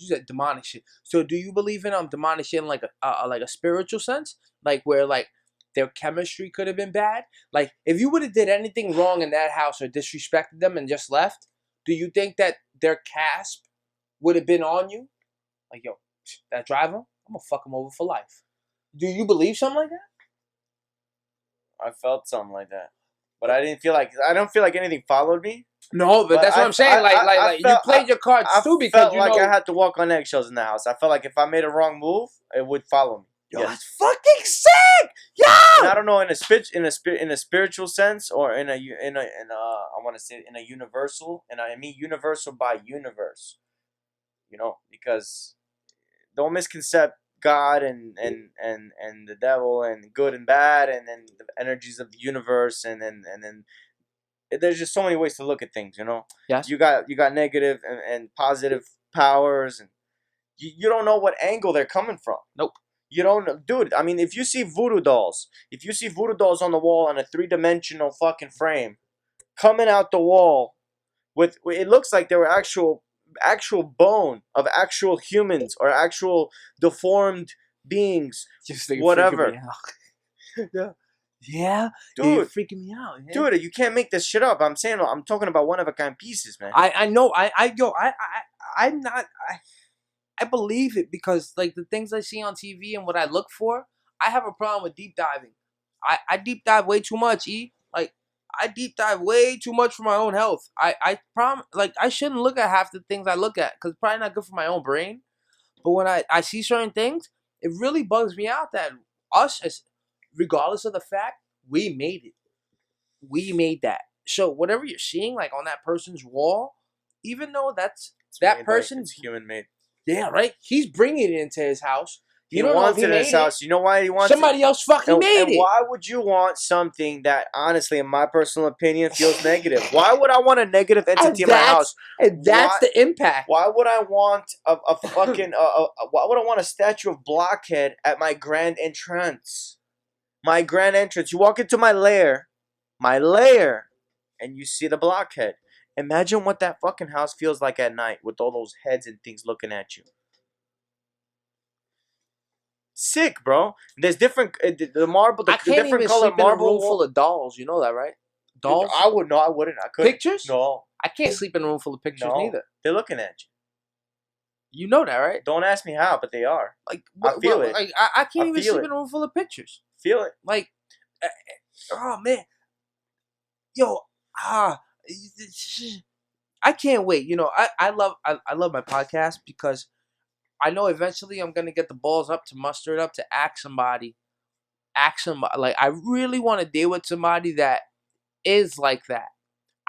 said demonic shit. So do you believe in demonic shit in like a spiritual sense? Like where like their chemistry could have been bad? Like if you would have did anything wrong in that house or disrespected them and just left, do you think that their casp would have been on you? Like, yo, that driver, I'm gonna fuck him over for life. Do you believe something like that?
I felt something like that, but I don't feel like anything followed me.
No, but that's what I'm saying. Like you played your cards too because
felt
you
like
know.
I had to walk on eggshells in the house. I felt like if I made a wrong move, it would follow me.
Yo,
Yes.
that's fucking sick, yo.
And I don't know in a spiritual sense or in a I want to say in a universal, and I mean universal by universe. You know, because don't misconcept God and the devil and good and bad and then the energies of the universe and then there's just so many ways to look at things, you know.
Yes.
You got negative and positive powers, and you don't know what angle they're coming from.
Nope.
You don't know, dude. I mean, if you see voodoo dolls on the wall on a 3-dimensional fucking frame, coming out the wall with it looks like they were actual bone of actual humans or actual deformed beings, whatever.
Yeah. Yeah,
dude,
you're freaking me out, man.
Dude, you can't make this shit up. I'm talking about one of a kind pieces, man.
I know. I'm not. I believe it because like the things I see on TV and what I look for, I have a problem with deep diving. I deep dive way too much, Like I deep dive way too much for my own health. I I shouldn't look at half the things I look at because it's probably not good for my own brain. But when I see certain things, it really bugs me out that us as regardless of the fact, we made it. We made that. So whatever you're seeing, like on that person's wall, even though that person's
human made.
Yeah, right. He's bringing it into his house.
He wants it in his house. You know why he wants
somebody else fucking made it.
Why would you want something that, honestly, in my personal opinion, feels negative? Why would I want a negative entity in my house?
And that's the impact.
Why would I want a fucking why would I want a statue of Blockhead at my grand entrance? My grand entrance. You walk into my lair, and you see the Blockhead. Imagine what that fucking house feels like at night with all those heads and things looking at you. Sick, bro. There's different the marble, the different color marble.
In a room full of dolls. You know that, right? Dolls.
I would no, I wouldn't. I couldn't.
Pictures?
No.
I can't sleep in a room full of pictures neither.
They're looking at you.
You know that, right?
Don't ask me how, but they are.
Like
I feel it.
Like I can't even sleep in a room full of pictures.
Feel it.
Like, oh man, yo, I can't wait. You know, I love my podcast because I know eventually I'm gonna get the balls up to muster it up to ask somebody. Like I really want to deal with somebody that is like that.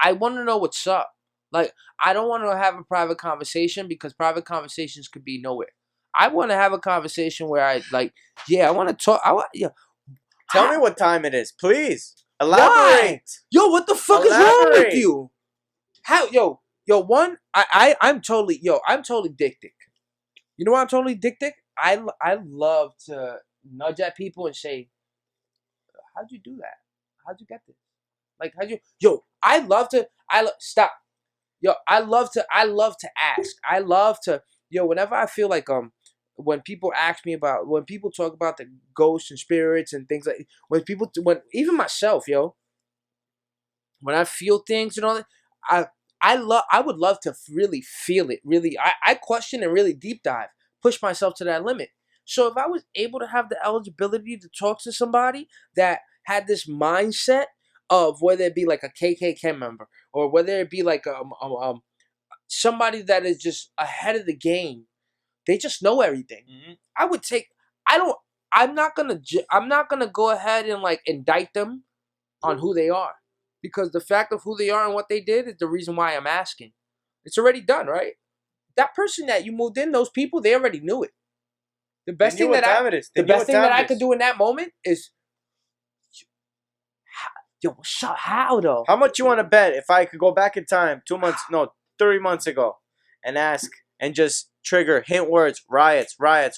I want to know what's up. Like I don't want to have a private conversation because private conversations could be nowhere. I want to have a conversation where I want to talk.
Tell me what time it is, please. Elaborate.
Why? Yo, what the fuck is wrong with you? How, one, I'm totally dick. You know why I'm totally dick? I love to nudge at people and say, how'd you do that? How'd you get this? Like, stop. Yo, I love to ask. I love to, whenever I feel like, when people talk about the ghosts and spirits and things like, when even myself, when I feel things and all that, I would love to really feel it. Really, I question and really deep dive, push myself to that limit. So if I was able to have the eligibility to talk to somebody that had this mindset of whether it be like a KKK member or whether it be like somebody that is just ahead of the game, they just know everything. Mm-hmm. I would take. I'm not gonna go ahead and like indict them on who they are. Because the fact of who they are and what they did is the reason why I'm asking. It's already done, right? That person that you moved in, those people, they already knew it. The best thing that I could do in that moment is, what's up? How though?
How much you want to bet if I could go back in time 3 months ago, and ask and just trigger hint words, riots. How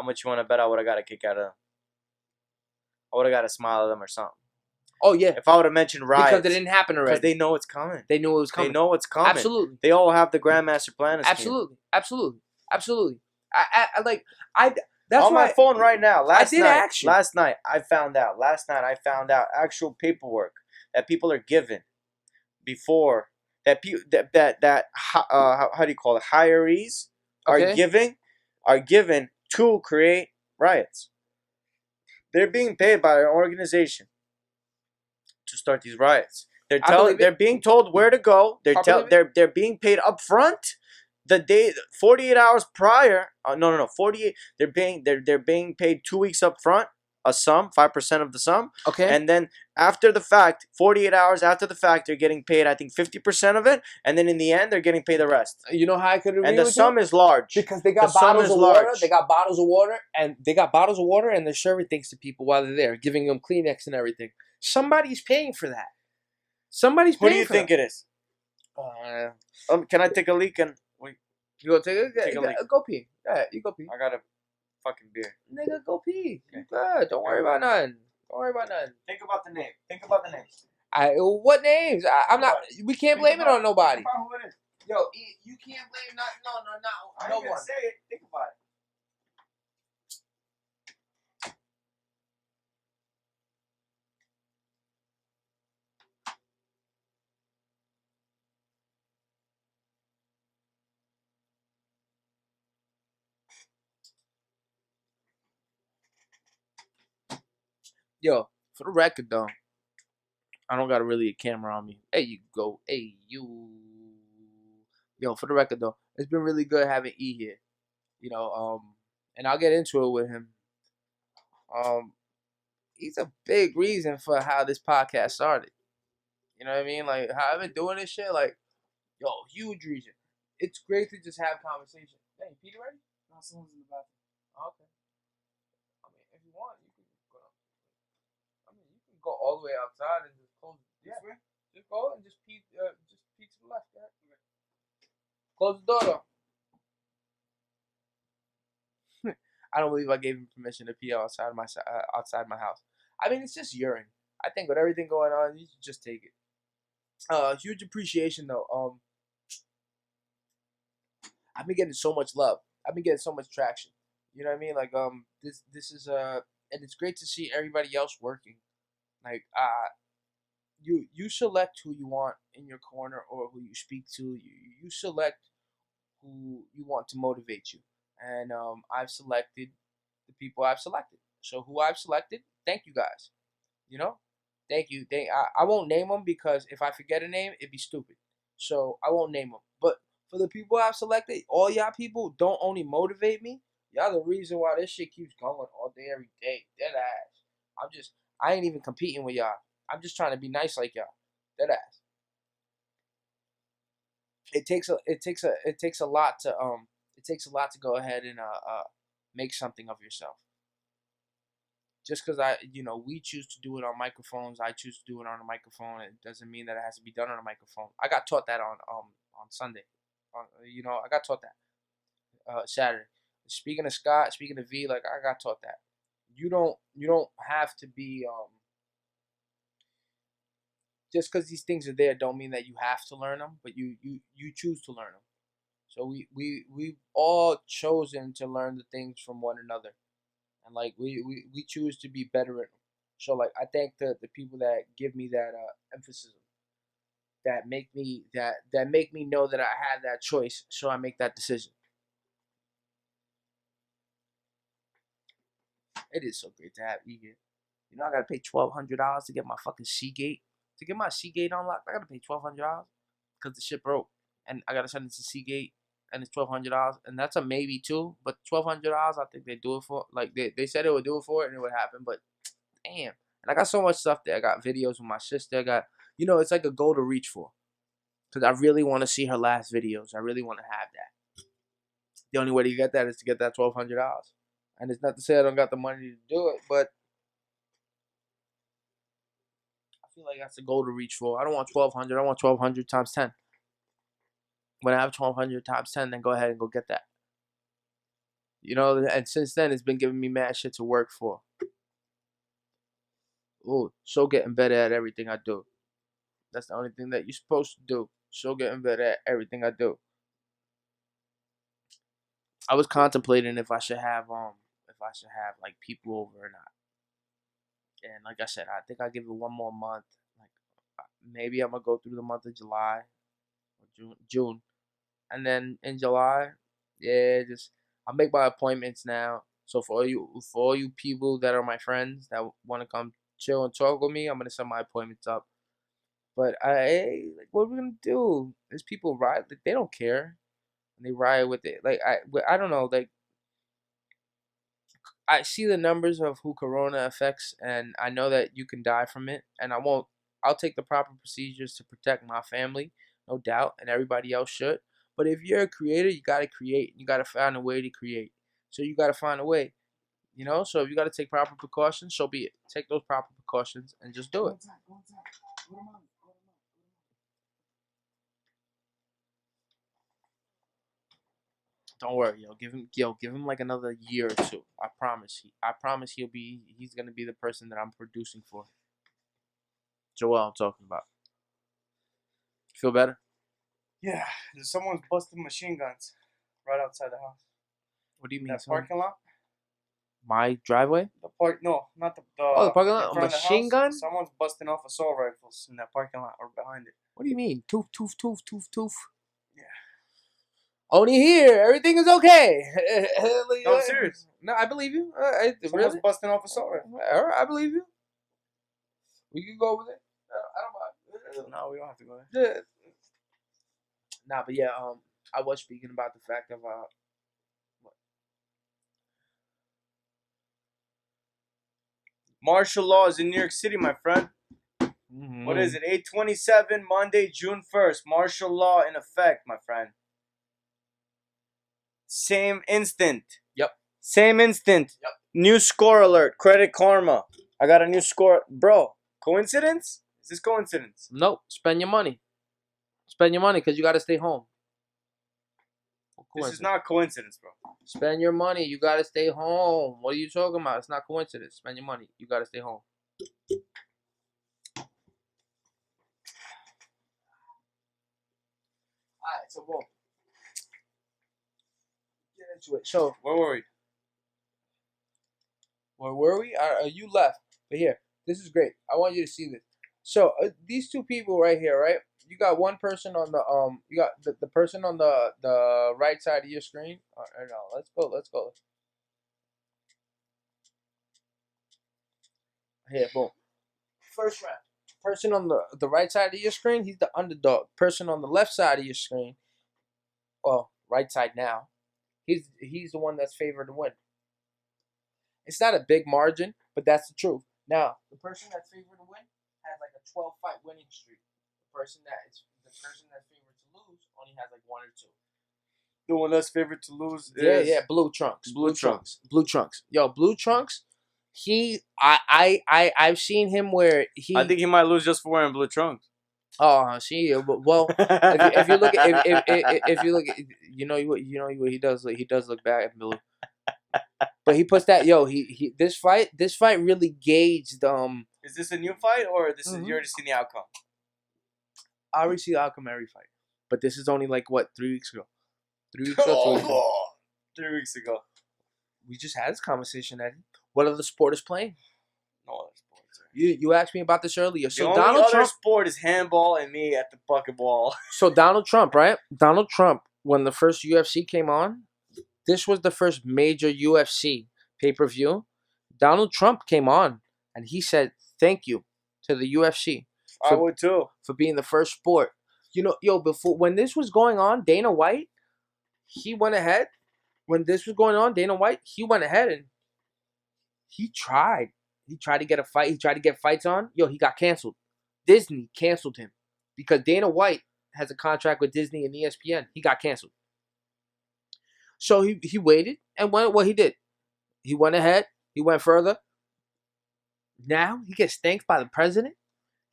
much you want to bet I would have got a kick out of them? I would have got a smile at them or something.
Oh, yeah.
If I would have mentioned riots.
Because it didn't happen already.
Because they know it's coming.
They knew it was coming.
They know it's coming.
Absolutely.
They all have the Grandmaster Plan.
Absolutely.
That's on my phone right now. Last night I found out actual paperwork that people are given before how do you call it? Hirees
Okay.
are given to create riots. They're being paid by an organization to start these riots.
I believe
They're
it.
being told where to go.
I believe it.
They're being paid up front the day 48 hours prior. No, 48. They're being paid 2 weeks up front, a sum, 5% of the sum.
Okay.
And then after the fact, 48 hours after the fact, they're getting paid, I think, 50% of it, and then in the end they're getting paid the rest.
You know how I could agree
And the
with
sum
you?
is large.
Because they got
The sum
bottles
is
of water.
large.
They got bottles of water, and they're serving things to people while they're there, giving them Kleenex and everything. Somebody's paying for that. Somebody's
Who
paying
do you
for
think
that.
it is? Can I take a leak and wait?
You go take
Take a leak.
go pee. Yeah, you go pee.
I got a fucking beer.
Nigga, go pee.
Okay.
You good. Don't worry about nothing. Don't worry about nothing.
Think about the name. Think about the name.
What names? I'm not. We can't blame it on nobody.
Think about who it is.
Yo, you can't blame
I
no
ain't gonna
one.
say it. Think about it.
Yo, for the record though, I don't got really a camera on me. Hey, you go. Hey, you. Yo, for the record though, it's been really good having E here. You know, and I'll get into it with him. He's a big reason for how this podcast started. You know what I mean? Like how I've been doing this shit. Like, yo, huge reason. It's great to just have conversation. Hey, Peter, ready? No, someone's in the bathroom. Okay. I mean, if you want, you can go. I mean, you can go all the way outside and just close. Yeah. Just go and just pee to the left. Yeah. Okay. Close the door though. I don't believe I gave him permission to pee outside my house. I mean, it's just urine. I think with everything going on, you should just take it. Huge appreciation though. I've been getting so much love. I've been getting so much traction. You know what I mean? Like this is and it's great to see everybody else working. Like you select who you want in your corner or who you speak to. You select who you want to motivate you. And I've selected the people I've selected. So who I've selected, thank you guys. You know, thank you. I won't name them because if I forget a name, it'd be stupid. So I won't name them. But for the people I've selected, all y'all people don't only motivate me. Y'all the reason why this shit keeps going all day, every day. Dead ass. I ain't even competing with y'all. I'm just trying to be nice like y'all. Dead ass. It takes a lot to go ahead and make something of yourself. Just because we choose to do it on microphones, I choose to do it on a microphone. It doesn't mean that it has to be done on a microphone. I got taught that on Sunday. I got taught that Saturday. Speaking of Scott, speaking of V, like I got taught that. You don't have to be just because these things are there don't mean that you have to learn them, but you choose to learn them. So we've all chosen to learn the things from one another. And like we choose to be better at them. So like I thank the people that give me that emphasis, that make me know that I have that choice, so I make that decision. It is so great to have E here. You know I gotta pay $1,200 to get my fucking Seagate. To get my Seagate unlocked, I gotta pay $1,200 because the shit broke, and I gotta send it to Seagate. And it's $1,200, and that's a maybe too. But $1,200, I think they do it for. Like they said they would do it for it, and it would happen. But damn, and I got so much stuff there. I got videos with my sister. I got it's like a goal to reach for, because I really want to see her last videos. I really want to have that. The only way to get that is to get that $1,200, and it's not to say I don't got the money to do it, but I feel like that's a goal to reach for. I don't want 1,200. I want 1,200 times 10. When I have 1,200 times 10, then go ahead and go get that. And since then, it's been giving me mad shit to work for. Ooh, so getting better at everything I do. That's the only thing that you're supposed to do. So getting better at everything I do. I was contemplating if I should have like people over or not. And like I said, I think I'll give it one more month. Like maybe I'm gonna go through the month of July or June. And then in July, Yeah, just I make my appointments now. So for all you people that are my friends that want to come chill and talk with me, I'm gonna set my appointments up. But like, what are we gonna do? There's people riot, like, they don't care, and they riot with it. Like I don't know. Like I see the numbers of who Corona affects, and I know that you can die from it, and I won't. I'll take the proper procedures to protect my family, no doubt, and everybody else should. But if you're a creator, you gotta create. You gotta find a way to create. So you gotta find a way, you know. So if you gotta take proper precautions, so be it. Take those proper precautions and just do it. Don't worry, give him like another year or two. I promise. I promise he's gonna be the person that I'm producing for. Joel, I'm talking about. Feel better?
Yeah, someone's busting machine guns right outside the house.
What do you mean?
That parking lot?
My driveway?
No, not the
Oh, the parking lot?
in
A
front of the
machine
house.
gun?
Someone's busting off assault rifles in that parking lot or behind it.
What do you mean? Toof, toof, toof, toof, toof.
Yeah.
Only here. Everything is okay.
No, I'm serious.
No, I believe you.
Someone's
Really?
busting off assault rifles.
All right, I believe you. We can go over there. I don't mind.
No, we don't have to go there.
Yeah. Nah, but yeah, I was speaking about the fact of what?
Martial law is in New York City, my friend.
Mm-hmm.
What is it? 8/27, Monday, June 1st. Martial law in effect, my friend. Same instant.
Yep.
Same instant.
Yep.
New score alert. Credit Karma. I got a new score. Bro, coincidence? Is this coincidence?
Nope. Spend your money. Spend your money because you got to stay home.
This is not coincidence, bro.
Spend your money. You got to stay home. What are you talking about? It's not coincidence. Spend your money. You got to stay home. Alright, so boom. Get into it. So,
Where were we?
where were we? You left. But here, this is great. I want you to see this. So, these two people right here, right? You got one person on the you got the person on the right side of your screen. No, let's go. Here, boom. First round. Person on the right side of your screen, he's the underdog. Person on the left side of your screen, well, right side now, he's the one that's favored to win. It's not a big margin, but that's the truth. Now, the person that's favored to win has like a 12-fight winning streak. The person that's favored to lose only has like 1 or 2.
The one that's favored to lose is...
Yeah, Blue Trunks.
Blue Trunks.
Blue Trunks. Yo, Blue Trunks, I've seen him where he...
I think he might lose just for wearing blue trunks.
Oh, see, well, if you look at if you look at, you know what he does look bad at blue. But he puts that, he this fight really gauged
Is this a new fight or this is
Mhm.
you already seen the outcome?
I already see the outcome every fight. But this is only like what, 3 weeks ago. 3 weeks ago, 2 weeks ago.
3 weeks ago.
We just had this conversation, Eddie. What other sport is playing?
No other sports.
You asked me about this earlier.
The
So
only
Donald
other
Trump
sport is handball and me at the bucket ball.
So Donald Trump, right? Donald Trump, when the first UFC came on, this was the first major UFC pay-per-view. Donald Trump came on and he said thank you to the UFC
I would too.
for being the first sport. You know, before when this was going on, Dana White, he went ahead. When this was going on, Dana White, he went ahead and he tried. He tried to get a fight. He tried to get fights on. Yo, he got canceled. Disney canceled him because Dana White has a contract with Disney and ESPN. He got canceled. So he waited and what he did. He went ahead. He went further. Now he gets thanked by the president.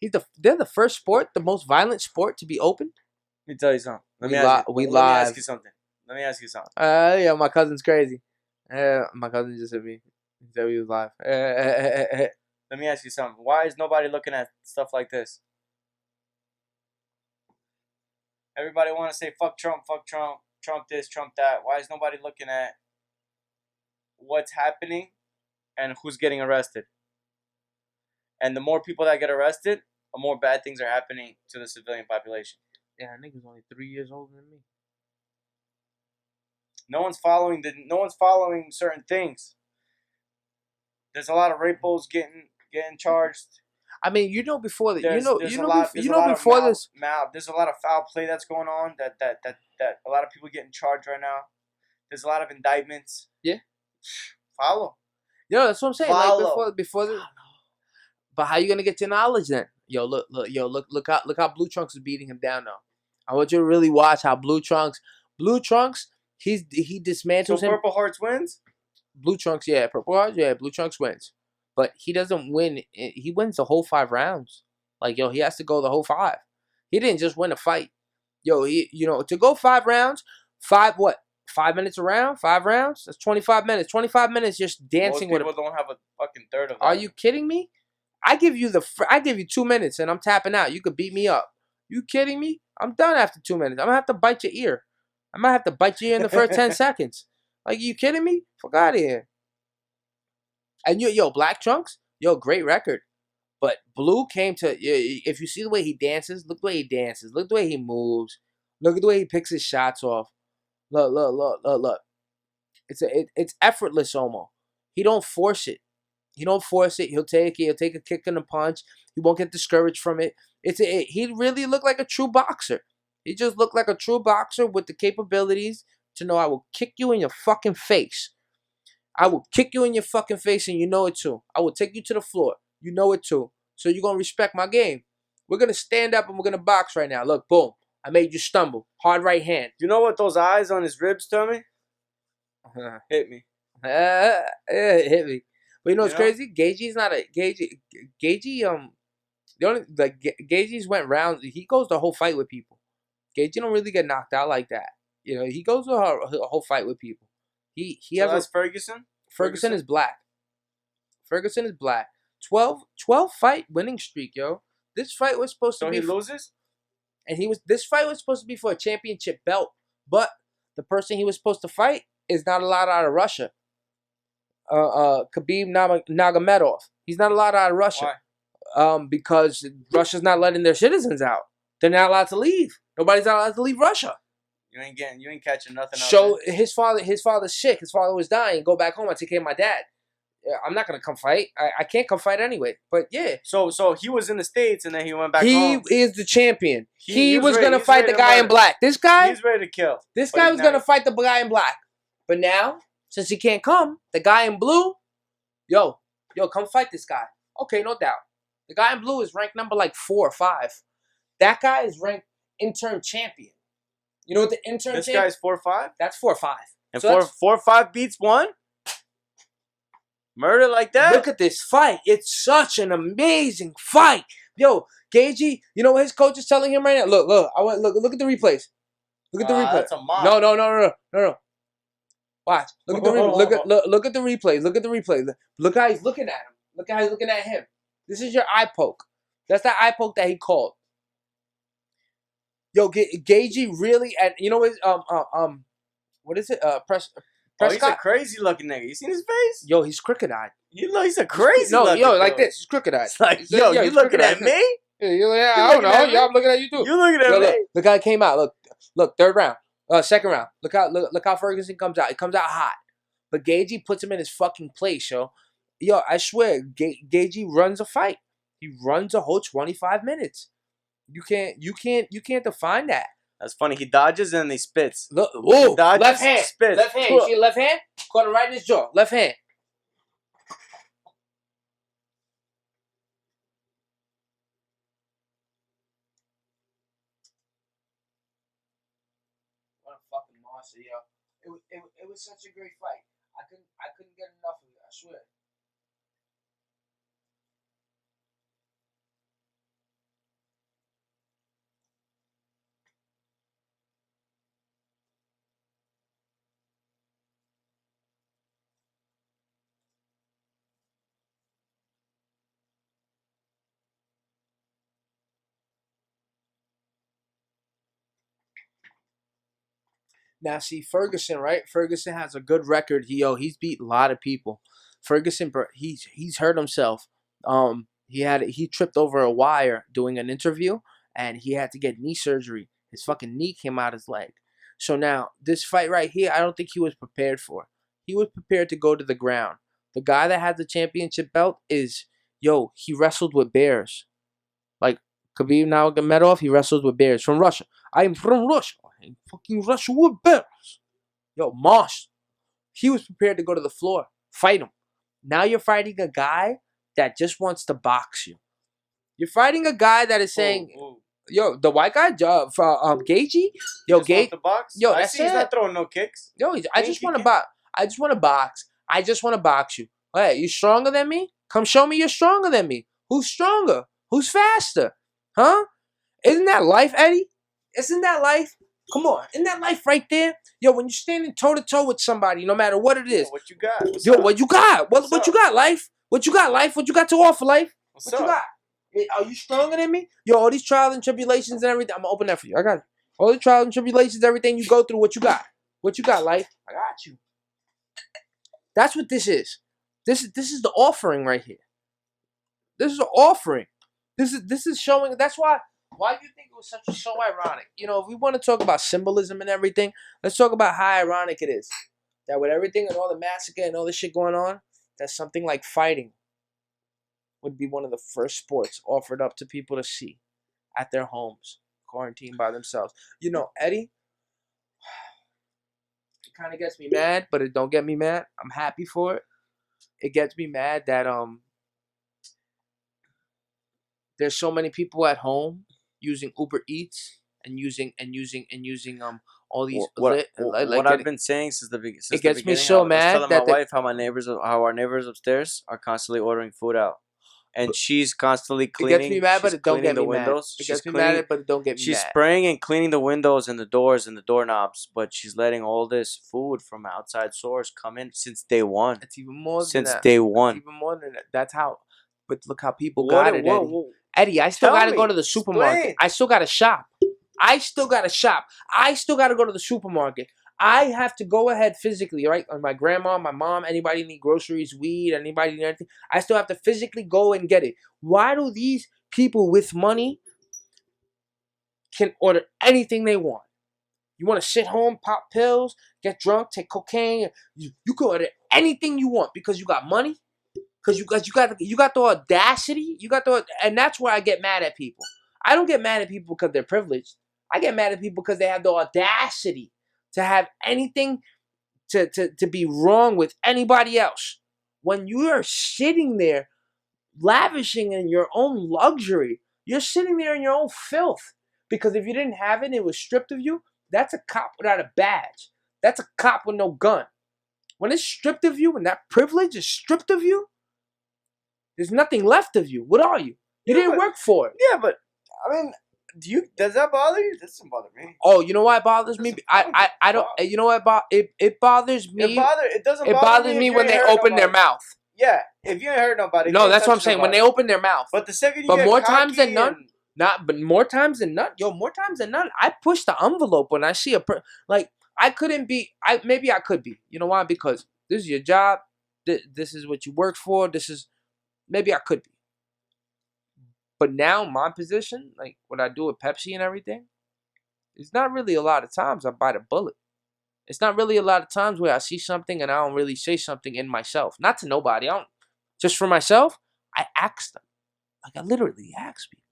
They're the first sport, the most violent sport to be opened.
Let me tell you something. Let me
live.
ask you something.
Yeah, my cousin's crazy. My cousin just hit me. He said he was live.
Let me ask you something. Why is nobody looking at stuff like this? Everybody want to say fuck Trump, Trump this, Trump that. Why is nobody looking at what's happening and who's getting arrested? And the more people that get arrested, the more bad things are happening to the civilian population.
Yeah, that nigga's only 3 years older than me.
No one's following certain things. There's a lot of rapos getting charged.
I mean, before that,
There's
before this,
there's a lot of foul play that's going on that a lot of people get in charge right now. There's a lot of indictments.
Yeah.
Follow.
That's what I'm saying.
Follow.
Like before this. But how you gonna get your knowledge then? Look how Blue Trunks is beating him down now. I want you to really watch how Blue Trunks, he dismantles him.
Purple Hearts wins?
Blue Trunks, yeah. Purple Hearts, yeah. Blue Trunks wins. But he doesn't win. He wins the whole 5 rounds. Like, he has to go the whole 5. He didn't just win a fight. To go 5 rounds, 5 minutes a round? 5 rounds? That's 25 minutes. 25 minutes just dancing with him.
Most people don't have a fucking third of that.
Are you kidding me? I give you 2 minutes and I'm tapping out. You could beat me up. You kidding me? I'm done after 2 minutes. I'm going to have to bite your ear. I might have to bite your ear in the first 10 seconds. Like, you kidding me? Fuck out of here. And Black Trunks, great record. But Blue came to, if you see the way he dances, look the way he dances. Look the way he moves. Look at the way he picks his shots off. Look. It's effortless almost. He don't force it. He'll take it. He'll take a kick and a punch. He won't get discouraged from it. He really looked like a true boxer. He just looked like a true boxer with the capabilities to know I will kick you in your fucking face. I will kick you in your fucking face and you know it too. I will take you to the floor. You know it too. So you're going to respect my game. We're going to stand up and we're going to box right now. Look, boom. I made you stumble. Hard right hand.
You know what those eyes on his ribs tell me? Hit me.
Hit me. But what's crazy? Gagey's not a... Gagey, Gagey's went rounds. He goes the whole fight with people. Gagey don't really get knocked out like that. He goes the whole fight with people.
So has
Ferguson? Ferguson is black. 12 fight winning streak, yo. This fight was supposed to be...
So he loses?
And this fight was supposed to be for a championship belt. But the person he was supposed to fight is not allowed out of Russia. Khabib Nurmagomedov. He's not allowed out of Russia.
Why?
Because Russia's not letting their citizens out. They're not allowed to leave. Nobody's not allowed to leave Russia.
You ain't catching nothing.
So his father's sick. His father was dying. Go back home. I take care of my dad. I'm not gonna come fight. I can't come fight anyway. But yeah.
So he was in the States and then he went back home.
He is the champion. He was gonna fight the guy in black. This guy.
He's ready to kill.
This guy was gonna fight the guy in black. But now, since he can't come, the guy in blue, yo, come fight this guy. Okay, no doubt. The guy in blue is ranked number like 4 or 5. That guy is ranked interim champion. You know what the interim
This
champion?
guy's 4-5?
That's 4 or 5.
And so 4-5 beats 1? Murder like that?
Look at this fight. It's such an amazing fight. Yo, Gagey, you know what his coach is telling him right now? Look at the replays. Look at the replay.
That's a mock.
No. Watch. Look at the look at the replays. Look at the replays. Look how he's looking at him. Look how he's looking at him. This is your eye poke. That's the eye poke that he called. Yo, Gagey really, and you know what is it? Prescott.
He's a crazy looking nigga. You seen his face?
Yo, he's crooked-eyed.
He's a crazy
like this. He's crooked-eyed.
It's like, you looking at me?
Yeah, I don't know. Yeah, I'm looking at you too.
You looking at me?
Look how it came out. Look, third round. Second round. Look how Ferguson comes out. It comes out hot. But Gagey puts him in his fucking place, yo. Yo, I swear, Gagey runs a fight. He runs a whole 25 minutes. You can't define that.
That's funny. He dodges and he spits.
Look, whoa,
dodges,
left hand.
spits.
Left hand. You see left hand? Caught him right in his jaw. Left hand. What a fucking monster, yo. It was such a great fight. I couldn't get enough of it, I swear. Now, see, Ferguson, right? Ferguson has a good record. He's beat a lot of people. Ferguson, he's hurt himself. He tripped over a wire doing an interview, and he had to get knee surgery. His fucking knee came out his leg. So now, this fight right here, I don't think he was prepared for. He was prepared to go to the ground. The guy that had the championship belt is, he wrestled with bears. Like, Khabib Nurmagomedov, he wrestled with bears from Russia. I am from Russia. I am fucking Russia with bears. Mosh. He was prepared to go to the floor, fight him. Now you're fighting a guy that just wants to box you. You're fighting a guy that is saying, the white guy, Gagey,
Gage, the box. I
that's
see he's not throwing no kicks.
I just want to box. I just want to box. I just want to box you. Hey, you stronger than me? Come show me you're stronger than me. Who's stronger? Who's faster? Huh? Isn't that life, Eddie? Isn't that life? Come on. Isn't that life right there? When you're standing toe-to-toe with somebody, no matter what it is.
What you got?
What you got? What you got, life? What you got, life? What you got to offer, life? What you got? Are you stronger than me? All these trials and tribulations and everything. I'm going to open that for you. I got it. All the trials and tribulations, everything you go through, what you got? What you got, life? I got you. That's what this is. This is the offering right here. This is the offering. This is showing. That's why do you think it was so ironic? If we want to talk about symbolism and everything, let's talk about how ironic it is that with everything and all the massacre and all this shit going on, that something like fighting would be one of the first sports offered up to people to see at their homes, quarantined by themselves. Eddie, it kind of gets me mad, but it don't get me mad. I'm happy for it. It gets me mad that there's so many people at home using Uber Eats and using all these.
What I've been saying since the beginning.
It gets me so mad.
I was telling my wife how our neighbors upstairs are constantly ordering food out, and she's constantly cleaning.
It gets me mad, but it don't get me mad. It gets me mad, but it don't get me mad.
She's spraying and cleaning the windows and the doors and the doorknobs, but she's letting all this food from outside source come in since day one.
It's even more than that.
Since day one.
It's even more than that. That's how. But look how people got it, Eddie. Eddie, I still got to go to the supermarket.
Explain.
I still got to shop. I still got to go to the supermarket. I have to go ahead physically, right? My grandma, my mom, anybody need groceries, weed, anybody need anything. I still have to physically go and get it. Why do these people with money can order anything they want? You want to sit home, pop pills, get drunk, take cocaine. You can order anything you want because you got money. Because you got the audacity, and that's where I get mad at people. I don't get mad at people because they're privileged. I get mad at people because they have the audacity to have anything to be wrong with anybody else. When you are sitting there lavishing in your own luxury, you're sitting there in your own filth. Because if you didn't have it, it was stripped of you. That's a cop without a badge. That's a cop with no gun. When it's stripped of you, when that privilege is stripped of you, there's nothing left of you. What are you? You didn't work for it.
Yeah, but I mean, does that bother you? That doesn't bother me.
Oh, you know why it bothers me? I don't. You know what? It bothers me.
It
bothers me when they open their mouth.
Yeah, if you ain't hurt nobody.
No, that's what I'm saying. When they open their mouth.
But the second you
but
get
more times than
cocky
none. But more times than none. More times than none. I push the envelope when I see I couldn't be. Maybe I could be. You know why? Because this is your job. This is what you work for. Maybe I could be. But now my position, like what I do with Pepsi and everything, it's not really a lot of times I bite a bullet. It's not really a lot of times where I see something and I don't really say something in myself. Not to nobody. Just for myself, I ask them. Like I literally ask people.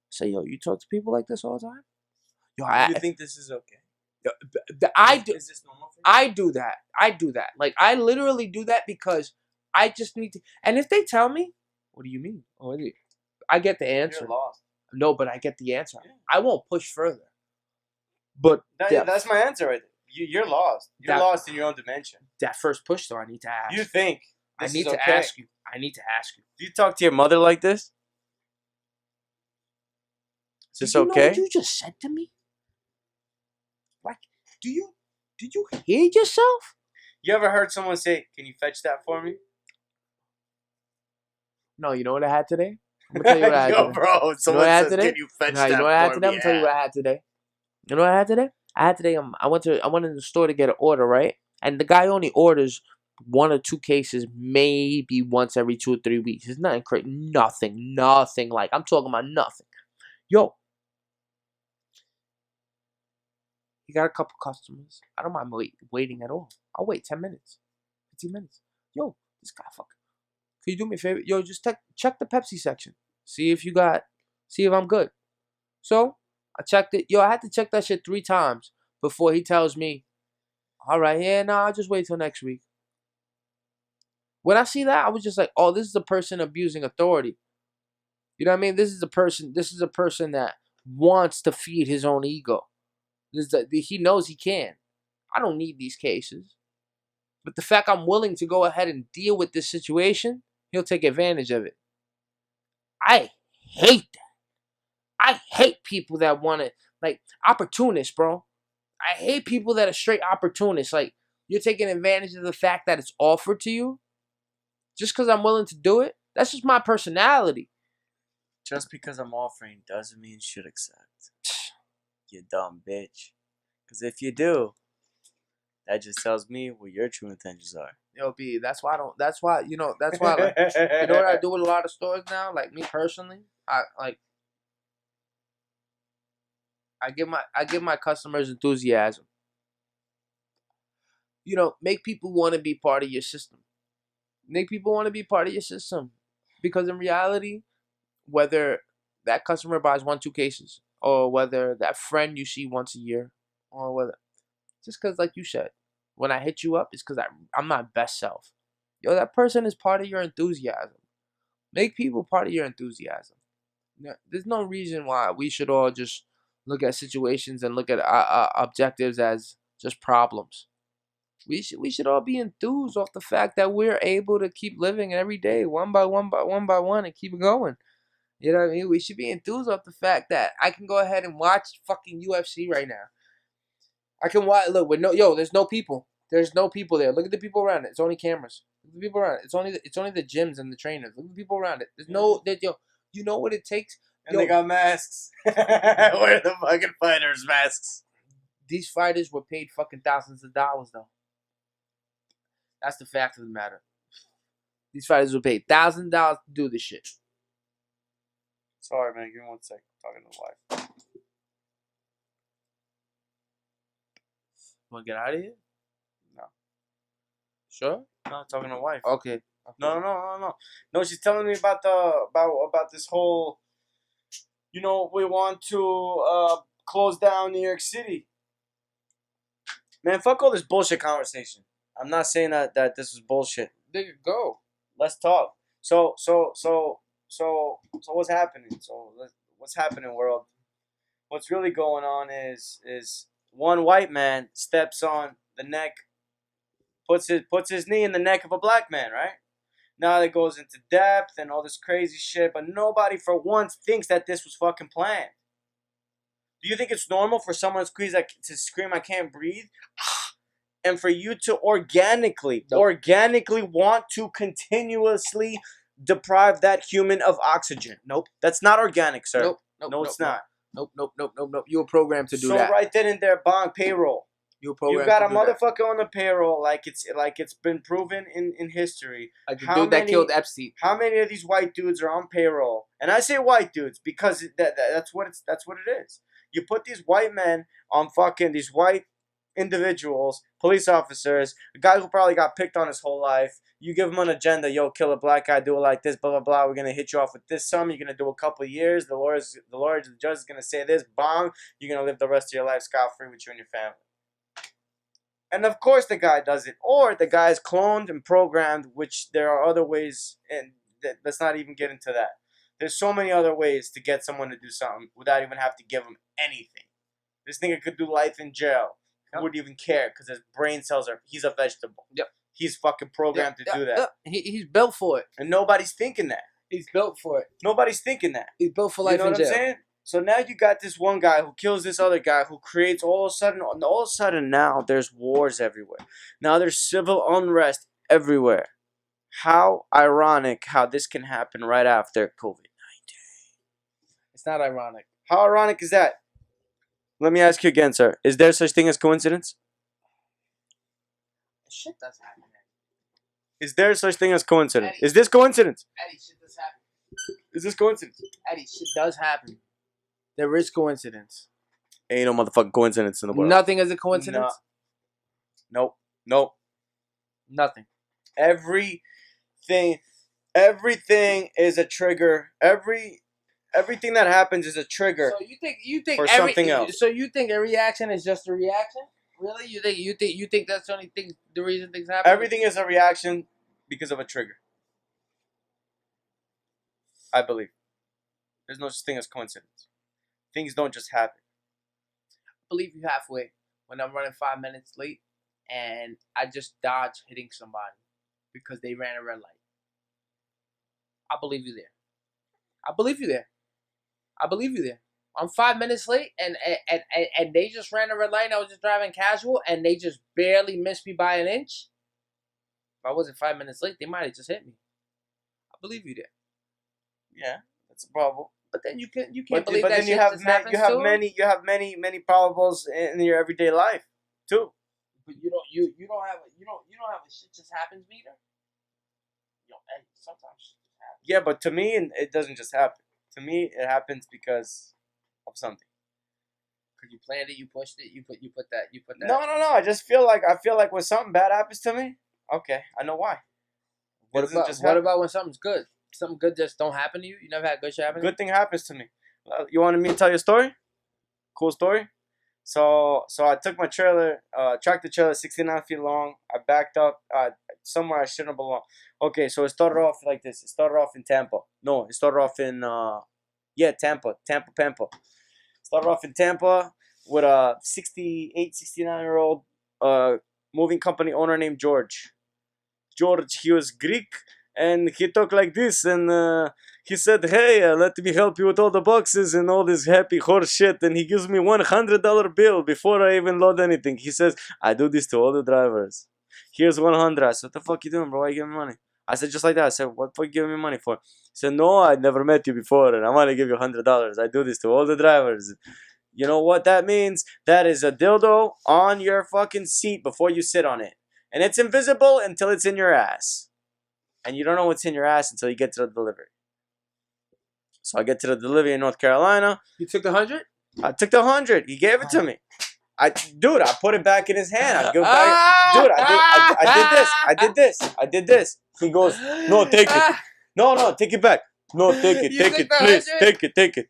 Say, you talk to people like this all the time?
You think this is okay?
I do.
Is this normal for you?
I do that. Like I literally do that because I just need to. And if they tell me, what do you mean? I get the answer.
You're lost.
No, but I get the answer.
Yeah.
I won't push further. But
that's my answer right there. You're lost. You're lost in your own dimension.
That first push, though, I need to ask.
You think
I need to ask you. I need to ask you.
Do you talk to your mother like this? Is this okay?
You know what you just said to me? Like, did you hear yourself?
You ever heard someone say, "Can you fetch that for me"?
No, you know what I had today? I'm gonna tell you what I had today.
Bro, someone says, "Can you fetch that for me?"
You know what I had today? I'm gonna tell you what I had today. You know what I had today? I went in the store to get an order, right? And the guy only orders 1 or 2 cases, maybe once every 2 or 3 weeks. It's nothing crazy. Nothing like. I'm talking about nothing. He got a couple customers. I don't mind waiting at all. I'll wait 10 minutes, 15 minutes. Yo, this guy fucking. Can you do me a favor? Yo, just check the Pepsi section. See if I'm good. So I checked it. Yo, I had to check that shit 3 times before he tells me, all right, yeah, nah, I'll just wait till next week. When I see that, I was just like, oh, this is a person abusing authority. You know what I mean? This is a person that wants to feed his own ego. He knows he can. I don't need these cases. But the fact I'm willing to go ahead and deal with this situation, he'll take advantage of it. I hate that. I hate people that want to, like, opportunists, bro. I hate people that are straight opportunists. Like, you're taking advantage of the fact that it's offered to you just because I'm willing to do it. That's just my personality.
Just because I'm offering doesn't mean you should accept. You dumb bitch. Because if you do, that just tells me what your true intentions are.
Yo, B, that's why, like, you know what I do with a lot of stores now? Like, me personally, I give my customers enthusiasm. You know, make people want to be part of your system. Make people want to be part of your system. Because in reality, whether that customer buys 1-2 cases, or whether that friend you see once a year, or whether, just because, like you said, when I hit you up, it's because I'm my best self. Yo, that person is part of your enthusiasm. Make people part of your enthusiasm. There's no reason why we should all just look at situations and look at objectives as just problems. We should all be enthused off the fact that we're able to keep living every day, one by one, and keep it going. You know what I mean? We should be enthused off the fact that I can go ahead and watch fucking UFC right now. I can watch. Look, there's no people. There's no people there. Look at the people around it. It's only cameras. Look at the people around it. It's only the gyms and the trainers. Look at the people around it. There's no. You know what it takes.
And they got masks. Where are the fucking fighters' masks?
These fighters were paid fucking thousands of dollars, though. That's the fact of the matter. These fighters were paid $1,000 to do this shit.
Sorry, man. Give me 1 second. I'm talking to the wife.
Want to get out of here?
No.
Sure?
No, I'm talking to the wife.
Okay.
No. No, she's telling me about this whole. You know, we want to close down New York City. Man, fuck all this bullshit conversation. I'm not saying that this is bullshit.
Nigga, go.
Let's talk. So what's happening? What's happening, world? What's really going on is one white man steps on the neck, puts his knee in the neck of a black man, right? Now it goes into depth and all this crazy shit, but nobody for once thinks that this was fucking planned. Do you think it's normal for someone to scream, "I can't breathe," and for you to organically want to continuously deprive that human of oxygen?
Nope.
That's not organic, sir.
Nope.
It's not.
Nope. You were programmed to do that.
So right then and there, bong payroll.
You
got a motherfucker on the payroll like it's been proven in history.
Like the dude that killed Epstein.
How many of these white dudes are on payroll? And I say white dudes because that's what it is. You put these white men on these white individuals, police officers, a guy who probably got picked on his whole life. You give him an agenda, yo, kill a black guy, do it like this, blah, blah, blah. We're going to hit you off with this sum. You're going to do a couple of years. The judge is going to say this, bong. You're going to live the rest of your life scot-free with you and your family. And of course the guy does it. Or the guy is cloned and programmed, which there are other ways, and let's not even get into that. There's so many other ways to get someone to do something without even have to give them anything. This nigga could do life in jail. He wouldn't even care because his brain cells he's a vegetable.
Yep.
He's fucking programmed to do that.
Yep. He's built for it.
And nobody's thinking that.
He's built for it.
Nobody's thinking that.
He's built for life in jail.
You know what I'm saying? So now you got this one guy who kills this other guy who creates all of a sudden now there's wars everywhere. Now there's civil unrest everywhere. How ironic how this can happen right after COVID-19.
It's not ironic.
How ironic is that? Let me ask you again, sir. Is there such thing as coincidence?
Shit does happen.
Is there such thing as coincidence? Eddie, is this coincidence?
Eddie, shit does happen.
Is this coincidence?
Eddie, shit does happen. There is coincidence.
Ain't no motherfucking coincidence in the world.
Nothing is a coincidence.
Nope. Nope.
Nothing.
Everything is a trigger. Everything that happens is a trigger.
So you think
for something else.
So you think a reaction is just a reaction? Really? You think that's the only thing, the reason things happen?
Everything is a reaction because of a trigger. I believe. There's no such thing as coincidence. Things don't just happen.
I believe you halfway when I'm running 5 minutes late and I just dodge hitting somebody because they ran a red light. I believe you there. I believe you there. I believe you there. I'm 5 minutes late and they just ran a red light and I was just driving casual and they just barely missed me by an inch. If I wasn't 5 minutes late, they might have just hit me. I believe you there.
Yeah, that's a problem.
But then you can't believe that shit just happens
you have
too.
many probables in your everyday life too.
But you don't have a shit just happens meter. Hey, sometimes shit just happens.
Yeah, but to me, it doesn't just happen. To me, it happens because of something.
Cause you planned it, you pushed it, you put that.
No. I just feel like when something bad happens to me, okay, I know why.
What about when something's good? Something good just don't happen to you? You never had good shit happen?
Good thing happens to me. You wanted me to tell you a story? Cool story. So I took my trailer, tractor trailer, 69 feet long. I backed up somewhere I shouldn't have belonged. Okay, so it started off like this. It started off in Tampa. No, it started off in Tampa. Started off in Tampa with a 68, 69-year-old moving company owner named George. George, he was Greek. And he talked like this, and he said, hey, let me help you with all the boxes and all this happy horse shit. And he gives me $100 bill before I even load anything. He says, I do this to all the drivers. Here's 100. I said, what the fuck you doing, bro? Why you giving me money? I said, just like that. I said, what the fuck you giving me money for? He said, no, I never met you before, and I want to give you $100. I do this to all the drivers. You know what that means? That is a dildo on your fucking seat before you sit on it. And it's invisible until it's in your ass. And you don't know what's in your ass until you get to the delivery. So I get to the delivery in North Carolina.
You took the 100?
I took the 100. He gave it to me. I put it back in his hand. I go back. Dude, I did this. He goes, no, take it. No, take it back. No, take it, please. Take it.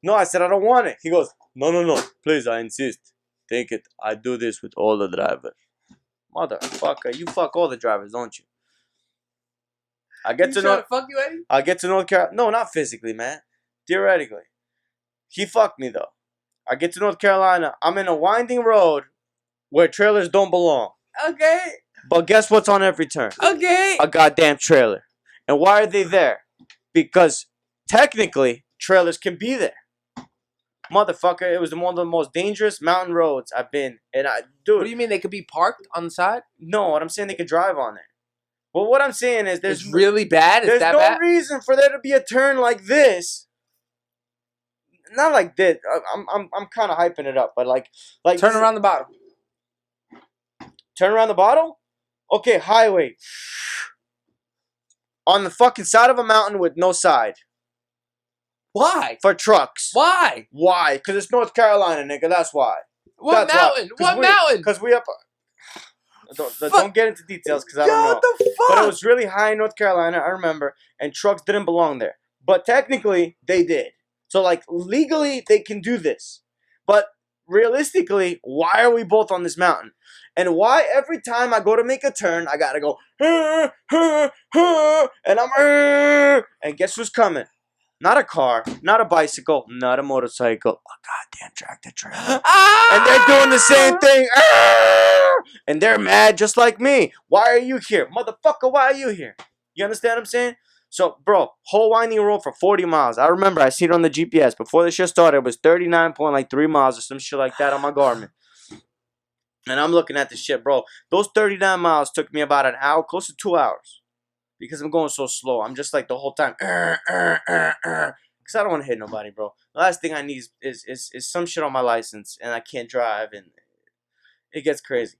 No, I said, I don't want it. He goes, no, please, I insist. Take it. I do this with all the drivers. Motherfucker, you fuck all the drivers, don't you? I get to North Carolina. No, not physically, man. Theoretically. He fucked me, though. I get to North Carolina. I'm in a winding road where trailers don't belong.
Okay.
But guess what's on every turn?
Okay.
A goddamn trailer. And why are they there? Because technically, trailers can be there. Motherfucker, it was one of the most dangerous mountain roads I've been. And dude.
What do you mean they could be parked on the side?
No, what I'm saying, they could drive on there. Well, what I'm saying is
it's really bad.
There's no reason for there to be a turn like this. Not like this. I'm kind of hyping it up, but like
turn around the bottom.
Turn around the bottom? Okay, highway. On the fucking side of a mountain with no side.
Why?
For trucks.
Why?
Why? Because it's North Carolina, nigga. That's why.
What mountain? What mountain?
Because we up. Don't get into details because I don't know.
What the fuck?
But it was really high in North Carolina, I remember, and trucks didn't belong there. But technically, they did. So, like, legally, they can do this. But realistically, why are we both on this mountain? And why every time I go to make a turn, I gotta go, and I'm, and guess who's coming? Not a car, not a bicycle, not a motorcycle, a goddamn tractor trailer. And they're doing the same thing. And they're mad just like me. Why are you here? Motherfucker, why are you here? You understand what I'm saying? So, bro, whole winding road for 40 miles. I remember I seen it on the GPS. Before the shit started, it was 39.3 miles or some shit like that on my Garmin. And I'm looking at this shit, bro. Those 39 miles took me about an hour, close to 2 hours. Because I'm going so slow. I'm just like the whole time. Because I don't want to hit nobody, bro. The last thing I need is some shit on my license. And I can't drive. And it gets crazy.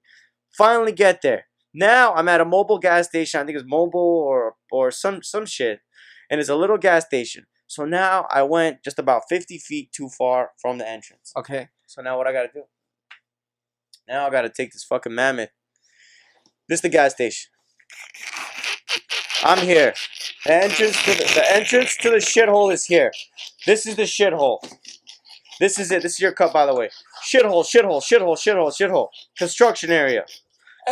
Finally get there. Now I'm at a mobile gas station. I think it's mobile or some shit. And it's a little gas station. So now I went just about 50 feet too far from the entrance.
Okay.
So now what I gotta do? Now I gotta take this fucking mammoth. This is the gas station. I'm here. The entrance to the shithole is here. This is the shithole. This is it. This is your cup, by the way. Shithole, shithole, shithole, shithole, shithole. Construction area.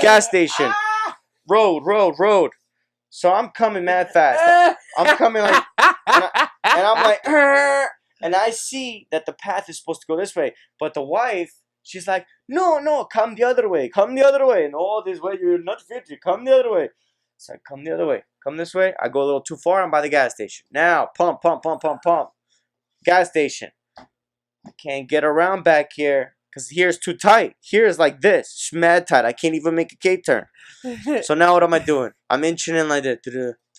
Gas station. Road. So I'm coming mad fast. I'm coming like, and I'm like, and I see that the path is supposed to go this way. But the wife, she's like, no, come the other way. Come the other way. No, this way you're not fit. You come the other way. So I come the other way. Come this way. I go a little too far. I'm by the gas station. Now, pump. Gas station. I can't get around back here because here's too tight. Here is like this. It's mad tight. I can't even make a K-turn. So now what am I doing? I'm inching in like this.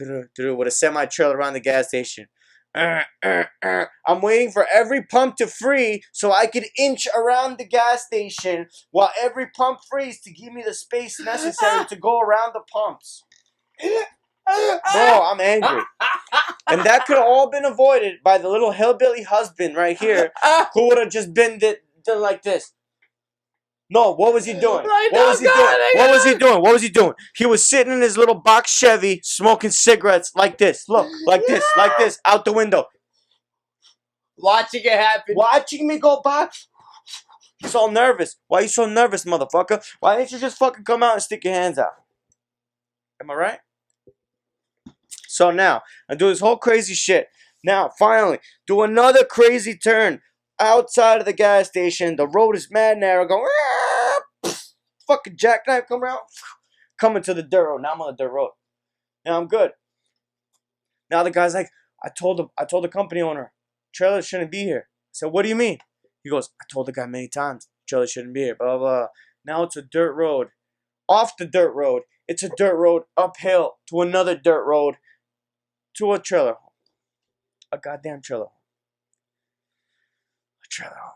With a semi-trailer around the gas station. I'm waiting for every pump to free so I could inch around the gas station while every pump frees to give me the space necessary to go around the pumps. Bro, I'm angry. And that could have all been avoided by the little hillbilly husband right here who would have just been done like this. No, what was he doing? What was he doing? He was sitting in his little box Chevy smoking cigarettes like this. Look, like this, out the window.
Watching it happen.
Watching me go by. He's all nervous. Why are you so nervous, motherfucker? Why didn't you just fucking come out and stick your hands out? Am I right? So now, I do this whole crazy shit. Now, finally, do another crazy turn outside of the gas station. The road is mad narrow. Go, fucking jackknife come around. Coming to the dirt road. Now I'm on the dirt road. Now I'm good. Now the guy's like, I told the company owner, trailer shouldn't be here. I said, what do you mean? He goes, I told the guy many times, trailer shouldn't be here, blah, blah, blah. Now it's a dirt road. Off the dirt road. It's a dirt road uphill to another dirt road to a trailer home. A goddamn trailer home. A trailer home.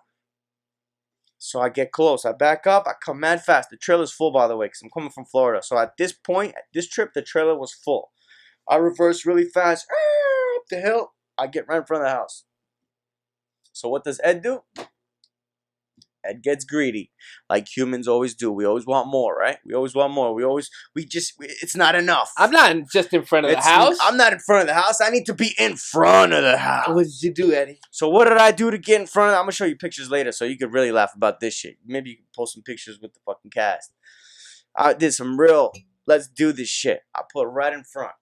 So I get close. I back up. I come mad fast. The trailer's full, by the way, because I'm coming from Florida. So at this point, at this trip, the trailer was full. I reverse really fast. Up the hill. I get right in front of the house. So what does Ed do? Ed gets greedy, like humans always do. We always want more, right? We always want more. It's not enough.
I'm not just in front of the house.
I'm not in front of the house. I need to be in front of the house.
What did you do, Eddie?
So what did I do to get in front of? I'm gonna show you pictures later, so you could really laugh about this shit. Maybe you can post some pictures with the fucking cast. I did some real. Let's do this shit. I put it right in front,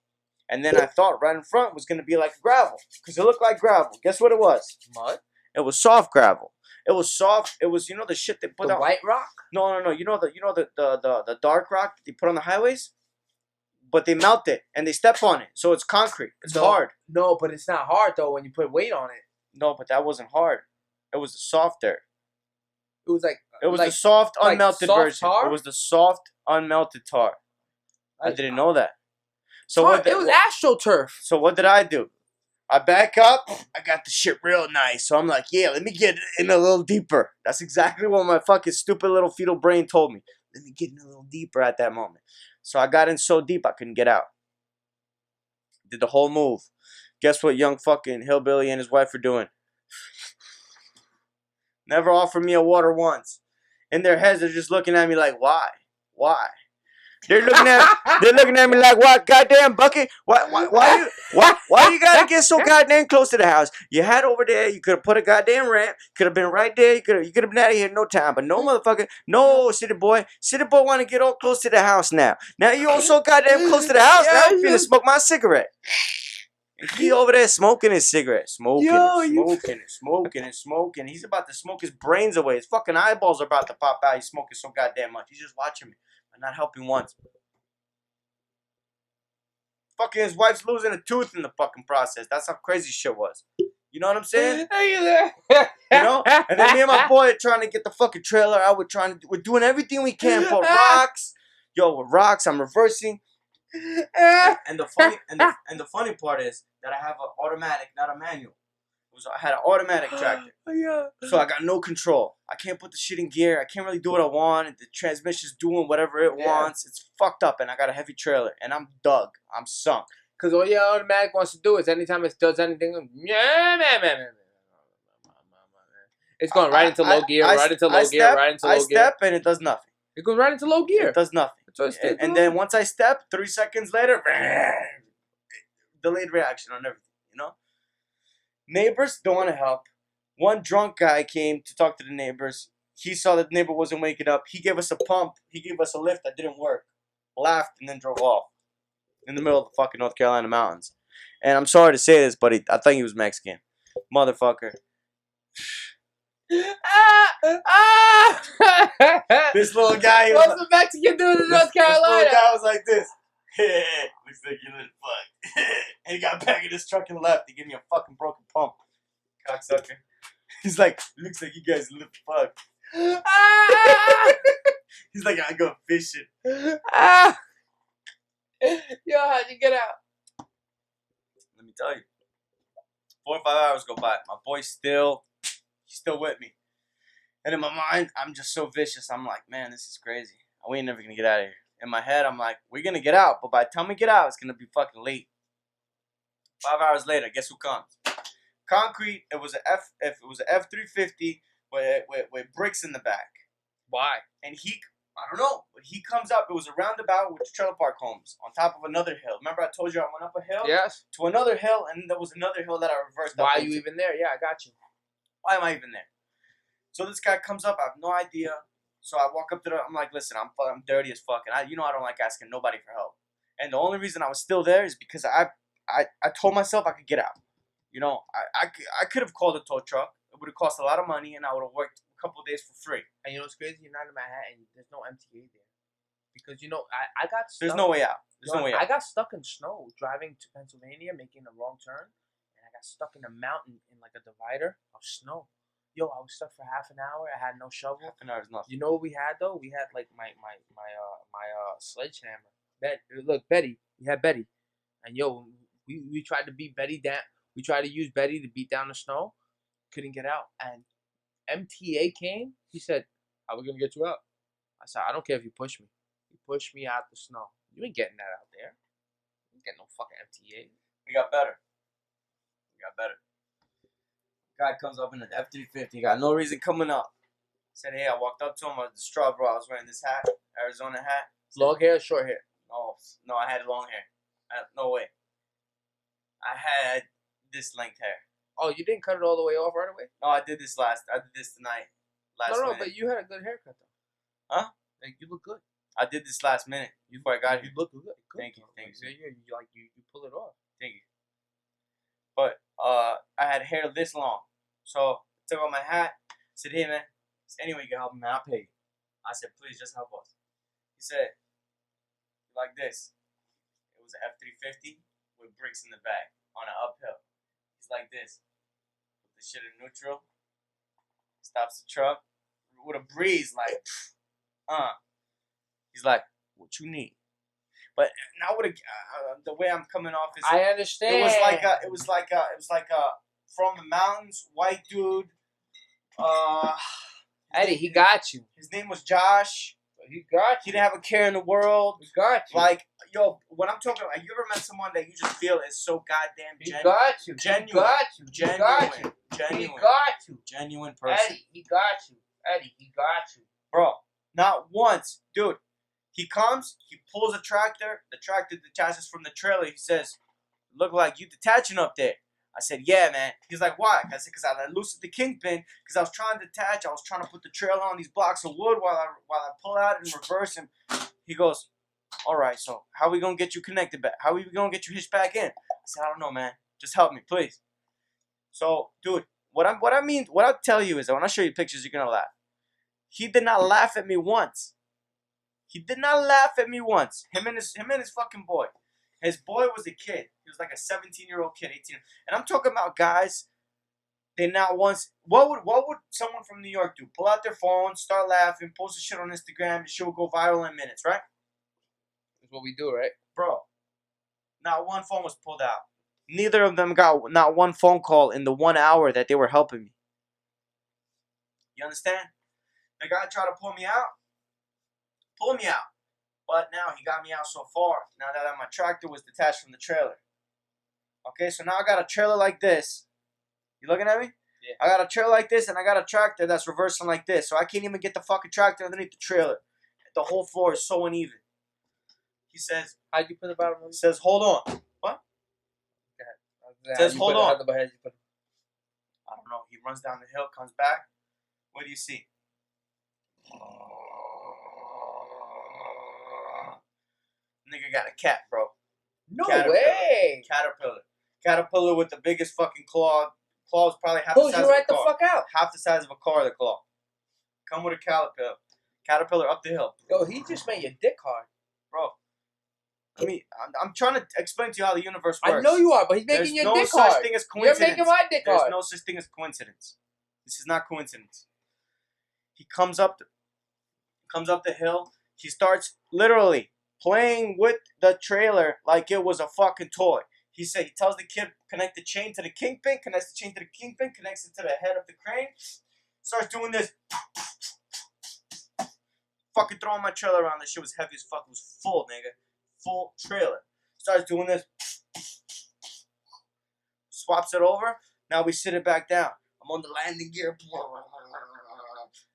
and then I thought right in front was gonna be like gravel, because it looked like gravel. Guess what it was?
Mud.
It was soft gravel. It was soft. It was, the shit they put
the
out.
white rock?
No. You know the dark rock that they put on the highways? But they melt it and they step on it. So it's concrete. It's hard.
No, but it's not hard though when you put weight on it.
No, but that wasn't hard. It was the soft dirt.
It was like
the soft unmelted
soft
version.
tar?
It was the soft unmelted tar. I didn't know that.
So it was astroturf.
So what did I do? I back up. I got the shit real nice. So I'm like, yeah, let me get in a little deeper. That's exactly what my fucking stupid little fetal brain told me. Let me get in a little deeper at that moment. So I got in so deep I couldn't get out. Did the whole move. Guess what young fucking hillbilly and his wife are doing? Never offered me a water once. In their heads, they're just looking at me like, why? Why? They're looking at me like, what, goddamn bucket? Why you gotta get so goddamn close to the house? You had over there, you could have put a goddamn ramp, could have been right there, you could have been out of here in no time, but no motherfucker, no city boy want to get all close to the house now. Now you all so goddamn close to the house, now I'm finna smoke my cigarette. And he over there smoking his cigarette, smoking. He's about to smoke his brains away. His fucking eyeballs are about to pop out. He's smoking so goddamn much. He's just watching me. I'm not helping once. Fucking his wife's losing a tooth in the fucking process. That's how crazy shit was. You know what I'm saying? You know? And then me and my boy are trying to get the fucking trailer out. We're doing everything we can. Put rocks. With rocks, I'm reversing. And the funny part is that I have an automatic, not a manual. I had an automatic tractor.
Yeah.
So I got no control. I can't put the shit in gear. I can't really do what I want. The transmission's doing whatever it wants. It's fucked up, and I got a heavy trailer, and I'm dug. I'm sunk.
Because all your automatic wants to do is anytime it does anything, It's going right into low gear, right into low gear, right into low gear.
I step and it does nothing.
It goes right into low gear.
It does nothing. And then once I step, 3 seconds later, delayed reaction on everything, you know? Neighbors don't want to help. One drunk guy came to talk to the neighbors. He saw that the neighbor wasn't waking up. He gave us a pump. He gave us a lift that didn't work. Laughed and then drove off. In the middle of the fucking North Carolina mountains. And I'm sorry to say this, but I think he was Mexican. Motherfucker. This little guy.
What's the Mexican doing in North Carolina?
This little guy was like this. Looks like you little fuck. And he got back in his truck and left. He gave me a fucking broken pump. Cocksucker. He's like, looks like you guys little fuck. He's like, I go fishing.
Yo, how'd you get out?
Let me tell you. 4 or 5 hours go by. My boy's still with me. And in my mind, I'm just so vicious. I'm like, man, this is crazy. We ain't never gonna get out of here. In my head, I'm like, we're gonna get out. But by the time we get out, it's gonna be fucking late. 5 hours later, guess who comes? Concrete. It was a F-350 with bricks in the back.
Why?
And I don't know, but he comes up. It was a roundabout with trailer park homes on top of another hill. Remember I told you I went up a hill?
Yes.
To another hill, and there was another hill that I reversed.
Why are you even there? Yeah, I got you.
Why am I even there? So this guy comes up. I have no idea. So I walk up to I'm like, listen, I'm dirty as fuck, and I don't like asking nobody for help. And the only reason I was still there is because I told myself I could get out. You know, I could have called a tow truck. It would have cost a lot of money, and I would have worked a couple of days for free.
And you know what's crazy? You're not in Manhattan. There's no MTA there. Because, you know, I got stuck.
There's no way out. There's no way out.
I got stuck in snow driving to Pennsylvania, making a wrong turn. And I got stuck in a mountain in like a divider of snow. Yo, I was stuck for half an hour. I had no shovel.
Half an hour is nothing.
You know what we had, though? We had like my sledgehammer. Look, Betty. We had Betty. And yo, we tried to beat Betty down. We tried to use Betty to beat down the snow. Couldn't get out. And MTA came. He said, how are we going to get you out? I said, I don't care if you push me. You push me out the snow. You ain't getting that out there. You ain't getting no fucking MTA.
We got better. Guy comes up in the F-350. Got no reason coming up. Said, hey, I walked up to him. I was distraught, bro. I was wearing this hat, Arizona hat.
Long hair or short hair?
No, I had long hair. No way. I had this length hair.
Oh, you didn't cut it all the way off right away?
No, I did this tonight.
No,
minute.
but you had a good haircut, though.
Huh?
Like, you look good.
I did this last minute before I got here.
You look good.
Thank you.
Yeah, you pull it off.
Thank you. But I had hair this long. So I took off my hat. Said, hey, man, anyway, you can help me, man. I'll pay you. I said, please, just help us. He said, like this. It was an F-350 with bricks in the back on an uphill. He's like this. Put the shit in neutral. Stops the truck. With a breeze, like, He's like, what you need? But now with the way I'm coming off is,
I understand.
It was like a from the mountains, white dude.
Eddie, he got you.
His name was Josh.
He got you.
He didn't have a care in the world.
He got you.
Like, yo, when I'm talking about, you ever met someone that you just feel is so goddamn genuine?
He got you.
Genuine.
He got you.
Genuine.
He got you.
Genuine.
He got you.
Genuine person.
Eddie, he got you. Eddie, he got you.
Bro, not once. Dude, he comes, he pulls a tractor. The tractor detaches from the trailer. He says, look like you detaching up there. I said, yeah, man. He's like, why? I said, because I loosened the kingpin, because I was trying to detach. I was trying to put the trailer on these blocks of wood while I pull out and reverse him. He goes, all right, so how are we going to get you connected back? How are we going to get you hitched back in? I said, I don't know, man. Just help me, please. So, dude, what I'll tell you is that when I show you pictures, you're going to laugh. He did not laugh at me once. He did not laugh at me once. Him and his fucking boy. His boy was a kid. He was like a 17-year-old kid, 18. And I'm talking about guys, they not once. What would someone from New York do? Pull out their phone, start laughing, post the shit on Instagram, the shit will go viral in minutes, right?
That's what we do, right?
Bro, not one phone was pulled out. Neither of them got not one phone call in the 1 hour that they were helping me. You understand? The guy tried to pull me out. But now he got me out so far. Now that my tractor was detached from the trailer. Okay, so now I got a trailer like this. You looking at me? Yeah. I got a trailer like this, and I got a tractor that's reversing like this. So I can't even get the fucking tractor underneath the trailer. The whole floor is so uneven. He says,
how'd you put the bottom?
He says, hold on. What?
It
says, hold on.
I don't
know. He runs down the hill, comes back. What do you see? Nigga got a cat, bro.
No way.
Caterpillar with the biggest fucking claw. Claw's probably half the size of a car.
Pulls you right the fuck out.
Half the size of a car, the claw. Come with a caterpillar. Caterpillar up the hill.
Yo, he just made your dick hard.
Bro. I mean, I'm trying to explain to you how the universe works.
I know you are, but he's making your dick hard.
There's no such thing as coincidence.
You're making my dick hard.
There's no such thing as coincidence. This is not coincidence. He comes up the hill. He starts literally playing with the trailer like it was a fucking toy. He tells the kid, connect the chain to the kingpin, connects the chain to the kingpin, connects it to the head of the crane, starts doing this. Fucking throwing my trailer around. This shit was heavy as fuck. It was full, nigga. Full trailer. Starts doing this. Swaps it over. Now we sit it back down. I'm on the landing gear.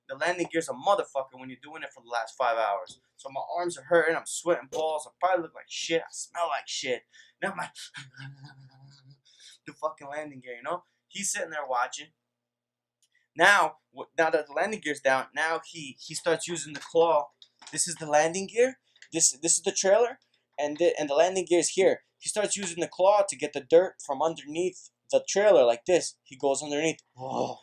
The landing gear's a motherfucker when you're doing it for the last 5 hours. So my arms are hurting. I'm sweating balls. I probably look like shit. I smell like shit. Now I'm like, the fucking landing gear, you know? He's sitting there watching. Now that the landing gear's down, now he starts using the claw. This is the landing gear. This is the trailer, and the landing gear is here. He starts using the claw to get the dirt from underneath the trailer like this. He goes underneath. Oh,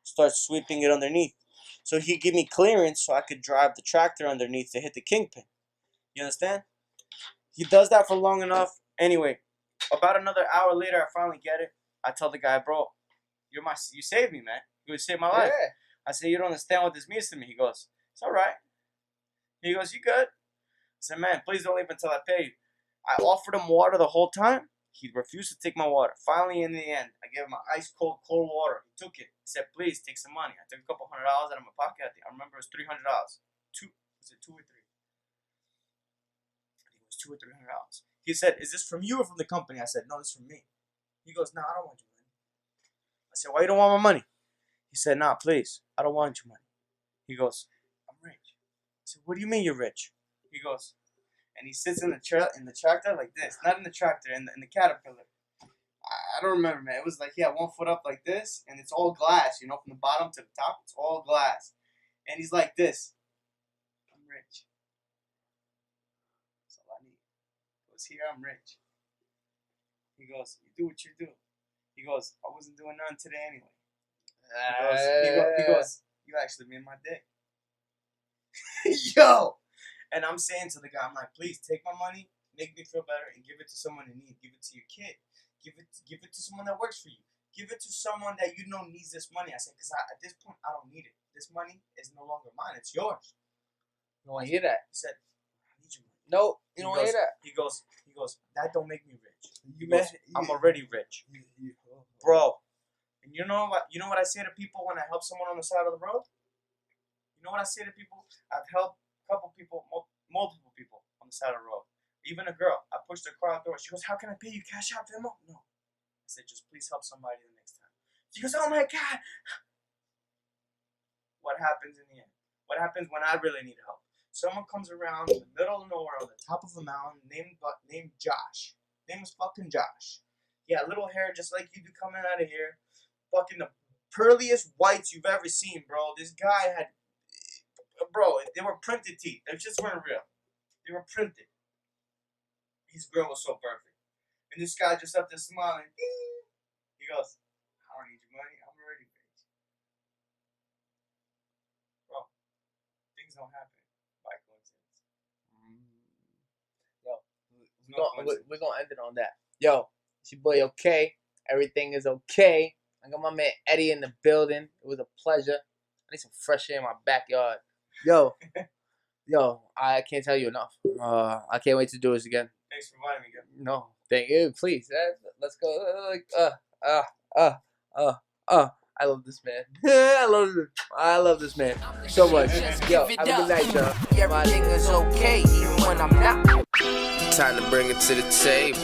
starts sweeping it underneath. So he give me clearance so I could drive the tractor underneath to hit the kingpin. You understand? He does that for long enough. Anyway, about another hour later, I finally get it. I tell the guy, bro, you saved me, man. You saved my life.
Yeah.
I said, you don't understand what this means to me. He goes, it's all right. He goes, you good? I said, man, please don't leave until I pay you. I offered him water the whole time. He refused to take my water. Finally, in the end, I gave him an ice cold water. He took it. He said, please take some money. I took a couple $100 out of my pocket. I remember it was $300. Was it $2 or $3? I think it was $200 or $300. He said, is this from you or from the company? I said, no, this is from me. He goes, no, I don't want your money. I said, why you don't want my money? He said, nah, please. I don't want your money. He goes, I'm rich. I said, what do you mean you're rich? He goes, and he sits in the tractor like this. Not in the tractor, in the Caterpillar. I don't remember, man. It was like he had 1 foot up like this, and it's all glass, you know, from the bottom to the top. It's all glass. And he's like this. I'm rich. That's all I need. He goes, here, I'm rich. He goes, you do what you do. He goes, I wasn't doing nothing today anyway. He goes, you actually made my day. Yo! And I'm saying to the guy, I'm like, please take my money, make me feel better, and give it to someone in need. Give it to your kid. Give it to someone that works for you. Give it to someone that you know needs this money. I said, because at this point, I don't need it. This money is no longer mine. It's yours.
You don't want to hear that.
He said, I need your money.
No, you don't want to hear that.
He goes, that don't make me rich. I'm already rich. Bro. And you know what I say to people when I help someone on the side of the road? You know what I say to people? I've helped a couple people, multiple people on the side of the road. Even a girl. I pushed her car out the door. She goes, how can I pay you? Cash out, Venmo? No. I said, just please help somebody the next time. She goes, oh my God. What happens in the end? What happens when I really need help? Someone comes around in the middle of nowhere on the top of a mountain named Josh. Name was fucking Josh. He had little hair just like you do coming out of here. Fucking the pearliest whites you've ever seen, bro. This guy had, bro, they were printed teeth. They just weren't real. They were printed. His girl was so perfect. And this guy just up there smiling. He goes, I don't need your money. I'm already rich. Bro, things don't happen by coincidence.
Yo, we're going to end it on that. Yo, it's your boy OK. Everything is okay. I got my man Eddie in the building. It was a pleasure. I need some fresh air in my backyard. Yo, I can't tell you enough. I can't wait to do this again.
Thanks for inviting me again.
No, thank you. Please, let's go. I love this man. I love this man so much. Yo, have a good night, y'all.
Everything is okay, even when I'm not. Time to bring it to the table.